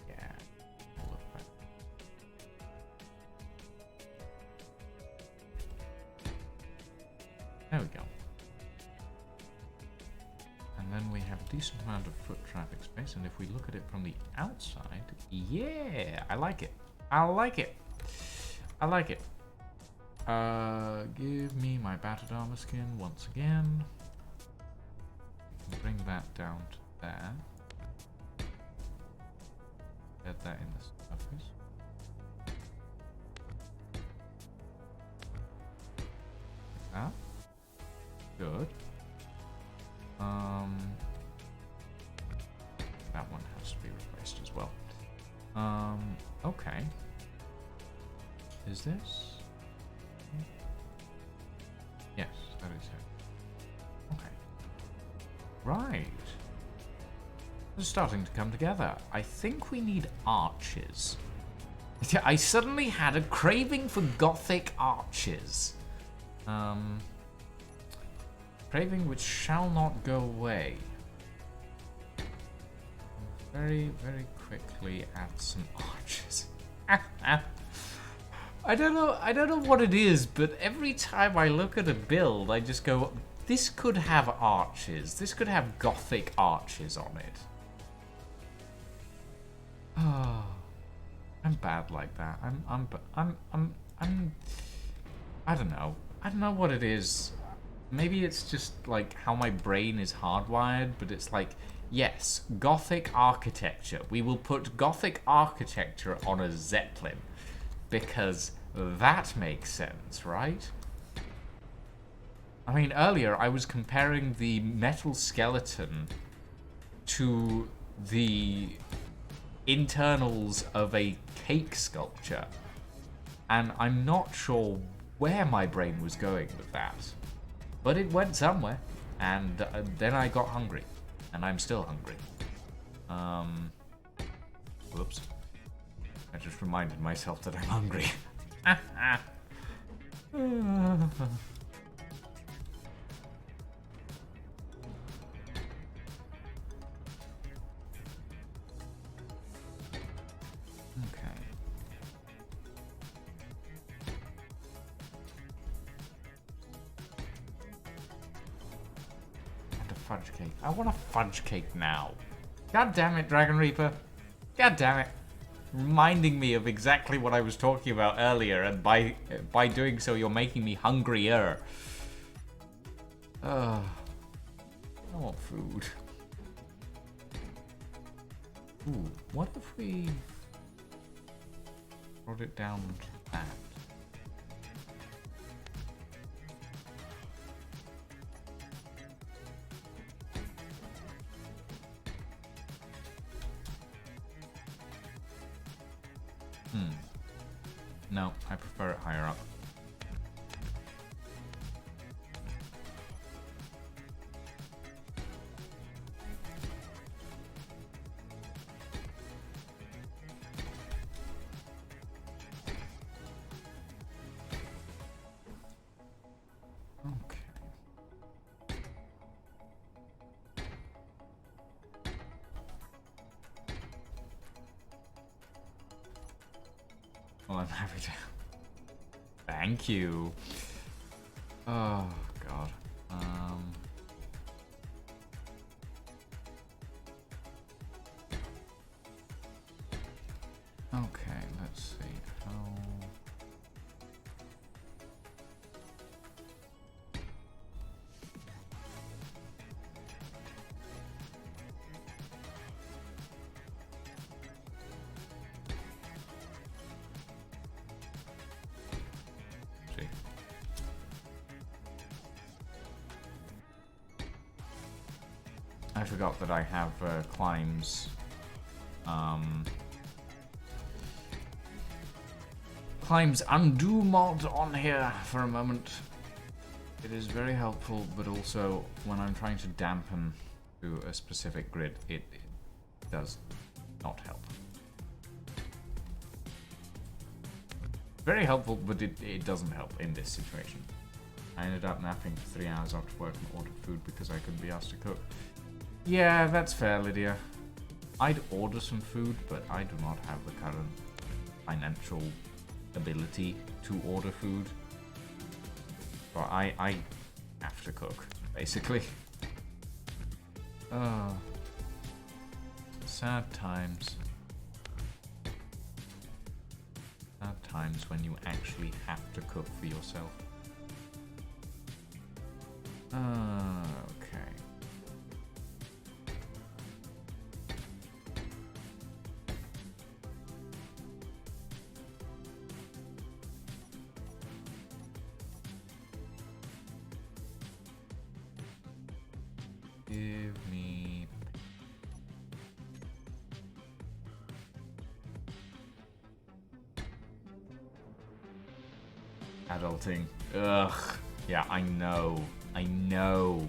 yeah, we'll look back. There we go. And then we have a decent amount of foot traffic space, and if we look at it from the outside, yeah, I like it. I like it. I like it. Give me my battered armor skin once again. Bring that down to there. Get that in the surface. that. Good. That one has to be replaced as well. Okay. Is this? Yes, that is it. Okay. Right. This is starting to come together. I think we need arches. I suddenly had a craving for gothic arches. Craving which shall not go away. Very, very quickly add some arches. I don't know what it is, but every time I look at a build, I just go, this could have arches. This could have gothic arches on it. Oh, I'm bad like that. I don't know. I don't know what it is. Maybe it's just like how my brain is hardwired, but it's like, yes, Gothic architecture. We will put Gothic architecture on a Zeppelin because that makes sense, right? I mean, earlier I was comparing the metal skeleton to the internals of a cake sculpture, and I'm not sure where my brain was going with that. But it went somewhere, and then I got hungry, and I'm still hungry. Whoops. I just reminded myself that I'm hungry. Okay. Fudge cake. I want a fudge cake now. God damn it, Dragon Reaper. God damn it. Reminding me of exactly what I was talking about earlier, and by doing so, you're making me hungrier. I want food. Ooh, what if we brought it down to that? No, I prefer it higher up. Okay. Well, I'm happy to. Thank you. Oh, God. Okay, let's see. How... I forgot that I have climbs. Climbs undo mod on here for a moment. It is very helpful, but also when I'm trying to dampen to a specific grid, it does not help. Very helpful, but it doesn't help in this situation. I ended up napping for 3 hours after work and ordered food because I couldn't be asked to cook. Yeah, that's fair, Lydia. I'd order some food, but I do not have the current financial ability to order food. So I have to cook, basically. Sad times. Sad times when you actually have to cook for yourself. Okay. Give me... Adulting. Ugh. Yeah, I know. I know.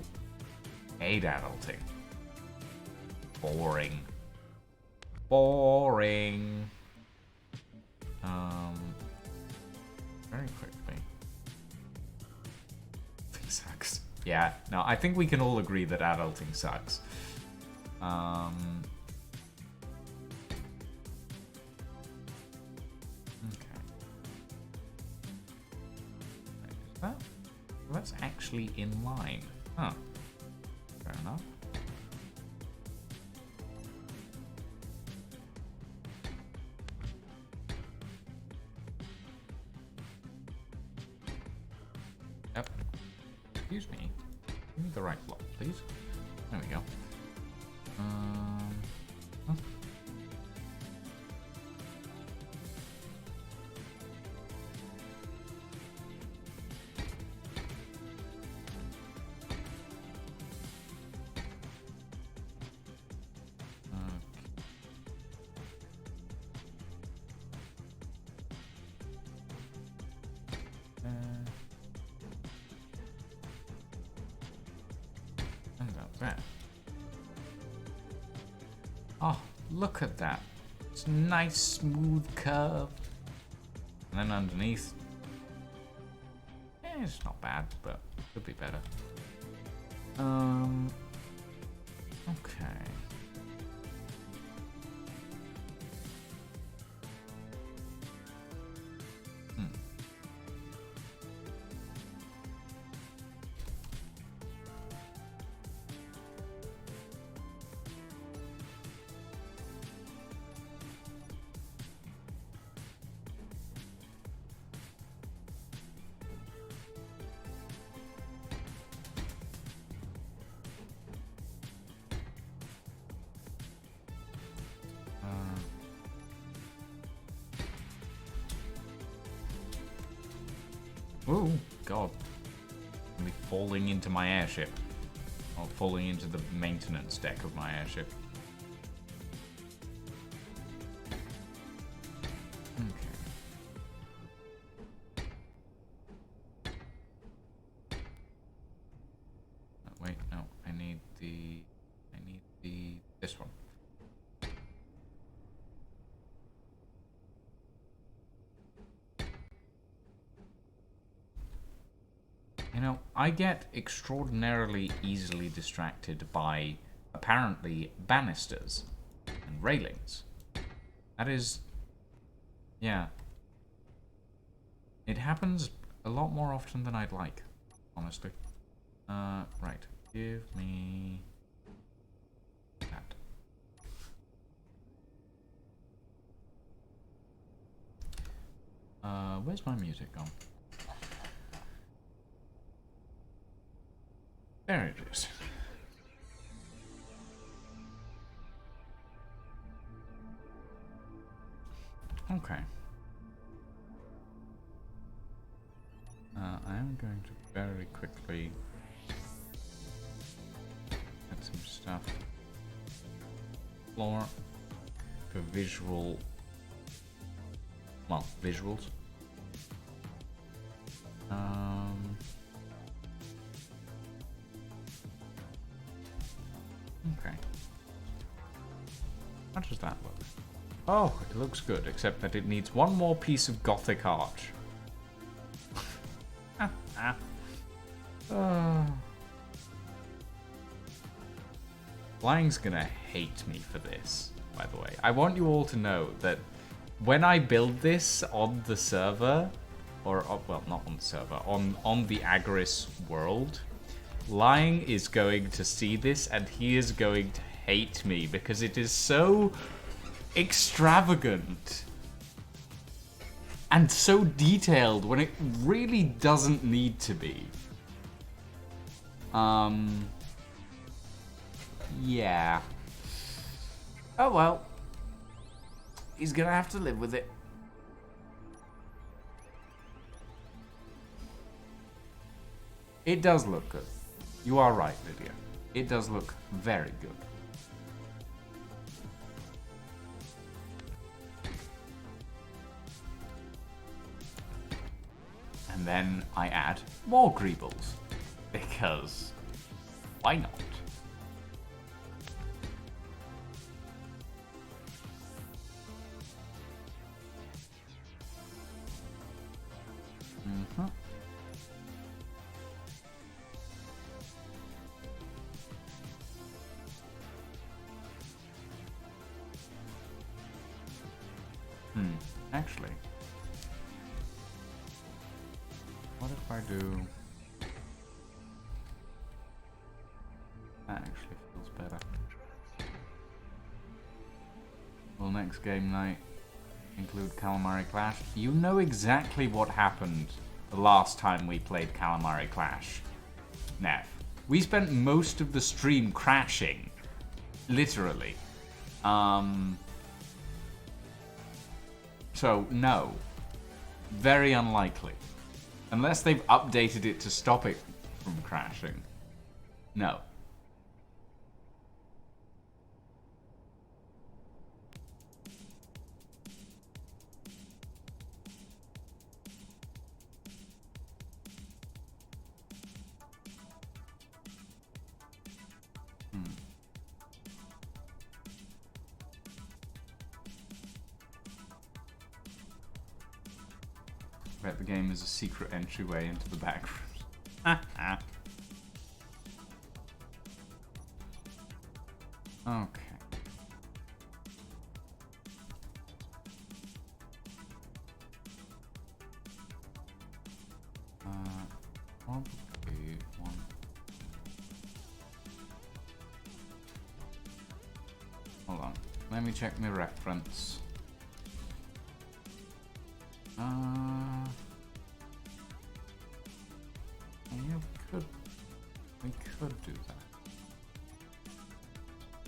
Hate adulting. Boring. Boring. Very quickly. It sucks. Yeah, no, I think we can all agree that adulting sucks. Okay. Is that? That's actually in line. Huh. Fair enough. Yep. Excuse me. Give me the right block, please. There we go. Huh? Oh, look at that. It's nice, smooth curve. And then underneath. It's not bad, but could be better. Okay. Oh, God. I'm be falling into my airship. Or falling into the maintenance deck of my airship. Okay. Oh, wait, no. I need this one. You know, I get extraordinarily easily distracted by, apparently, banisters and railings. That is... yeah. It happens a lot more often than I'd like, honestly. Right. Give me... that. Where's my music gone? There it is. Okay. I am going to very quickly get some stuff. Floor for visual. Well, visuals. Okay. How does that look? Oh, it looks good, except that it needs one more piece of Gothic arch. Flying's gonna hate me for this, by the way. I want you all to know that when I build this on the server, or, well, not on the server, on the Agris world, Lying is going to see this and he is going to hate me because it is so extravagant and so detailed when it really doesn't need to be. Yeah. Oh well. He's gonna have to live with it. It does look good. You are right, Lydia. it does look very good. And then I add more greebles, because why not? Actually, what if I do... That actually feels better. Will next game night include Calamari Clash? You know exactly what happened the last time we played Calamari Clash, Nev. We spent most of the stream crashing. Literally. So, no. Very unlikely. Unless they've updated it to stop it from crashing. No. I bet the game is a secret entryway into the back rooms. Okay. Probably one. Hold on. Let me check my reference. Yeah, we could do that.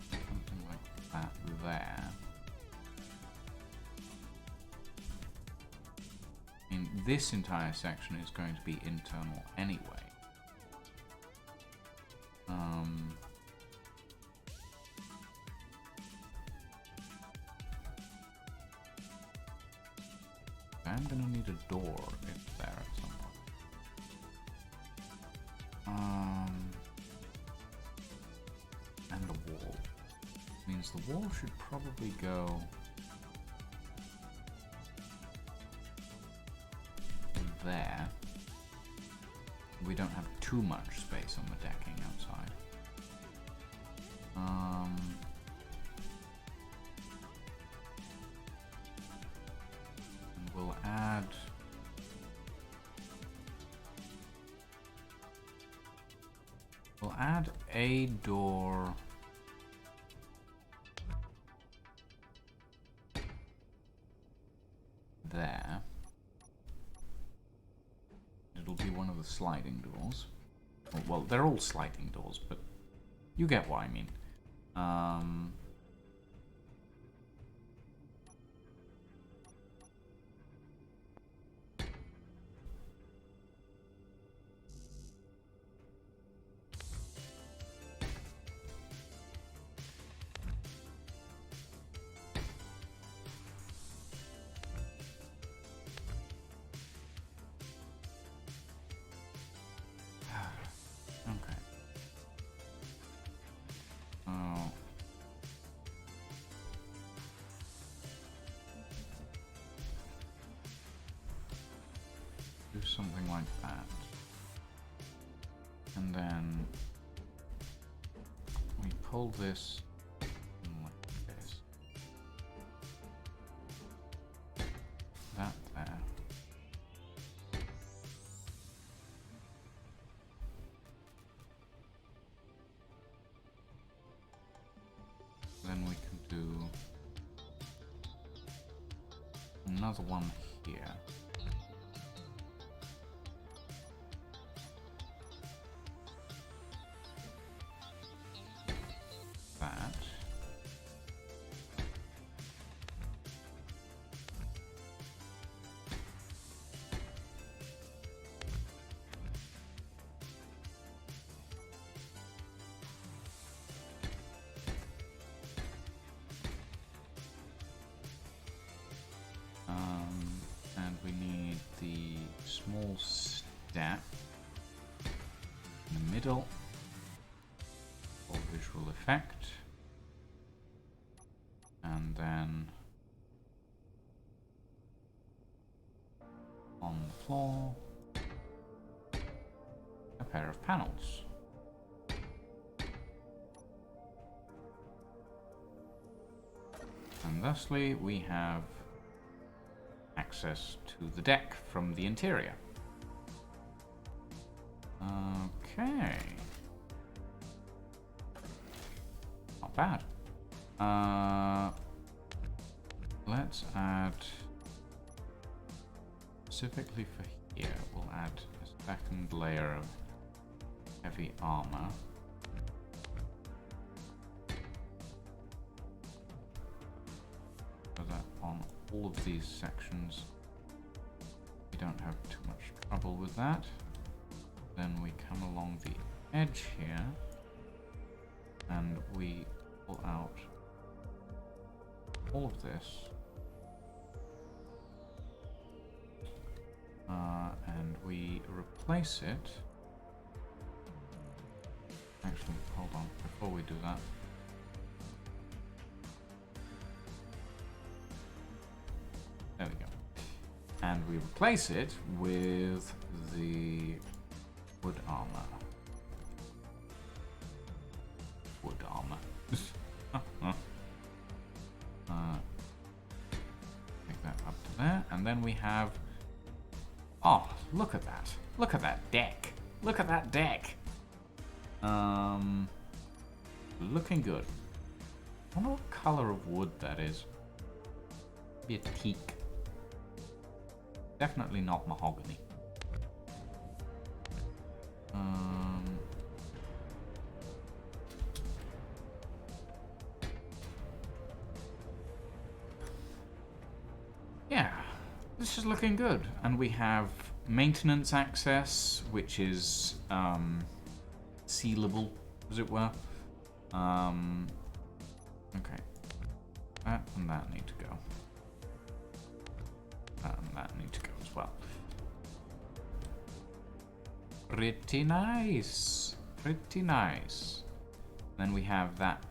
Something like that there. I mean, this entire section is going to be internal anyway. I'm gonna need a door in there at some point. And a wall. Means the wall should probably go there. We don't have too much space on the decking outside. We'll add a door there. It'll be one of the sliding doors. Well, they're all sliding doors, but you get what I mean. Something like that. And then we pull this like this. That there. Then we can do another one here. small step in the middle for visual effect. And then on the floor, a pair of panels. And thusly we have access to the deck from the interior. Okay. Not bad. Let's add, specifically for here, we'll add a second layer of heavy armor. So that on all of these sections we don't have too much trouble with that. Then we come along the edge here and we pull out all of this, and we replace it. Actually, hold on, before we do that, there we go. And we replace it with the wood armor. Wood armor. Take that up to there, and then we have. Oh, look at that! Look at that deck! Look at that deck! Looking good. I wonder what color of wood that is. Maybe a teak. Definitely not mahogany. Yeah, this is looking good. And we have maintenance access, which is sealable, as it were. Okay. That and that need to go. That and that need to go as well. Pretty nice. Pretty nice. Then we have that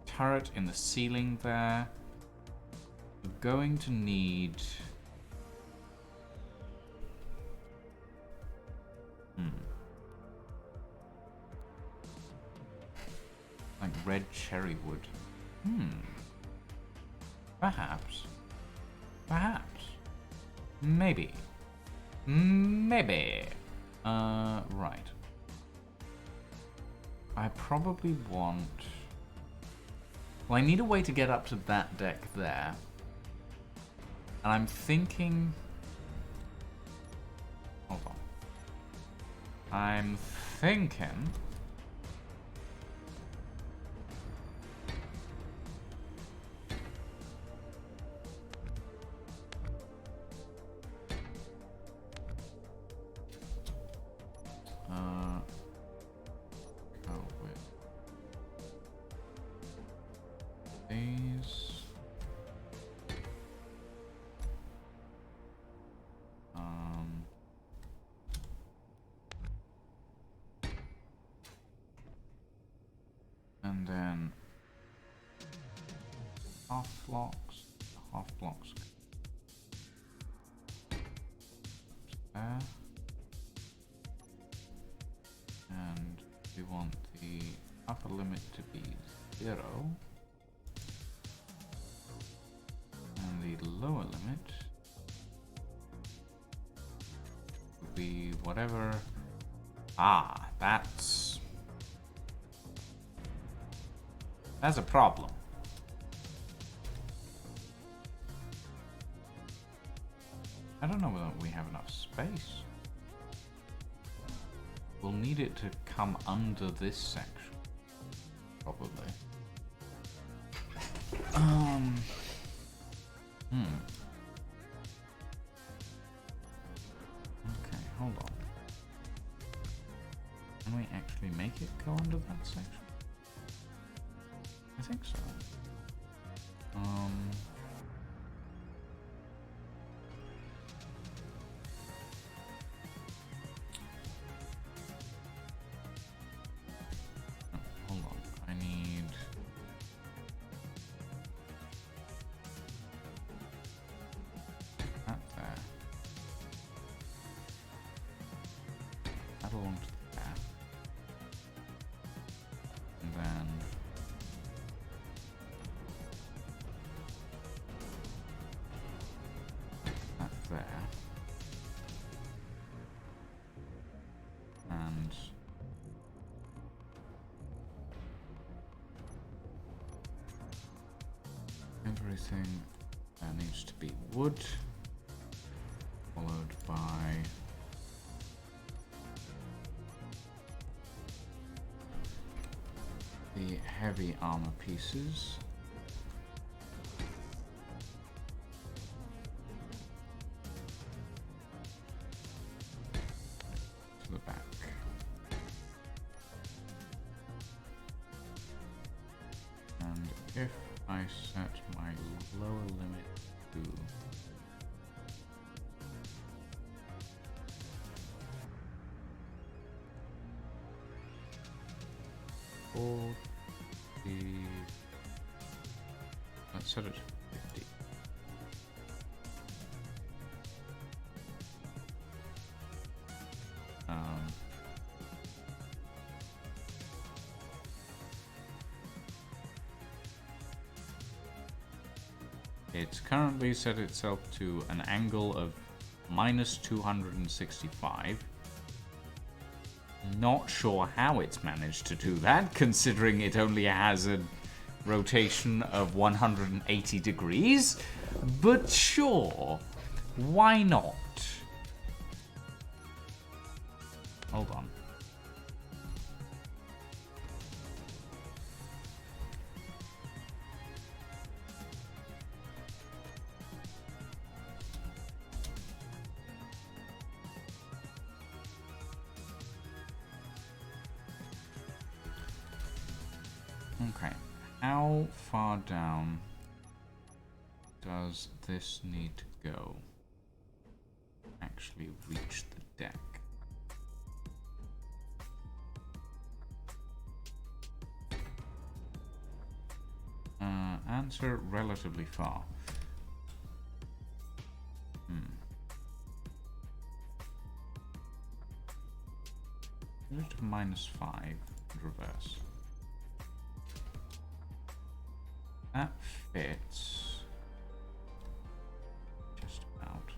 turret in the ceiling there. We're going to need... like red cherry wood. Perhaps. Perhaps. Maybe. Maybe. Right. I probably want... well, I need a way to get up to that deck there. And I'm thinking... hold on. I'm thinking... go with these. And then half blocks, there. And we want the upper limit to be 0. And the lower limit would be whatever. Ah, that's a problem. I don't know whether we have enough space. We'll need it to come under this section, probably. Okay, hold on. Can we actually make it go under that section? I think so. along to there. And then that there. And everything needs to be wood, followed by the heavy armor pieces. To the back. And if I set my lower limit to 40, let's set it to 50. It's currently set itself to an angle of minus 265. Not sure how it's managed to do that, considering it only has a rotation of 180 degrees. But sure, why not? Hold on. Okay, how far down does this need to go? Actually reach the deck. Answer relatively far. Just -5 and reverse. That fits just about.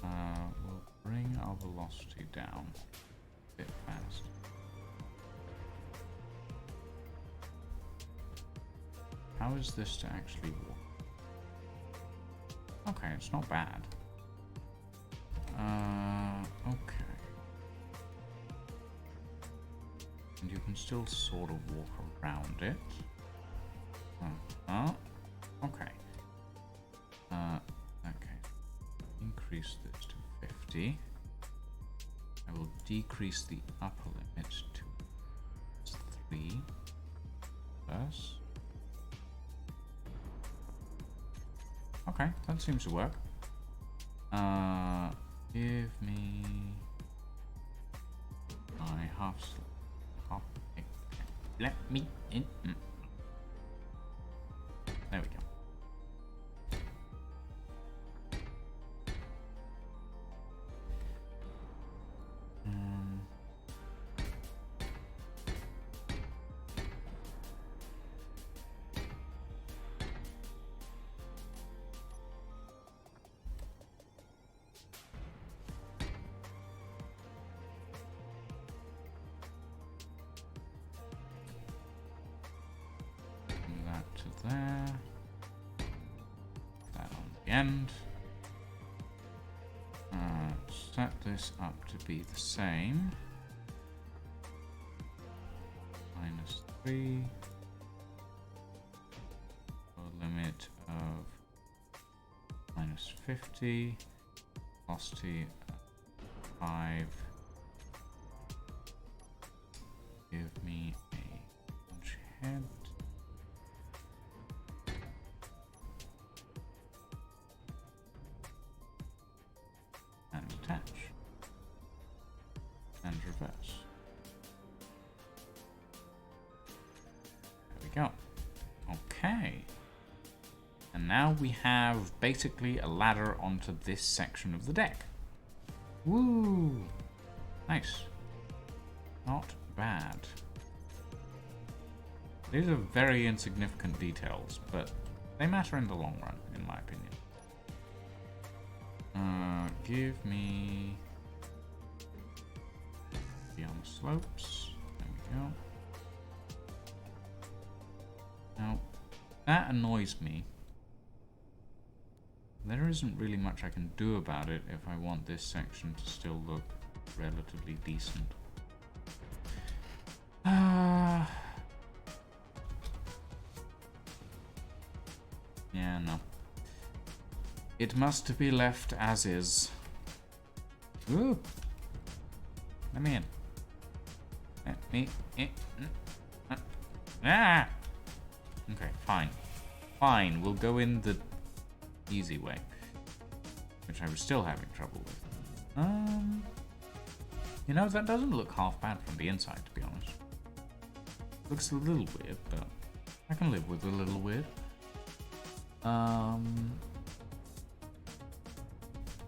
We'll bring our velocity down a bit fast. How is this to actually walk? Okay, it's not bad. Okay. And you can still sort of walk around it. Okay. Okay. Increase this to 50. I will decrease the upper limit to 3 first. Okay, that seems to work. Give me my half. Let me in. There we go. There, that on the end. Set this up to be the same. -3. A limit of -50. Velocity 5. Give me a launch head. And attach. and reverse. There we go. Okay. And now we have basically a ladder onto this section of the deck. Woo! Nice. Not bad. These are very insignificant details, but they matter in the long run, in my opinion. Give me beyond slopes. There we go. Now, that annoys me. There isn't really much I can do about it if I want this section to still look relatively decent. Yeah, no. It must be left as is. Ooh. Let me in. Let me in. Ah! Okay, fine. Fine, we'll go in the easy way. Which I was still having trouble with. You know, that doesn't look half bad from the inside, to be honest. Looks a little weird, but I can live with a little weird.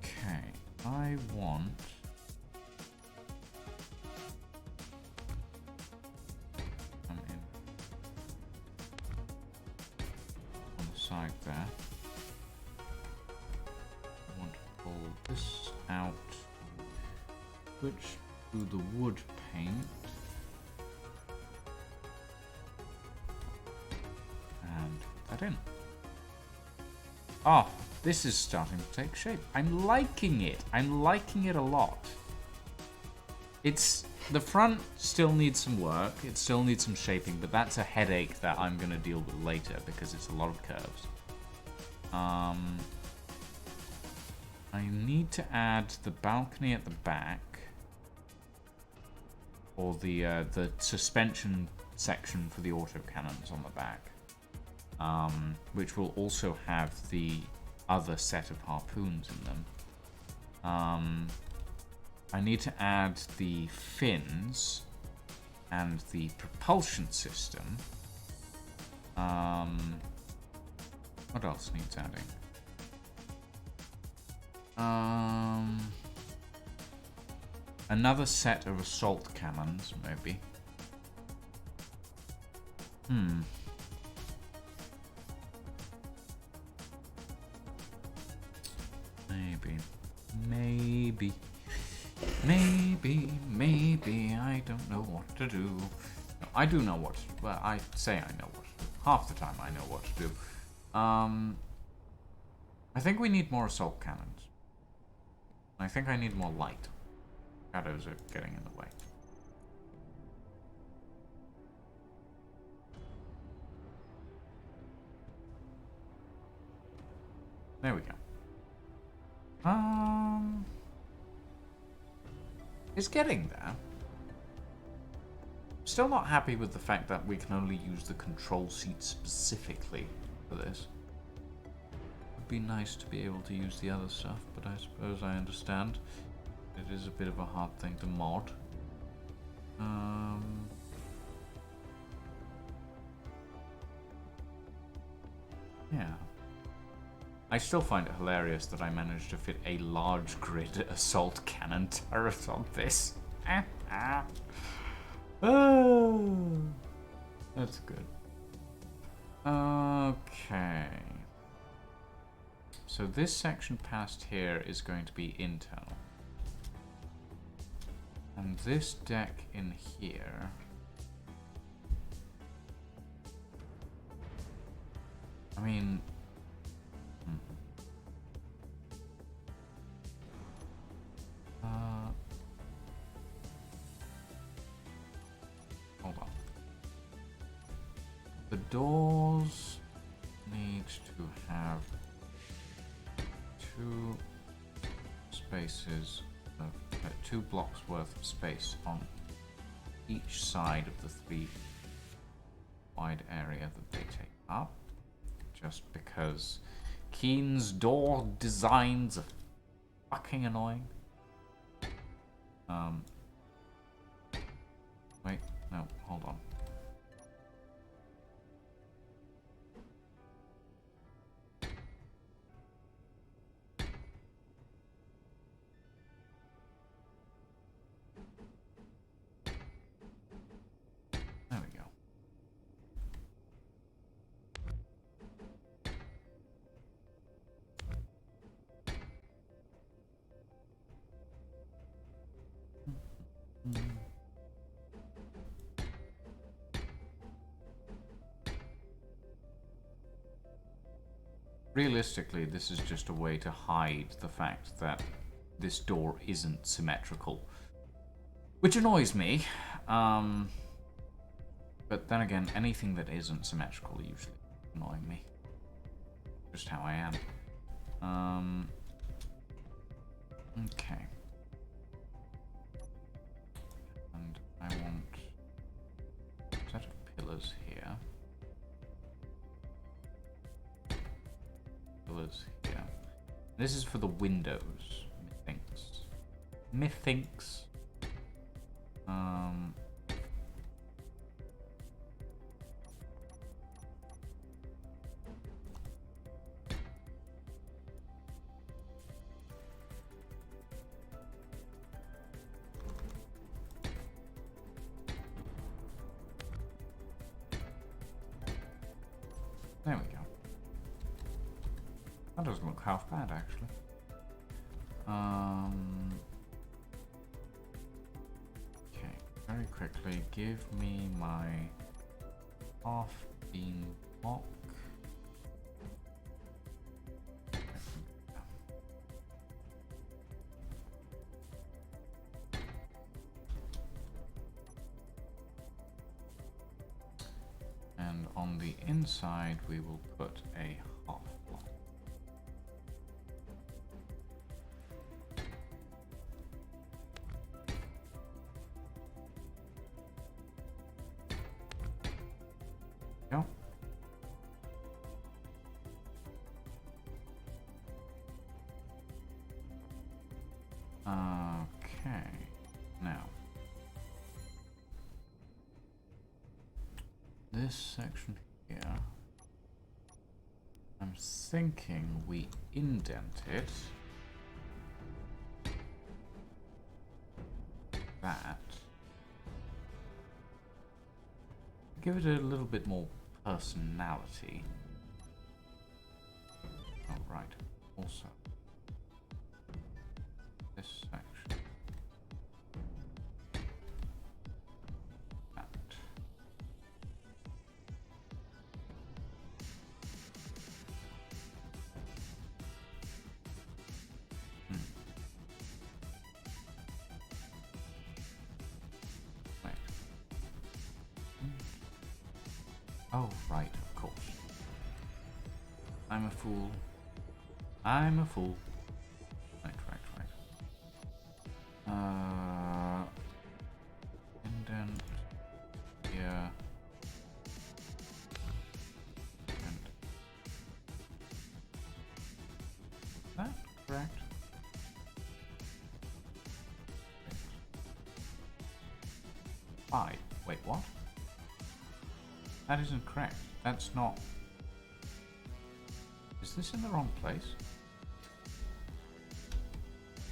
Okay, I want... I'm in on the side there. I want to pull this out, switch to the wood paint. And put that in. Oh, this is starting to take shape. I'm liking it. I'm liking it a lot. It's... The front still needs some work. It still needs some shaping, but that's a headache that I'm going to deal with later because it's a lot of curves. I need to add the balcony at the back. Or the suspension section for the autocannons on the back. Which will also have the other set of harpoons in them. I need to add the fins and the propulsion system. What else needs adding? Another set of assault cannons, maybe. Maybe, I don't know what to do. No, I do know what to do. Well, I say I know what to do. Half the time I know what to do. I think we need more assault cannons. I think I need more light. Shadows are getting in the way. There we go. It's getting there. Still not happy with the fact that we can only use the control seat specifically for this. Would be nice to be able to use the other stuff, but I suppose I understand. It is a bit of a hard thing to mod. Yeah. I still find it hilarious that I managed to fit a large grid assault cannon turret on this. Oh, that's good. Okay. So this section past here is going to be internal. And this deck in here... I mean... hold on. The doors need to have 2 spaces of 2 blocks worth of space on each side of the 3 wide area that they take up. Just because Keen's door designs are fucking annoying. Realistically, this is just a way to hide the fact that this door isn't symmetrical. Which annoys me. But then again, anything that isn't symmetrical usually annoys me. Just how I am. Okay. And I want a set of pillars here. Pillars here. This is for the windows, methinks. Methinks. There we go. That doesn't look half bad, actually. Okay, very quickly, give me my half-beam block. And on the inside, we will put a half block. Go. Okay. Now, this section here, I'm thinking we indent it that. Give it a little bit more personality. Oh, right. Also, this section. That. Wait. Oh, right, of course. I'm a fool. I'm a fool. Right. Indent here. And is that correct? Five. Wait, what? That isn't correct. That's not. Is this in the wrong place?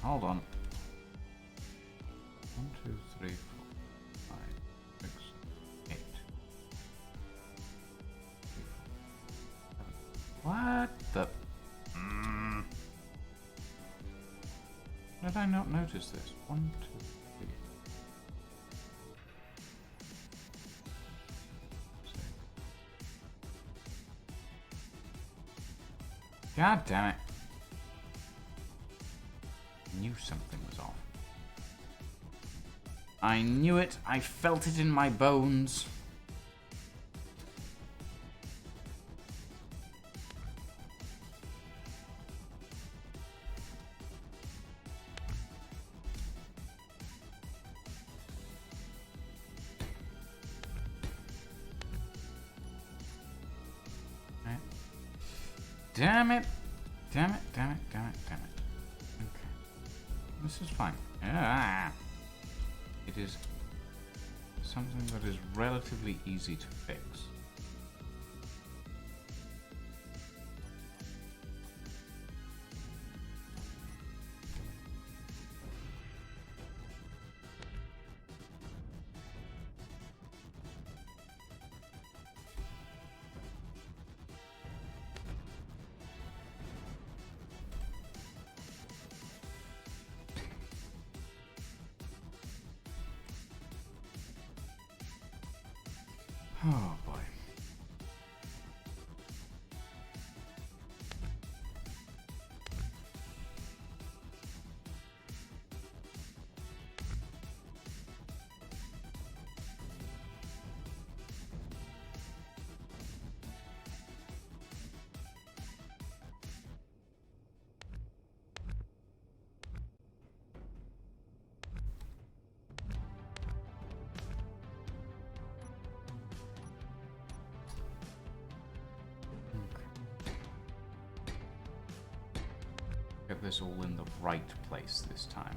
Hold on. 1, 2, 3, 4, 5, 6, 8. 3, 4, 7. What the? Did I not notice this? 1, 2, 3. God damn it. Knew something was off. I knew it. I felt it in my bones. Damn it. Damn it. Okay. This is fine. It is something that is relatively easy to fix. Oh boy. Get this all in the right place this time.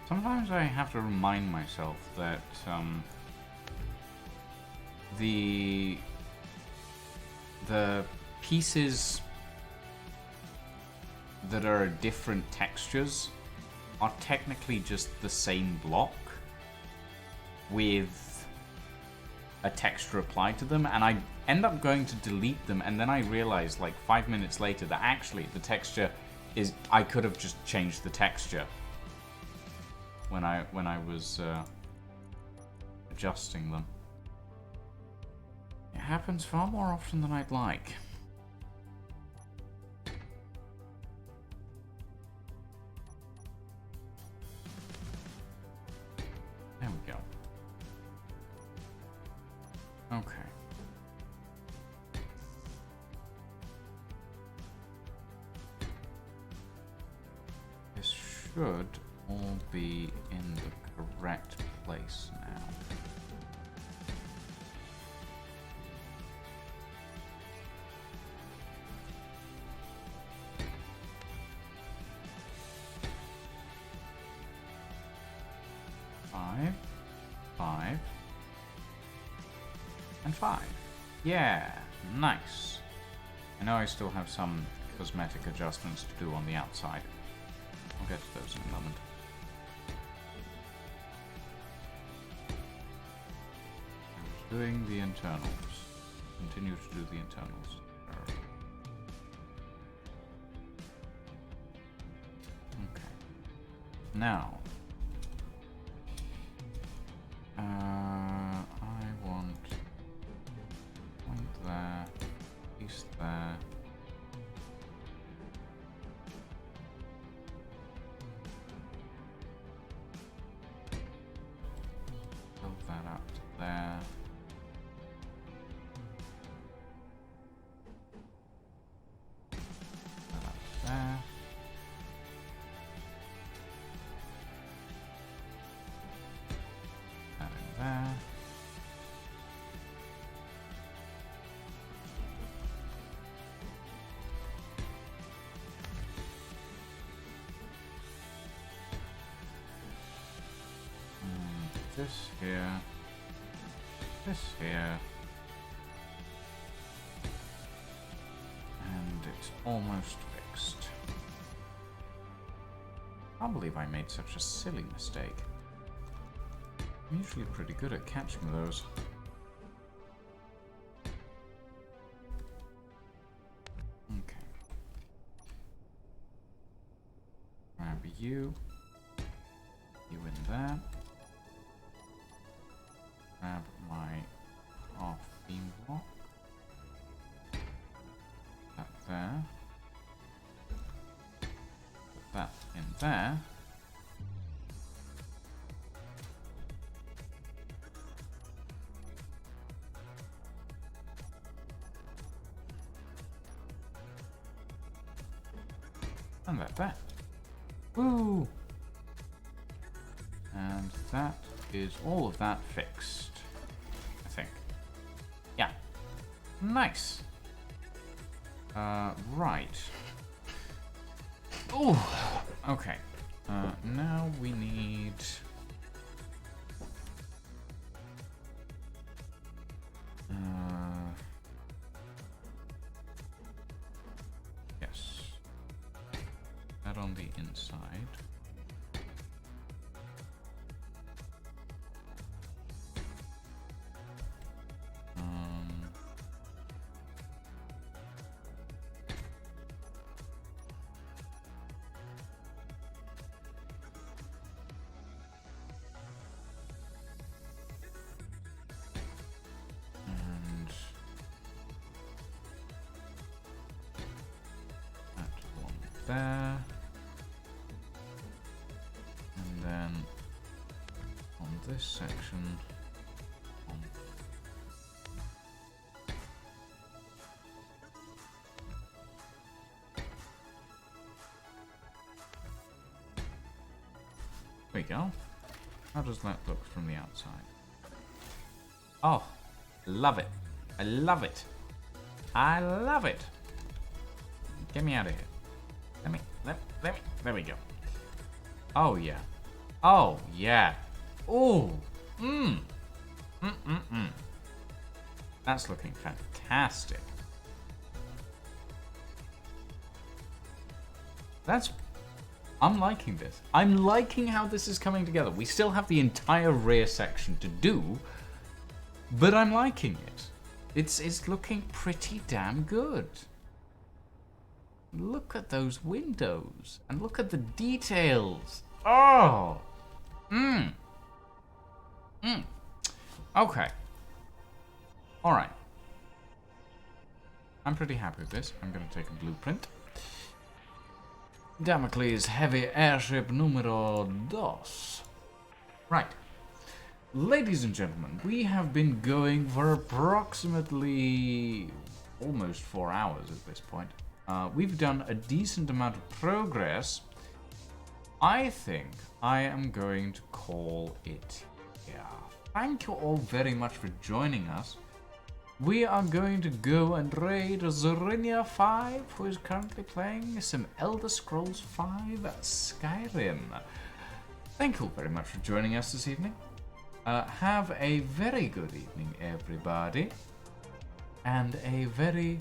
Sometimes I have to remind myself that the pieces that are different textures are technically just the same block with a texture applied to them, and I end up going to delete them, and then I realize like 5 minutes later that actually the texture is, I could have just changed the texture when I was adjusting them. It happens far more often than I'd like. There we go. Okay. This should all be in the correct place now. Five, and 5. Yeah, nice. I know I still have some cosmetic adjustments to do on the outside. I'll get to those in a moment. Doing the internals. Continue to do the internals. Okay. Now, I want point there, piece there. Build that up to there. That up to there. That in there. This here, this here, and it's almost fixed. I can't believe I made such a silly mistake. I'm usually pretty good at catching those. Okay. Grab you in there. grab my half beam block. That there. Put that in there. And that. Woo! And that is all of that fixed, I think. Yeah. Nice. Right. Oh, okay. Now we need... yes. That on the inside. There, and then on this section, there we go. How does that look from the outside? Oh, love it! I love it! I love it! Get me out of here. There we go. Oh, yeah. Oh, yeah. Oh, That's looking fantastic. I'm liking this. I'm liking how this is coming together. We still have the entire rear section to do, but I'm liking it. It's looking pretty damn good. Look at those windows and look at the details. Oh, Okay. All right. I'm pretty happy with this. I'm going to take a blueprint. Damocles heavy airship numero 2. Right. Ladies and gentlemen, we have been going for approximately almost 4 hours at this point. We've done a decent amount of progress. I think I am going to call it here. Thank you all very much for joining us. We are going to go and raid Zorinia 5, who is currently playing some Elder Scrolls 5 Skyrim. Thank you very much for joining us this evening. Have a very good evening, everybody. And a very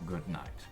good night.